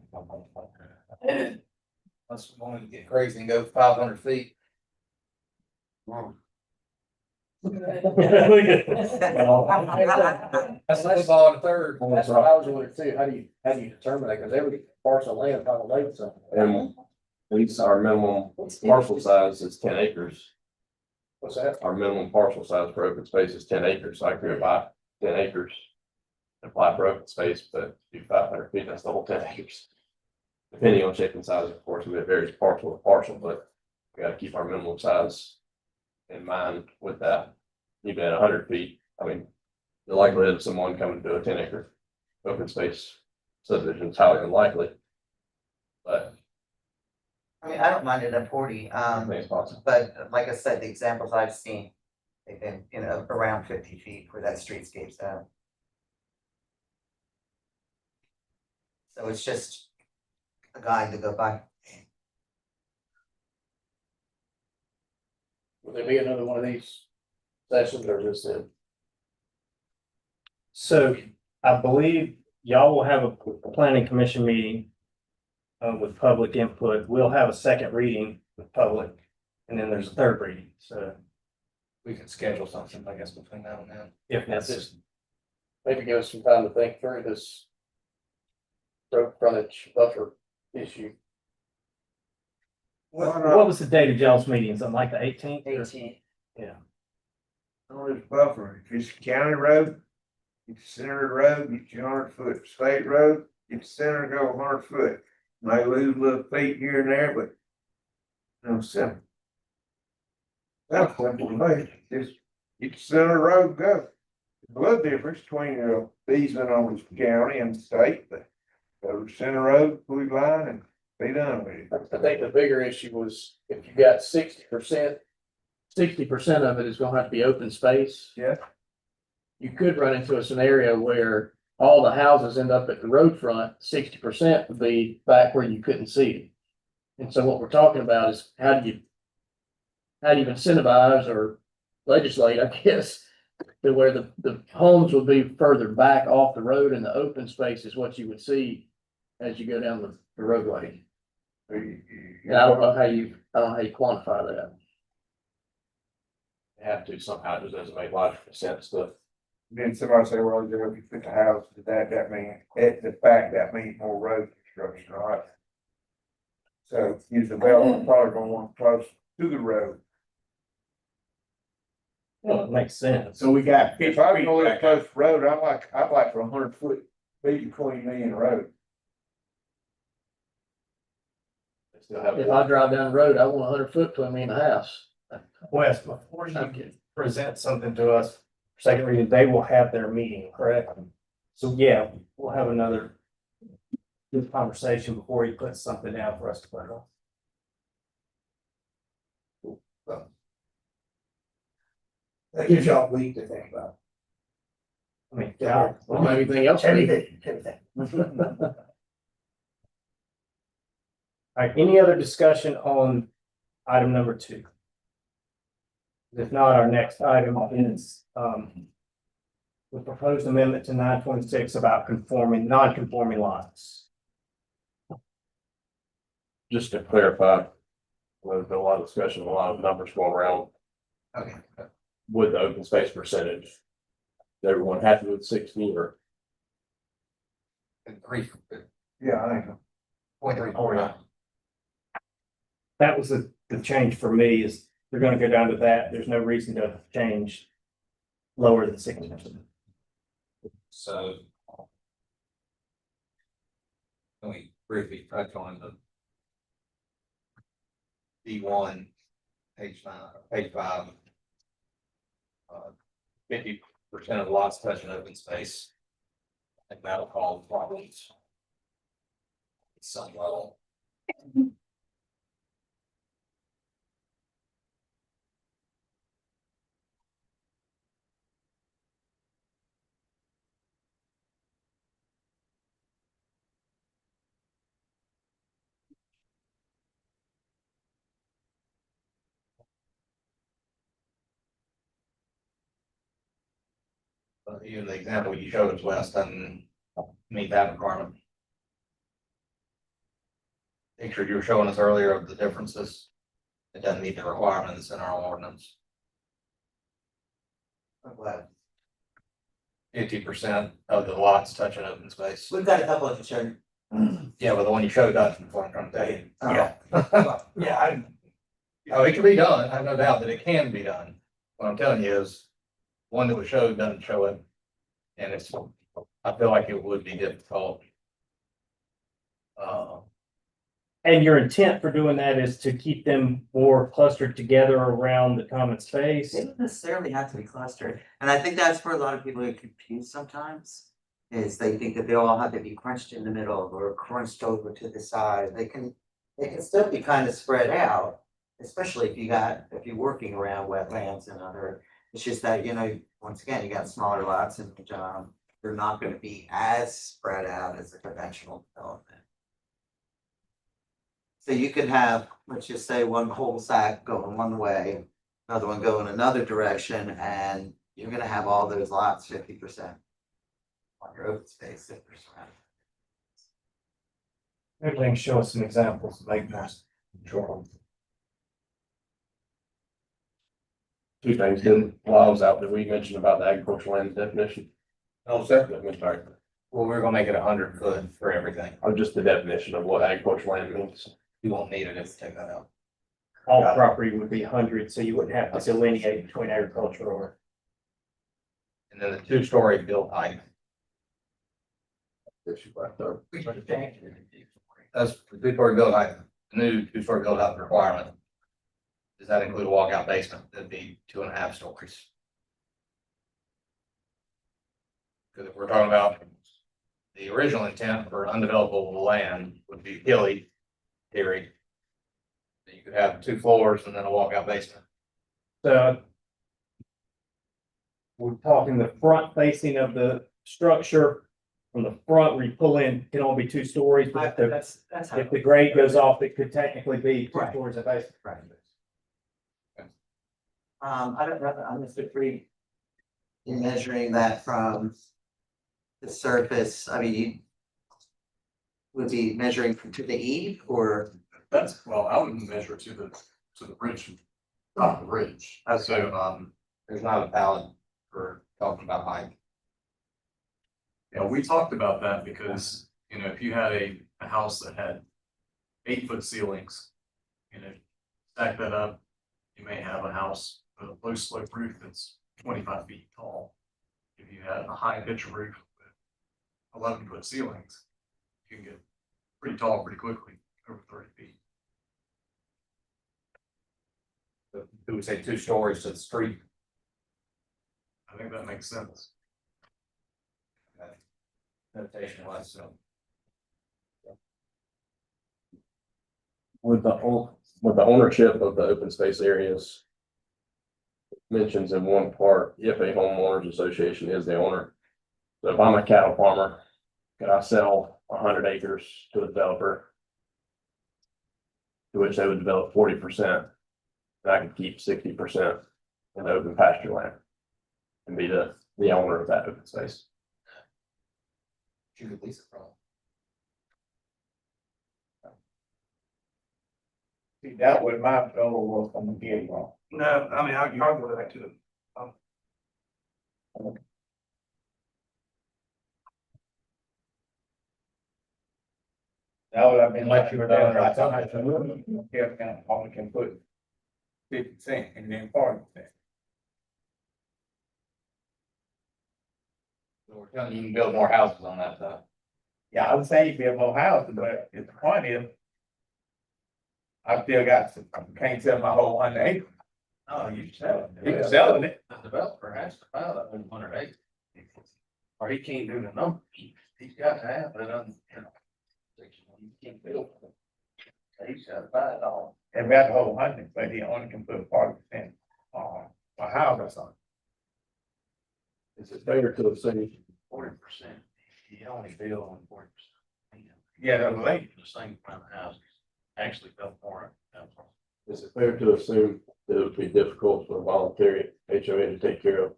Speaker 7: Unless we wanted to get crazy and go 500 feet. That's the football in the third.
Speaker 8: That's what I was wondering too. How do you determine that? Because every parcel of land is on a lake somewhere.
Speaker 1: And at least our minimum parcel size is 10 acres.
Speaker 8: What's that?
Speaker 1: Our minimum parcel size for open space is 10 acres. So I could buy 10 acres. Apply for open space, but do 500 feet, that's the whole 10 acres. Depending on chicken size, of course, it varies parcel to parcel, but we gotta keep our minimum size in mind with that. Even at 100 feet, I mean, the likelihood of someone coming to a 10 acre open space subdivision is highly unlikely. But
Speaker 13: I mean, I don't mind it at 40,
Speaker 1: I think it's possible.
Speaker 13: but like I said, the examples I've seen, they've been, around 50 feet where that streetscape's at. So it's just a guide to go by.
Speaker 8: Will there be another one of these sessions or just it?
Speaker 3: So I believe y'all will have a planning commission meeting with public input. We'll have a second reading with public, and then there's a third reading. So
Speaker 7: We can schedule something, I guess, between now and then.
Speaker 3: if
Speaker 8: That's
Speaker 3: necessary.
Speaker 8: just, maybe give us some time to think through this road frontage buffer issue.
Speaker 3: What was the date of y'all's meeting? Something like the 18th?
Speaker 13: 18.
Speaker 14: On this buffer, if it's a county road, it's center of the road, get your 100-foot state road, it's center, go 100 foot. May lose a little feet here and there, but no center. That's simple to me, just get the center of the road, go. There's a little difference between easement on the county and the state, but go to center road, food line and be done with it.
Speaker 8: I think the bigger issue was if you got 60% of it is gonna have to be open space.
Speaker 14: Yeah.
Speaker 8: You could run into a scenario where all the houses end up at the road front, 60% would be back where you couldn't see it. And so what we're talking about is how do you incentivize or legislate, I guess, to where the homes would be further back off the road and the open space is what you would see as you go down the roadway. And I don't know how you quantify that.
Speaker 1: Have to somehow, it just doesn't make logical sense to
Speaker 14: Then somebody say, well, if you put the house, that means, at the fact, that means more road construction, right? So you develop probably gonna want close to the road.
Speaker 3: Well, it makes sense.
Speaker 10: So we got.
Speaker 14: If I was gonna live close to the road, I'd like for 100 foot be between me and the road.
Speaker 1: They still have.
Speaker 8: If I drive down the road, I want 100 foot between me and the house.
Speaker 3: Wes, before you can present something to us, for second reading, they will have their meeting, correct? So yeah, we'll have another good conversation before he puts something down for us to put on.
Speaker 10: That gives y'all a week to think about.
Speaker 3: I mean, yeah.
Speaker 8: Well, anything else?
Speaker 10: Everything.
Speaker 3: All right, any other discussion on item number 2? If not, our next item is, the proposed amendment to 926 about non-conforming lots.
Speaker 1: Just to clarify, there's been a lot of discussion, a lot of numbers going around
Speaker 7: Okay.
Speaker 1: with the open space percentage. Is everyone happy with 60 or?
Speaker 7: And three,
Speaker 14: Yeah, I think.
Speaker 7: 0.349.
Speaker 3: That was the change for me is they're gonna go down to that. There's no reason to change lower than 60%.
Speaker 7: So. Can we briefly touch on the D1, page 5. 50% of the lots touching open space. I think that'll cause problems. At some level. Even the example you showed us, Wes, doesn't meet that requirement. Picture you were showing us earlier of the differences. It doesn't meet the requirements in our ordinance.
Speaker 13: I'm glad.
Speaker 7: 50% of the lots touching open space.
Speaker 13: We've got a couple of concern.
Speaker 7: Yeah, but the one you showed doesn't, is what I'm trying to tell you.
Speaker 14: Yeah,
Speaker 7: Oh, it can be done. I have no doubt that it can be done. What I'm telling you is, one that was showed doesn't show it. And it's, I feel like it would be difficult.
Speaker 3: And your intent for doing that is to keep them more clustered together around the common space?
Speaker 13: They don't necessarily have to be clustered, and I think that's where a lot of people are confused sometimes. Is they think that they all have to be crunched in the middle or crunched over to the side. They can still be kind of spread out, especially if you're working around wetlands and other. It's just that, once again, you got smaller lots and they're not gonna be as spread out as a conventional development. So you could have, let's just say, one whole sack going one way, another one going another direction, and you're gonna have all those lots 50% on your open space, 50%.
Speaker 3: Maybe they can show us some examples to make more.
Speaker 1: Sure. 2 things, then while I was out, did we mention about the agricultural land definition?
Speaker 7: No, sir.
Speaker 1: Sorry,
Speaker 7: Well, we're gonna make it 100 foot for everything.
Speaker 1: or just the definition of what agricultural land means.
Speaker 7: You won't need it if you take that out.
Speaker 3: All property would be 100, so you wouldn't have to delineate between agriculture or.
Speaker 7: And then the 2-story built height.
Speaker 1: Issue right there.
Speaker 7: That's the 2-story built height, the new 2-story built height requirement. Does that include a walkout basement? That'd be 2.5 stories. Because if we're talking about the original intent for undevelopable land would be hilly theory. You could have 2 floors and then a walkout basement.
Speaker 3: So we're talking the front facing of the structure. From the front, where you pull in, can only be 2 stories, but
Speaker 13: That's how.
Speaker 3: if the grade goes off, it could technically be 2
Speaker 13: Right.
Speaker 3: stories of basement.
Speaker 13: Right. I don't know, I'm Mr. Free. In measuring that from the surface, I mean, you would be measuring to the eave or?
Speaker 5: Well, I would measure to the bridge, top of the bridge.
Speaker 7: So, there's not a palette for talking about height.
Speaker 5: Yeah, we talked about that because, you know, if you had a house that had 8 foot ceilings, you know, stack that up, you may have a house with a low slope roof that's 25 feet tall. If you had a high pitch roof with 11 foot ceilings, you can get pretty tall pretty quickly, over 30 feet.
Speaker 7: Who would say 2 stories to the street?
Speaker 5: I think that makes sense.
Speaker 7: Notation wise, so.
Speaker 1: With the ownership of the open space areas. Mentions in one part, if a homeowners association is the owner. So if I'm a cattle farmer, could I sell 100 acres to a developer? To which they would develop 40%. And I could keep 60% in open pasture land. And be the owner of that open space.
Speaker 7: You could lease it from.
Speaker 10: See, that was my goal was from the get go.
Speaker 12: No, I mean, I'll go back to it.
Speaker 10: That would have been
Speaker 7: Like
Speaker 10: like
Speaker 7: you
Speaker 10: you
Speaker 7: were
Speaker 10: were
Speaker 7: doing
Speaker 10: doing,
Speaker 7: right
Speaker 10: I thought, only can put 50% and then 40%.
Speaker 7: So we're telling you, you can build more houses on that stuff.
Speaker 10: Yeah, I was saying you build more houses, but the point is. I still got, can't sell my whole 100 acres.
Speaker 7: Oh, you sell it.
Speaker 10: You can sell it.
Speaker 7: The developer has to file that 100 acres. Or he can't do the numbers. He's got to have it on, you know. You can't build it. He's got to buy it all.
Speaker 10: And got the whole 100, but he only can put 40% on a house or something.
Speaker 1: Is it fair to assume
Speaker 15: 40%, you only build on 40%.
Speaker 10: Yeah, that's right.
Speaker 15: The same amount of houses, actually built more.
Speaker 1: Is it fair to assume that it would be difficult for a voluntary HOA to take care of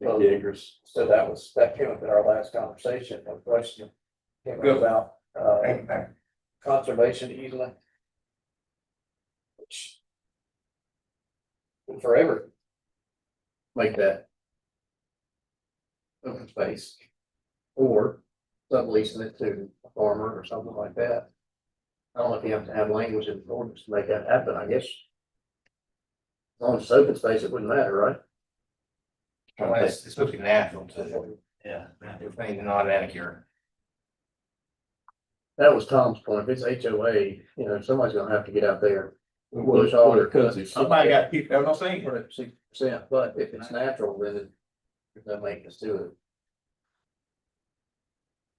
Speaker 1: 50 acres?
Speaker 15: So that came up in our last conversation, no question. Came up about, conservation easement. Which would forever make that open space. Or subleasing it to a farmer or something like that. I don't know if you have to have language in the ordinance to make that happen, I guess. As long as it's open space, it wouldn't matter, right?
Speaker 7: Well, it's supposed to be natural too.
Speaker 15: Yeah.
Speaker 7: If they not accurate.
Speaker 15: That was Tom's point. If it's HOA, you know, somebody's gonna have to get out there.
Speaker 1: Well,
Speaker 15: Push all
Speaker 1: it
Speaker 15: their
Speaker 1: could
Speaker 15: cuts.
Speaker 1: be.
Speaker 10: Somebody got to keep, that's what I'm saying.
Speaker 15: 60%, but if it's natural, then there's no maintenance to it.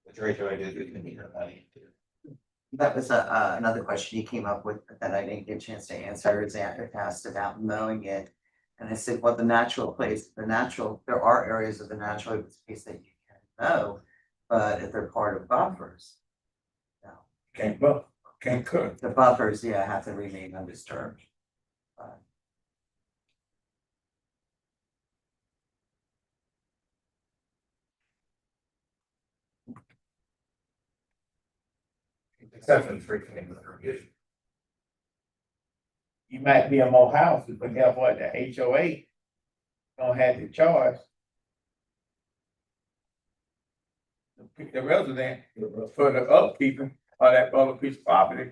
Speaker 7: But your HOA did, we can hear about it.
Speaker 13: That was another question you came up with that I didn't get a chance to answer. Xander asked about mowing it. And I said, well, there are areas of the natural open space that you can mow, but if they're part of buffers. No,
Speaker 10: Can't cook.
Speaker 13: the buffers, yeah, have to remain undisturbed.
Speaker 7: Except for the three things that are good.
Speaker 10: You might build more houses, but guess what, the HOA don't have the charge. The resident for the upkeep of that other piece of property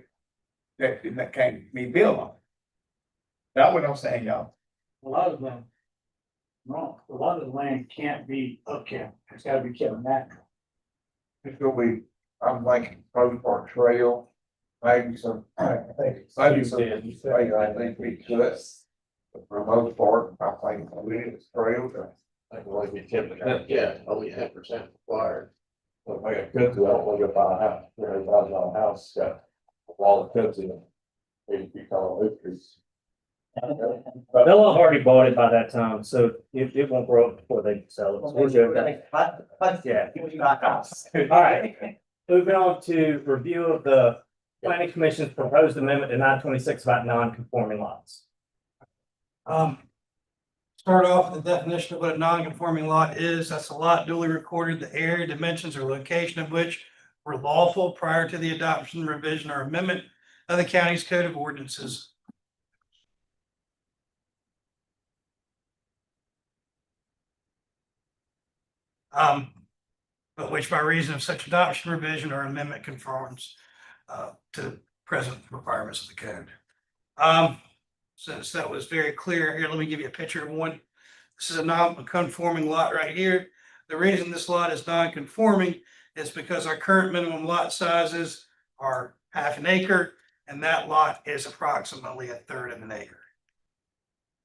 Speaker 10: that can't be built on. That's what I'm saying, y'all.
Speaker 12: A lot of them. No, a lot of the land can't be upkept. It's gotta be kept natural.
Speaker 14: It's gonna be, I'm thinking, Road Park Trail, maybe some, I think we could. But for the most part, I think it's trail.
Speaker 1: I can only be 10%, yeah, only 10% required. So if I got kudzu, I don't want to go buy a house, $300,000 house, it's got a wall of kudzu, 80 feet tall oak trees.
Speaker 3: They'll have already bought it by that time, so it won't grow up before they sell it. So we're good. Yeah. All right, moving on to review of the planning commission's proposed amendment to 926 about non-conforming lots.
Speaker 12: Start off with the definition of what a non-conforming lot is. That's a lot duly recorded, the area, dimensions, or location of which were lawful prior to the adoption, revision, or amendment of the county's code of ordinances. but which by reason of such adoption, revision, or amendment conforms to the present requirements of the code. Since that was very clear here, let me give you a picture of one. This is a non-conforming lot right here. The reason this lot is non-conforming is because our current minimum lot sizes are 1/2 acre, and that lot is approximately 1/3 of an acre.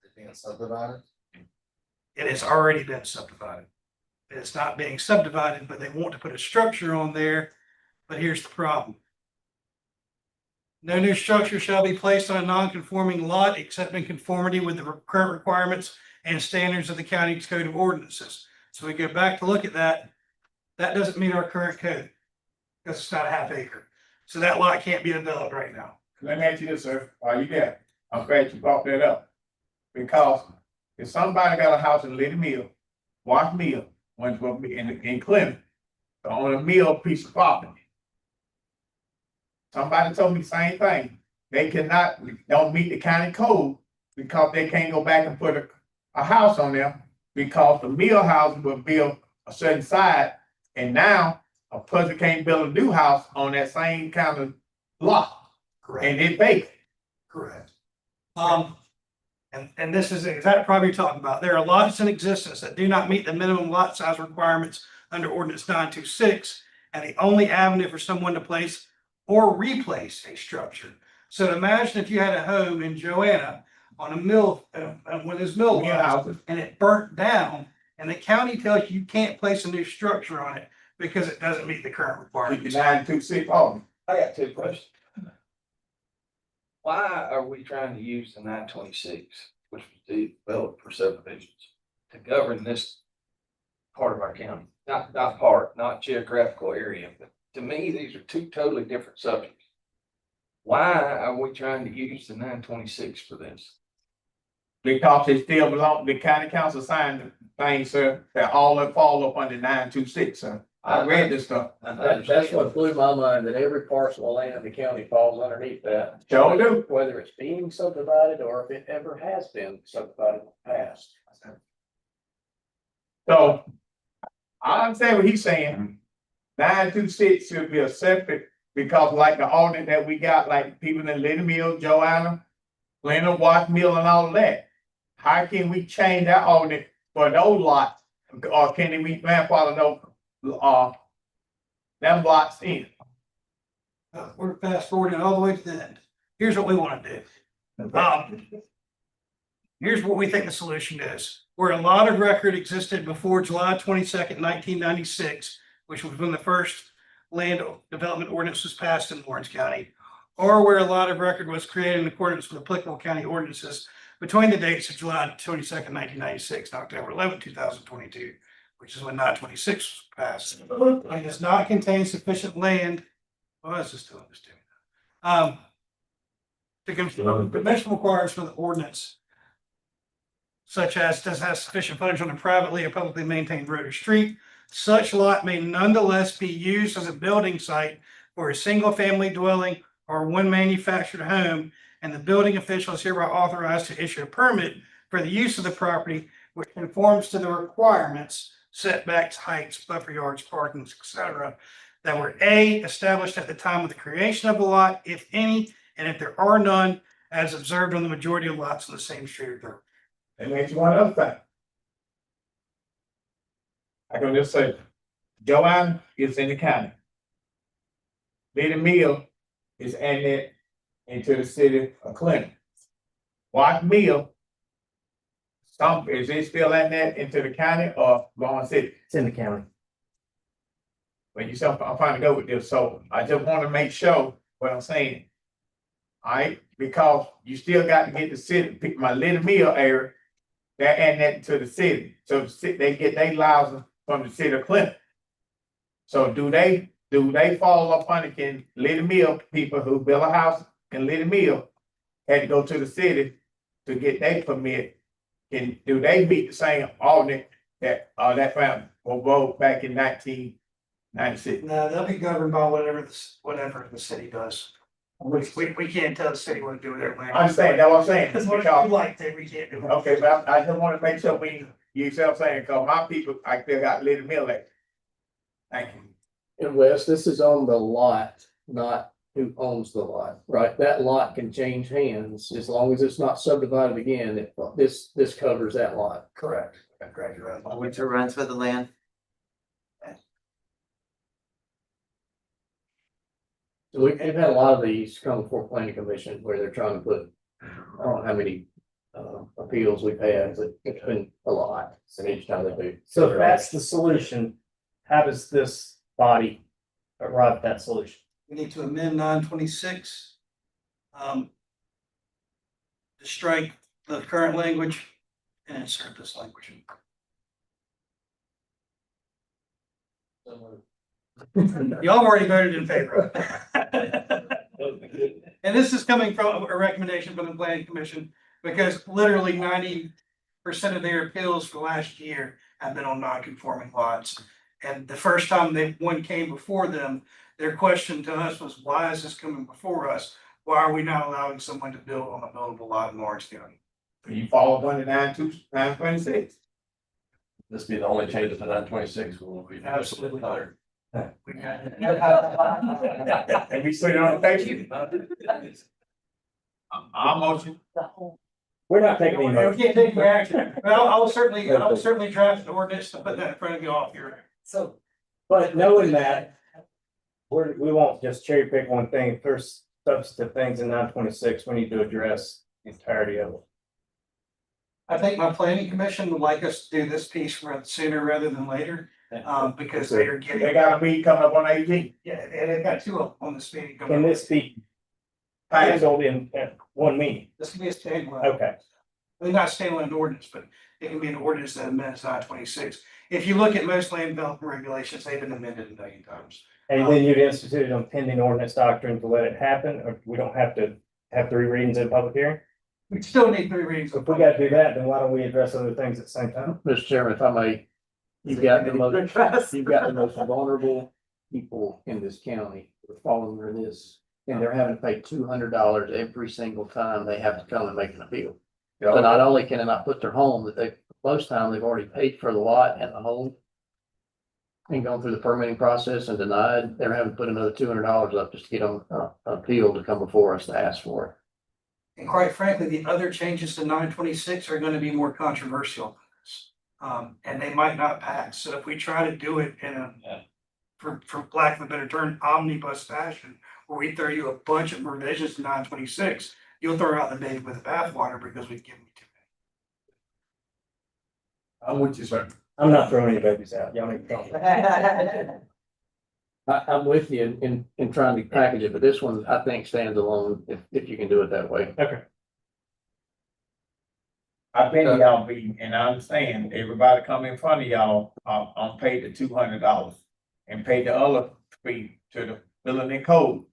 Speaker 7: It's being subdivided.
Speaker 12: It has already been subdivided. It's not being subdivided, but they want to put a structure on there. But here's the problem. No new structure shall be placed on a non-conforming lot except in conformity with the current requirements and standards of the county's code of ordinances. So we go back to look at that. That doesn't meet our current code because it's not 1/2 acre. So that lot can't be developed right now.
Speaker 10: Let me ask you this, sir, are you there? I'm glad you brought that up. Because if somebody got a house in Liddy Mill, Wash Mill, in Clinton, on a mill piece of property. Somebody told me the same thing. They don't meet the county code because they can't go back and put a house on them because the mill house was built a certain side, and now a person can't build a new house on that same kind of lot.
Speaker 12: Correct.
Speaker 10: And it's vacant.
Speaker 12: Correct. And this is the exact problem you're talking about. There are lots in existence that do not meet the minimum lot size requirements under ordinance 926. And the only avenue for someone to place or replace a structure. So imagine if you had a home in Joanna on a mill, when this mill was, and it burnt down, and the county tells you can't place a new structure on it because it doesn't meet the current requirements.
Speaker 10: 926, oh,
Speaker 14: I got two questions. Why are we trying to use the 926, which was developed for subdivisions, to govern this part of our county? Not geographical area, but to me, these are two totally different subjects. Why are we trying to use the 926 for this?
Speaker 10: Because they still belong, the county council signed the thing, sir, that all that fall up under 926, sir. I read this stuff.
Speaker 15: That's what blew my mind, that every parcel of land in the county falls underneath that.
Speaker 10: Sure do.
Speaker 15: Whether it's being subdivided or if it ever has been subdivided in the past.
Speaker 10: So I understand what he's saying. 926 should be a separate, because like the ordinance that we got, like people in Liddy Mill, Joanna, Glenna, Watt Mill and all of that. How can we change that ordinance for those lots? Or can we grandfather those them lots in?
Speaker 12: We're fast forwarding all the way to the end. Here's what we want to do. Here's what we think the solution is. Where a lot of record existed before July 22nd, 1996, which was when the first land development ordinance was passed in Lawrence County, or where a lot of record was created in accordance with applicable county ordinances between the dates of July 22nd, 1996, and October 11th, 2022, which is when 926 was passed. And does not contain sufficient land. Well, let's just do it. To conform the dimensional requirements for the ordinance, such as does have sufficient frontage on a privately or publicly maintained road or street. Such lot may nonetheless be used as a building site for a single-family dwelling or one manufactured home, and the building official is hereby authorized to issue a permit for the use of the property, which conforms to the requirements, setbacks, heights, buffer yards, parkings, etc., that were A, established at the time of the creation of the lot, if any, and if there are none, as observed on the majority of lots in the same street or thoroughfare.
Speaker 10: And that's one other thing. I can just say, Joanne is in the county. Liddy Mill is annexed into the city of Clinton. Watt Mill, is it still annexed into the county or Lawrence City?
Speaker 3: It's in the county.
Speaker 10: But you said, I'm trying to go with this, so I just want to make sure what I'm saying. Alright, because you still got to get the city, pick my Liddy Mill area, they're annexed to the city, so the city, they get their license from the city of Clinton. So do they fall up under, can Liddy Mill people who build a house in Liddy Mill had to go to the city to get their permit? Do they meet the same ordinance that family wrote back in 1996?
Speaker 12: No, they'll be governed by whatever the city does. We can't tell the city what to do with their land.
Speaker 10: I understand, that's what I'm saying.
Speaker 12: That's what
Speaker 10: because-
Speaker 12: you like, that we can't do. it.
Speaker 10: Okay, but I just want to make sure you see what I'm saying, because my people, I still got Liddy Mill there. Thank you.
Speaker 15: And Wes, this is on the lot, not who owns the lot, right? That lot can change hands as long as it's not subdivided again. This covers that lot.
Speaker 4: Correct. Correct, you're right.
Speaker 13: Which runs for the land.
Speaker 15: So we've had a lot of these come before planning commission where they're trying to put, I don't know how many appeals we've had, but it's been a lot. And each time they do.
Speaker 3: So if that's the solution, how does this body arrive at that solution?
Speaker 12: We need to amend 926. To strike the current language and insert this language. Y'all have already voted in favor. And this is coming from a recommendation from the planning commission, because literally 90% of their appeals for last year have been on non-conforming lots. And the first time one came before them, their question to us was, why is this coming before us? Why are we not allowing someone to build on a buildable lot in Lawrence County?
Speaker 10: You follow under 926.
Speaker 1: This be the only changes to 926. Will be
Speaker 12: Absolutely.
Speaker 1: another.
Speaker 10: And we put it on the paper. Our motion.
Speaker 3: We're not taking any
Speaker 12: We
Speaker 3: motion.
Speaker 12: can't take any action. Well, I will certainly draft an ordinance to put that in front of you all here.
Speaker 3: So, but knowing that, we won't just cherry pick one thing. If there's substantive things in 926, we need to address the entirety of it.
Speaker 12: I think my planning commission would like us to do this piece sooner rather than later, because they are getting.
Speaker 10: They got a meeting coming up on 18.
Speaker 12: Yeah, and they've got two of them on this meeting.
Speaker 3: Can this be handled in one meeting?
Speaker 12: This can be a standalone.
Speaker 3: Okay.
Speaker 12: I mean, not standalone ordinance, but it can be an ordinance that amends 926. If you look at most land development regulations, they've been amended a million times.
Speaker 3: And then you'd institute on pending ordinance doctrine to let it happen, or we don't have to have 3 readings in a public hearing?
Speaker 12: We still need 3 readings.
Speaker 3: If we gotta do that, then why don't we address other things at the same time?
Speaker 15: Mr. Chairman, if I may, you've got the most vulnerable people in this county that are falling under this. And they're having to pay $200 every single time they have to come and make an appeal. So not only can they not put their home, but most time they've already paid for the lot and the home. And gone through the permitting process and denied, they're having to put another $200 up just to get them an appeal to come before us to ask for it.
Speaker 12: And quite frankly, the other changes to 926 are gonna be more controversial. And they might not pass. So if we try to do it in a, for lack of a better term, omnibus fashion, where we throw you a bunch of revisions to 926, you'll throw out the baby with the bathwater because we've given you too
Speaker 10: I'm with you, sir.
Speaker 3: I'm not throwing any babies out. Y'all need to talk.
Speaker 15: I'm with you in trying to package it, but this one I think stands alone if you can do it that way.
Speaker 3: Okay.
Speaker 10: I've been to y'all meeting and I understand everybody come in front of y'all, I'm paid the $200 and paid the other fee to the building and code.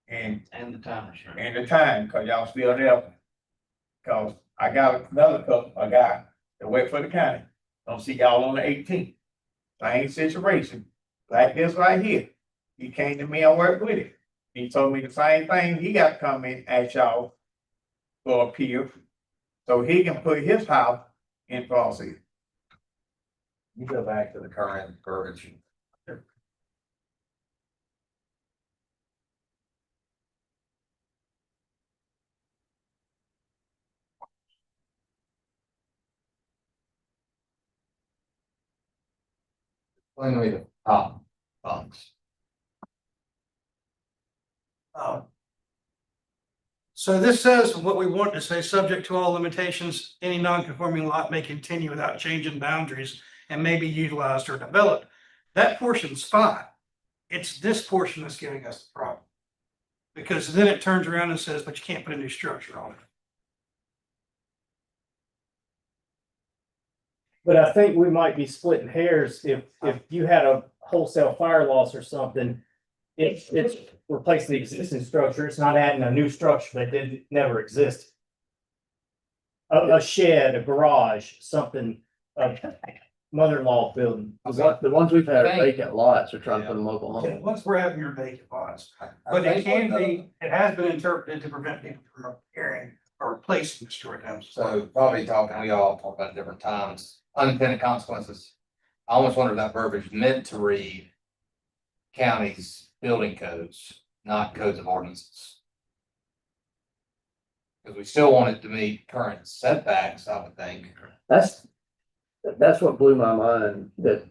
Speaker 10: And
Speaker 4: And the time.
Speaker 10: and the time, cause y'all still there. Cause I got another couple, a guy that work for the county, don't see y'all on the 18th. Same situation, like this right here. He came to me, I worked with him. He told me the same thing, he got to come in at y'all for appeal. So he can put his house in process.
Speaker 7: You go back to the current verbiage. Explain to me the top box.
Speaker 12: So this says what we want to say, subject to all limitations, any non-conforming lot may continue without changing boundaries and may be utilized or developed. That portion's fine. It's this portion that's giving us the problem. Because then it turns around and says, but you can't put a new structure on it.
Speaker 3: But I think we might be splitting hairs if you had a wholesale fire loss or something. It's replacing the existing structure. It's not adding a new structure that never existed. A shed, a garage, something, a mother-in-law building.
Speaker 15: The ones we've had are vacant lots are trying to put a mobile home.
Speaker 12: Once we're having your vacant lots, but it can be, it has been interpreted to prevent people from repairing or replacing the stored homes.
Speaker 7: So probably we all talk about different times, unintended consequences. I almost wonder if that verbiage meant to read counties building codes, not codes of ordinances. Because we still want it to meet current setbacks, I would think.
Speaker 15: That's what blew my mind, that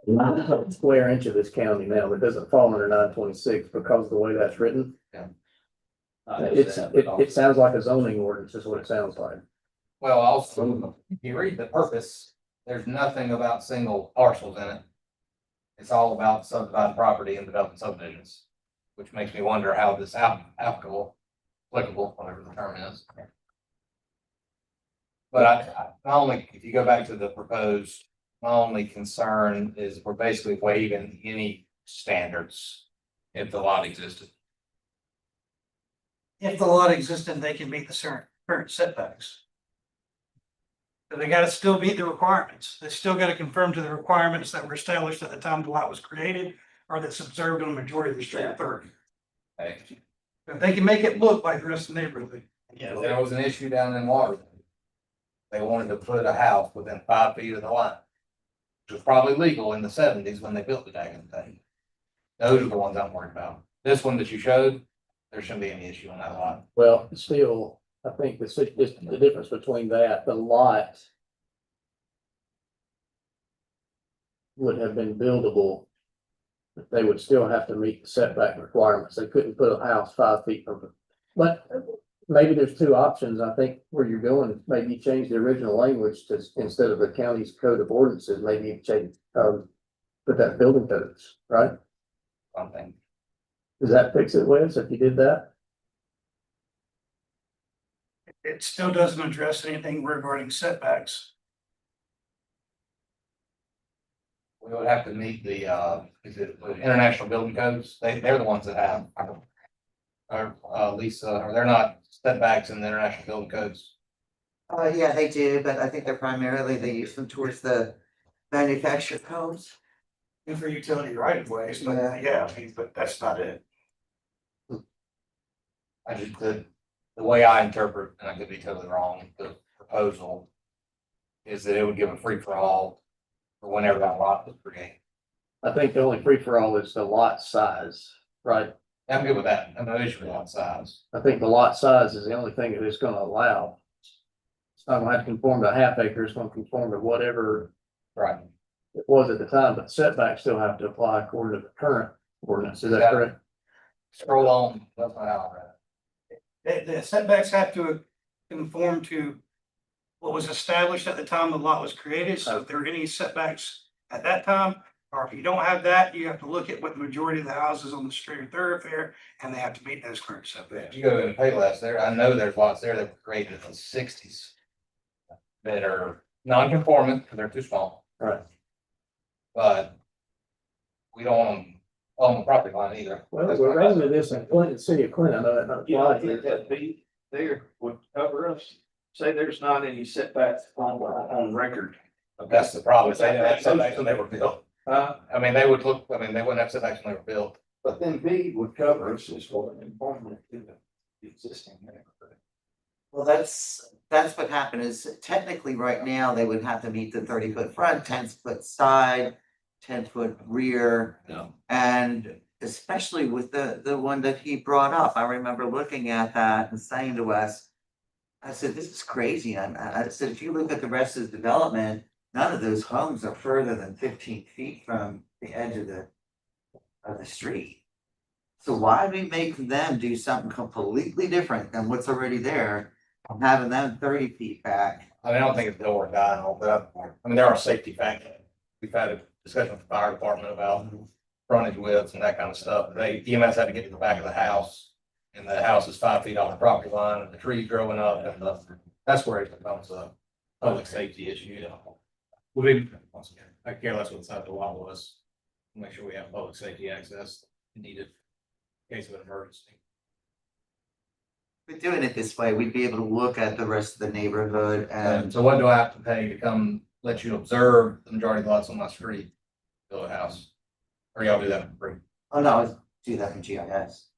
Speaker 15: not a square inch of this county now, that doesn't fall under 926 because of the way that's written.
Speaker 7: Yeah.
Speaker 15: It sounds like a zoning ordinance is what it sounds like.
Speaker 7: Well, also, if you read the purpose, there's nothing about single parcels in it. It's all about subdivided property and development subdivisions, which makes me wonder how this applicable, whatever the term is. But my only, if you go back to the proposed, my only concern is we're basically waiving any standards if the lot existed.
Speaker 12: If the lot existed, they can meet the current setbacks. But they gotta still meet the requirements. They still gotta conform to the requirements that were established at the time the lot was created or that's observed on the majority of the street third. But they can make it look like the rest of the neighborhood.
Speaker 7: Yeah, there was an issue down in Waterloo. They wanted to put a house within 5 feet of the line, which was probably legal in the 70s when they built the daggone thing. Those are the ones I'm worried about. This one that you showed, there shouldn't be any issue on that lot.
Speaker 15: Well, still, I think the difference between that, the lot would have been buildable, but they would still have to meet the setback requirements. They couldn't put a house 5 feet from it. But maybe there's two options. I think where you're going, maybe change the original language to, instead of the county's code of ordinances, maybe you change, put that building codes, right?
Speaker 7: Something.
Speaker 15: Does that fix it, Wes, if you did that?
Speaker 12: It still doesn't address anything regarding setbacks.
Speaker 7: We would have to meet the, is it the international building codes? They're the ones that have. Or, Lisa, or they're not setbacks in the international building codes.
Speaker 13: Yeah, they do, but I think they use them towards the manufactured homes.
Speaker 12: And for utility right of ways, but yeah, I mean, but that's not it.
Speaker 7: I just, the way I interpret, and I could be totally wrong, the proposal is that it would give a free for all for whenever that lot was created.
Speaker 15: I think the only free for all is the lot size, right?
Speaker 7: I'm good with that. I'm no issue with lot size.
Speaker 15: I think the lot size is the only thing that it's gonna allow. It's not gonna have to conform to a half acre, it's gonna conform to whatever
Speaker 7: Right.
Speaker 15: it was at the time, but setbacks still have to apply according to the current ordinance, is that correct?
Speaker 7: Scroll on, that's not how I read it.
Speaker 12: The setbacks have to conform to what was established at the time the lot was created. So if there are any setbacks at that time, or if you don't have that, you have to look at what the majority of the houses on the street or thoroughfare, and they have to meet those current
Speaker 7: If
Speaker 12: setbacks.
Speaker 7: you go to the Payless there, I know there's lots there that were created in the 60s that are non-conforming because they're too small.
Speaker 15: Right.
Speaker 7: But we don't want them on the property line either.
Speaker 15: Well, we're running this in Clinton, city of Clinton, I know that not applies here.
Speaker 14: that be there would cover us. Say there's not any setbacks on record.
Speaker 7: But that's the problem. They didn't have setbacks when they were built.
Speaker 14: Uh,
Speaker 7: They wouldn't have setbacks when they were built.
Speaker 14: but then B would cover us as for an informant to the existing neighborhood.
Speaker 13: Well, that's what happened is technically right now, they would have to meet the 30-foot front, 10-foot side, 10-foot rear.
Speaker 7: Yeah.
Speaker 13: And especially with the one that he brought up, I remember looking at that and saying to us, I said, this is crazy. I said, if you look at the rest of the development, none of those homes are further than 15 feet from the edge of the street. So why do we make them do something completely different than what's already there? Having them 30 feet back.
Speaker 7: I don't think it's do or die and all that. There are safety factors. We've had a discussion with the fire department about frontage widths and that kind of stuff. EMS had to get to the back of the house. And the house is 5 feet off the property line and the trees growing up and that's where it becomes a public safety issue. Once again, I care less what the side of the lot was. Make sure we have public safety access needed in case of an emergency.
Speaker 13: But doing it this way, we'd be able to look at the rest of the neighborhood and.
Speaker 7: So what do I have to pay to come let you observe the majority of the lots on my street, build a house? Or y'all do that for free?
Speaker 13: Oh, no, I do that in GIS.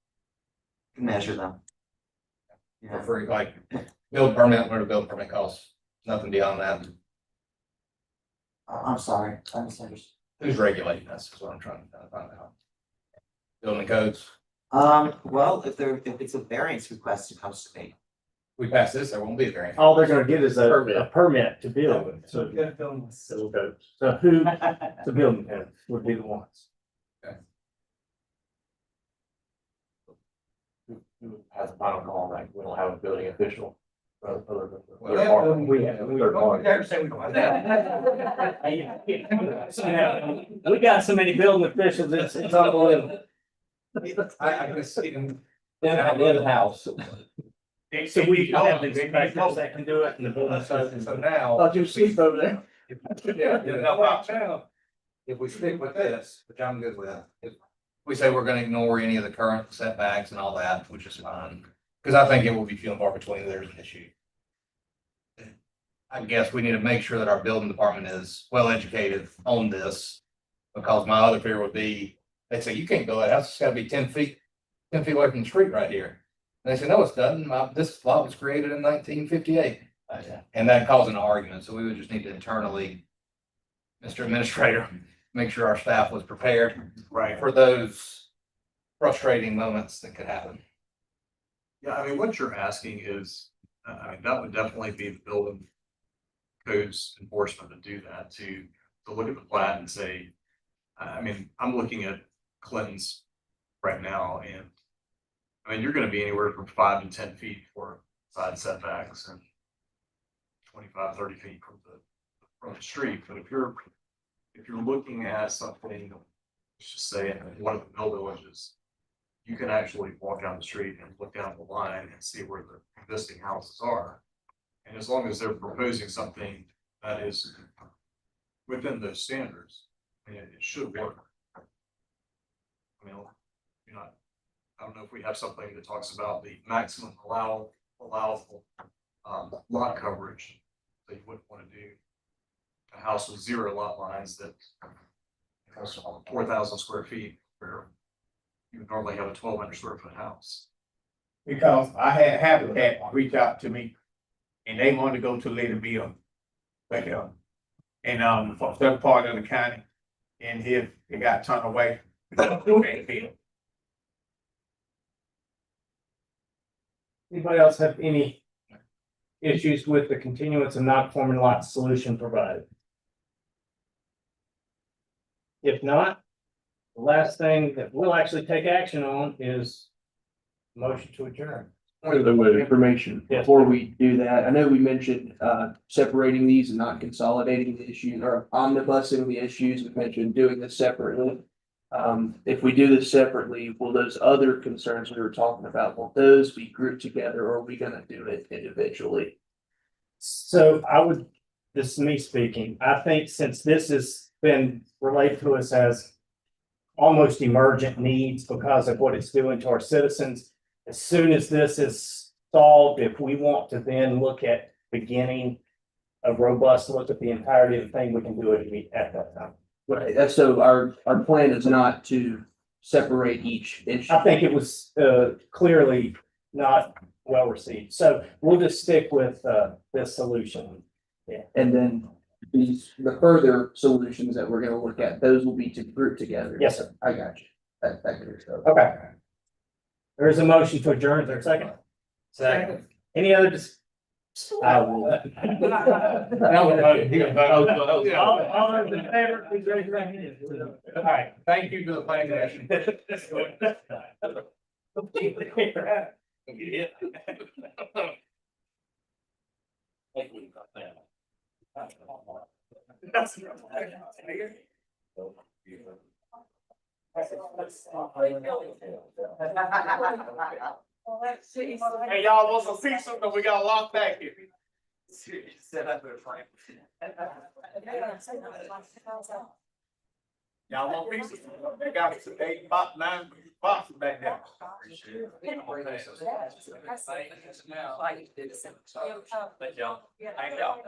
Speaker 13: Measure them.
Speaker 7: For free, like build permit, where to build permit costs, nothing beyond that.
Speaker 13: I'm sorry, I misunderstood.
Speaker 7: Who's regulating this is what I'm trying to find out. Building codes,
Speaker 13: Well, if it's a variance request, it comes to me.
Speaker 7: we pass this, there won't be a variance.
Speaker 3: All they're gonna get is a permit to build. So
Speaker 10: Civil codes.
Speaker 3: who, the building code would be the ones.
Speaker 5: Who has a final call on that? We don't have a building official. Other than.
Speaker 7: Well,
Speaker 5: third party.
Speaker 3: We have.
Speaker 5: Third party.
Speaker 7: Never say we don't have that.
Speaker 3: We got so many building officials, it's unbelievable.
Speaker 7: I can see them.
Speaker 3: In the house. So we have inspectors that can do it in the building.
Speaker 7: So now.
Speaker 5: Thought you were asleep over there.
Speaker 7: If we stick with this, which I'm good with, if we say we're gonna ignore any of the current setbacks and all that, which is fine. Cause I think it will be few and far between if there's an issue. I guess we need to make sure that our building department is well educated on this. Because my other fear would be, they say, you can't build that house, it's gotta be 10 feet away from the street right here. And they say, no, it's doesn't, this lot was created in 1958. And that caused an argument, so we would just need to internally, Mr. Administrator, make sure our staff was prepared.
Speaker 4: Right.
Speaker 7: For those frustrating moments that could happen.
Speaker 5: Yeah, I mean, what you're asking is, I mean, that would definitely be the building codes enforcement to do that, to look at the plat and say, I mean, I'm looking at Clinton's right now, and I mean, you're gonna be anywhere from 5 to 10 feet for side setbacks and 25, 30 feet from the street. But if you're looking at something, let's just say in one of the mill villages, you can actually walk down the street and look down the line and see where the existing houses are. And as long as they're proposing something that is within those standards, I mean, it should work. I mean, you know, I don't know if we have something that talks about the maximum allowable lot coverage that you wouldn't want to do. A house with 0 lot lines that has 4,000 square feet, where you would normally have a 1,200 square foot house.
Speaker 10: Because I had Habitat reach out to me and they wanted to go to Leadville. But, from certain part of the county, and here it got turned away.
Speaker 3: Anybody else have any issues with the continuance of not forming lot solution provided? If not, the last thing that we'll actually take action on is motion to adjourn.
Speaker 8: Information,
Speaker 3: Yes.
Speaker 8: before we do that, I know we mentioned, separating these and not consolidating the issues or omnibusing the issues. We mentioned doing this separately. If we do this separately, will those other concerns we were talking about, will those be grouped together or are we gonna do it individually?
Speaker 3: So I would, this is me speaking, I think since this has been relayed to us as almost emergent needs because of what it's doing to our citizens, as soon as this is solved, if we want to then look at beginning a robust look at the entirety of the thing, we can do it at that time.
Speaker 8: Right, so our plan is not to separate each issue.
Speaker 3: I think it was clearly not well received, so we'll just stick with this solution.
Speaker 8: And then the further solutions that we're gonna look at, those will be to group together.
Speaker 3: Yes, sir.
Speaker 8: I got you. That clears it up.
Speaker 3: Okay. There is a motion to adjourn. Is there a second?
Speaker 7: Second.
Speaker 3: Any other I will. All those in favor, please raise your hand.
Speaker 7: All right, thank you to the planning commission.
Speaker 10: Hey, y'all want some pizza? Cause we got a lot back here. Y'all want pizza? They got some 8 box, 9 boxes back there.
Speaker 3: Thank y'all.
Speaker 11: Yeah.
Speaker 3: Thank y'all.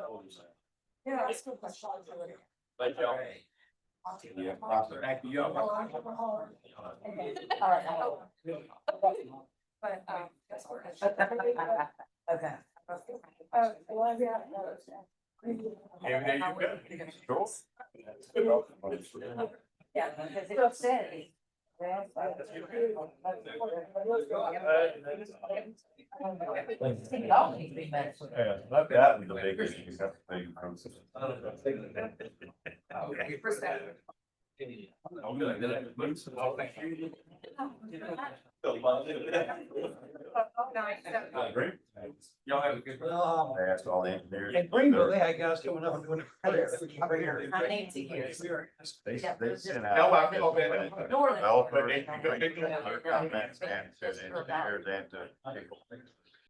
Speaker 10: Thank you, y'all.
Speaker 11: But, okay.
Speaker 10: Everything you got? Sure.
Speaker 9: said.
Speaker 16: That was the biggest, you got the big houses.
Speaker 7: Y'all have a good.
Speaker 16: I asked all the engineers.
Speaker 12: In Greenville, they had guys coming up and doing.
Speaker 11: Nancy here.
Speaker 16: They sent
Speaker 7: No,
Speaker 16: out.
Speaker 7: I feel bad.
Speaker 16: Developers, comments and said engineers and to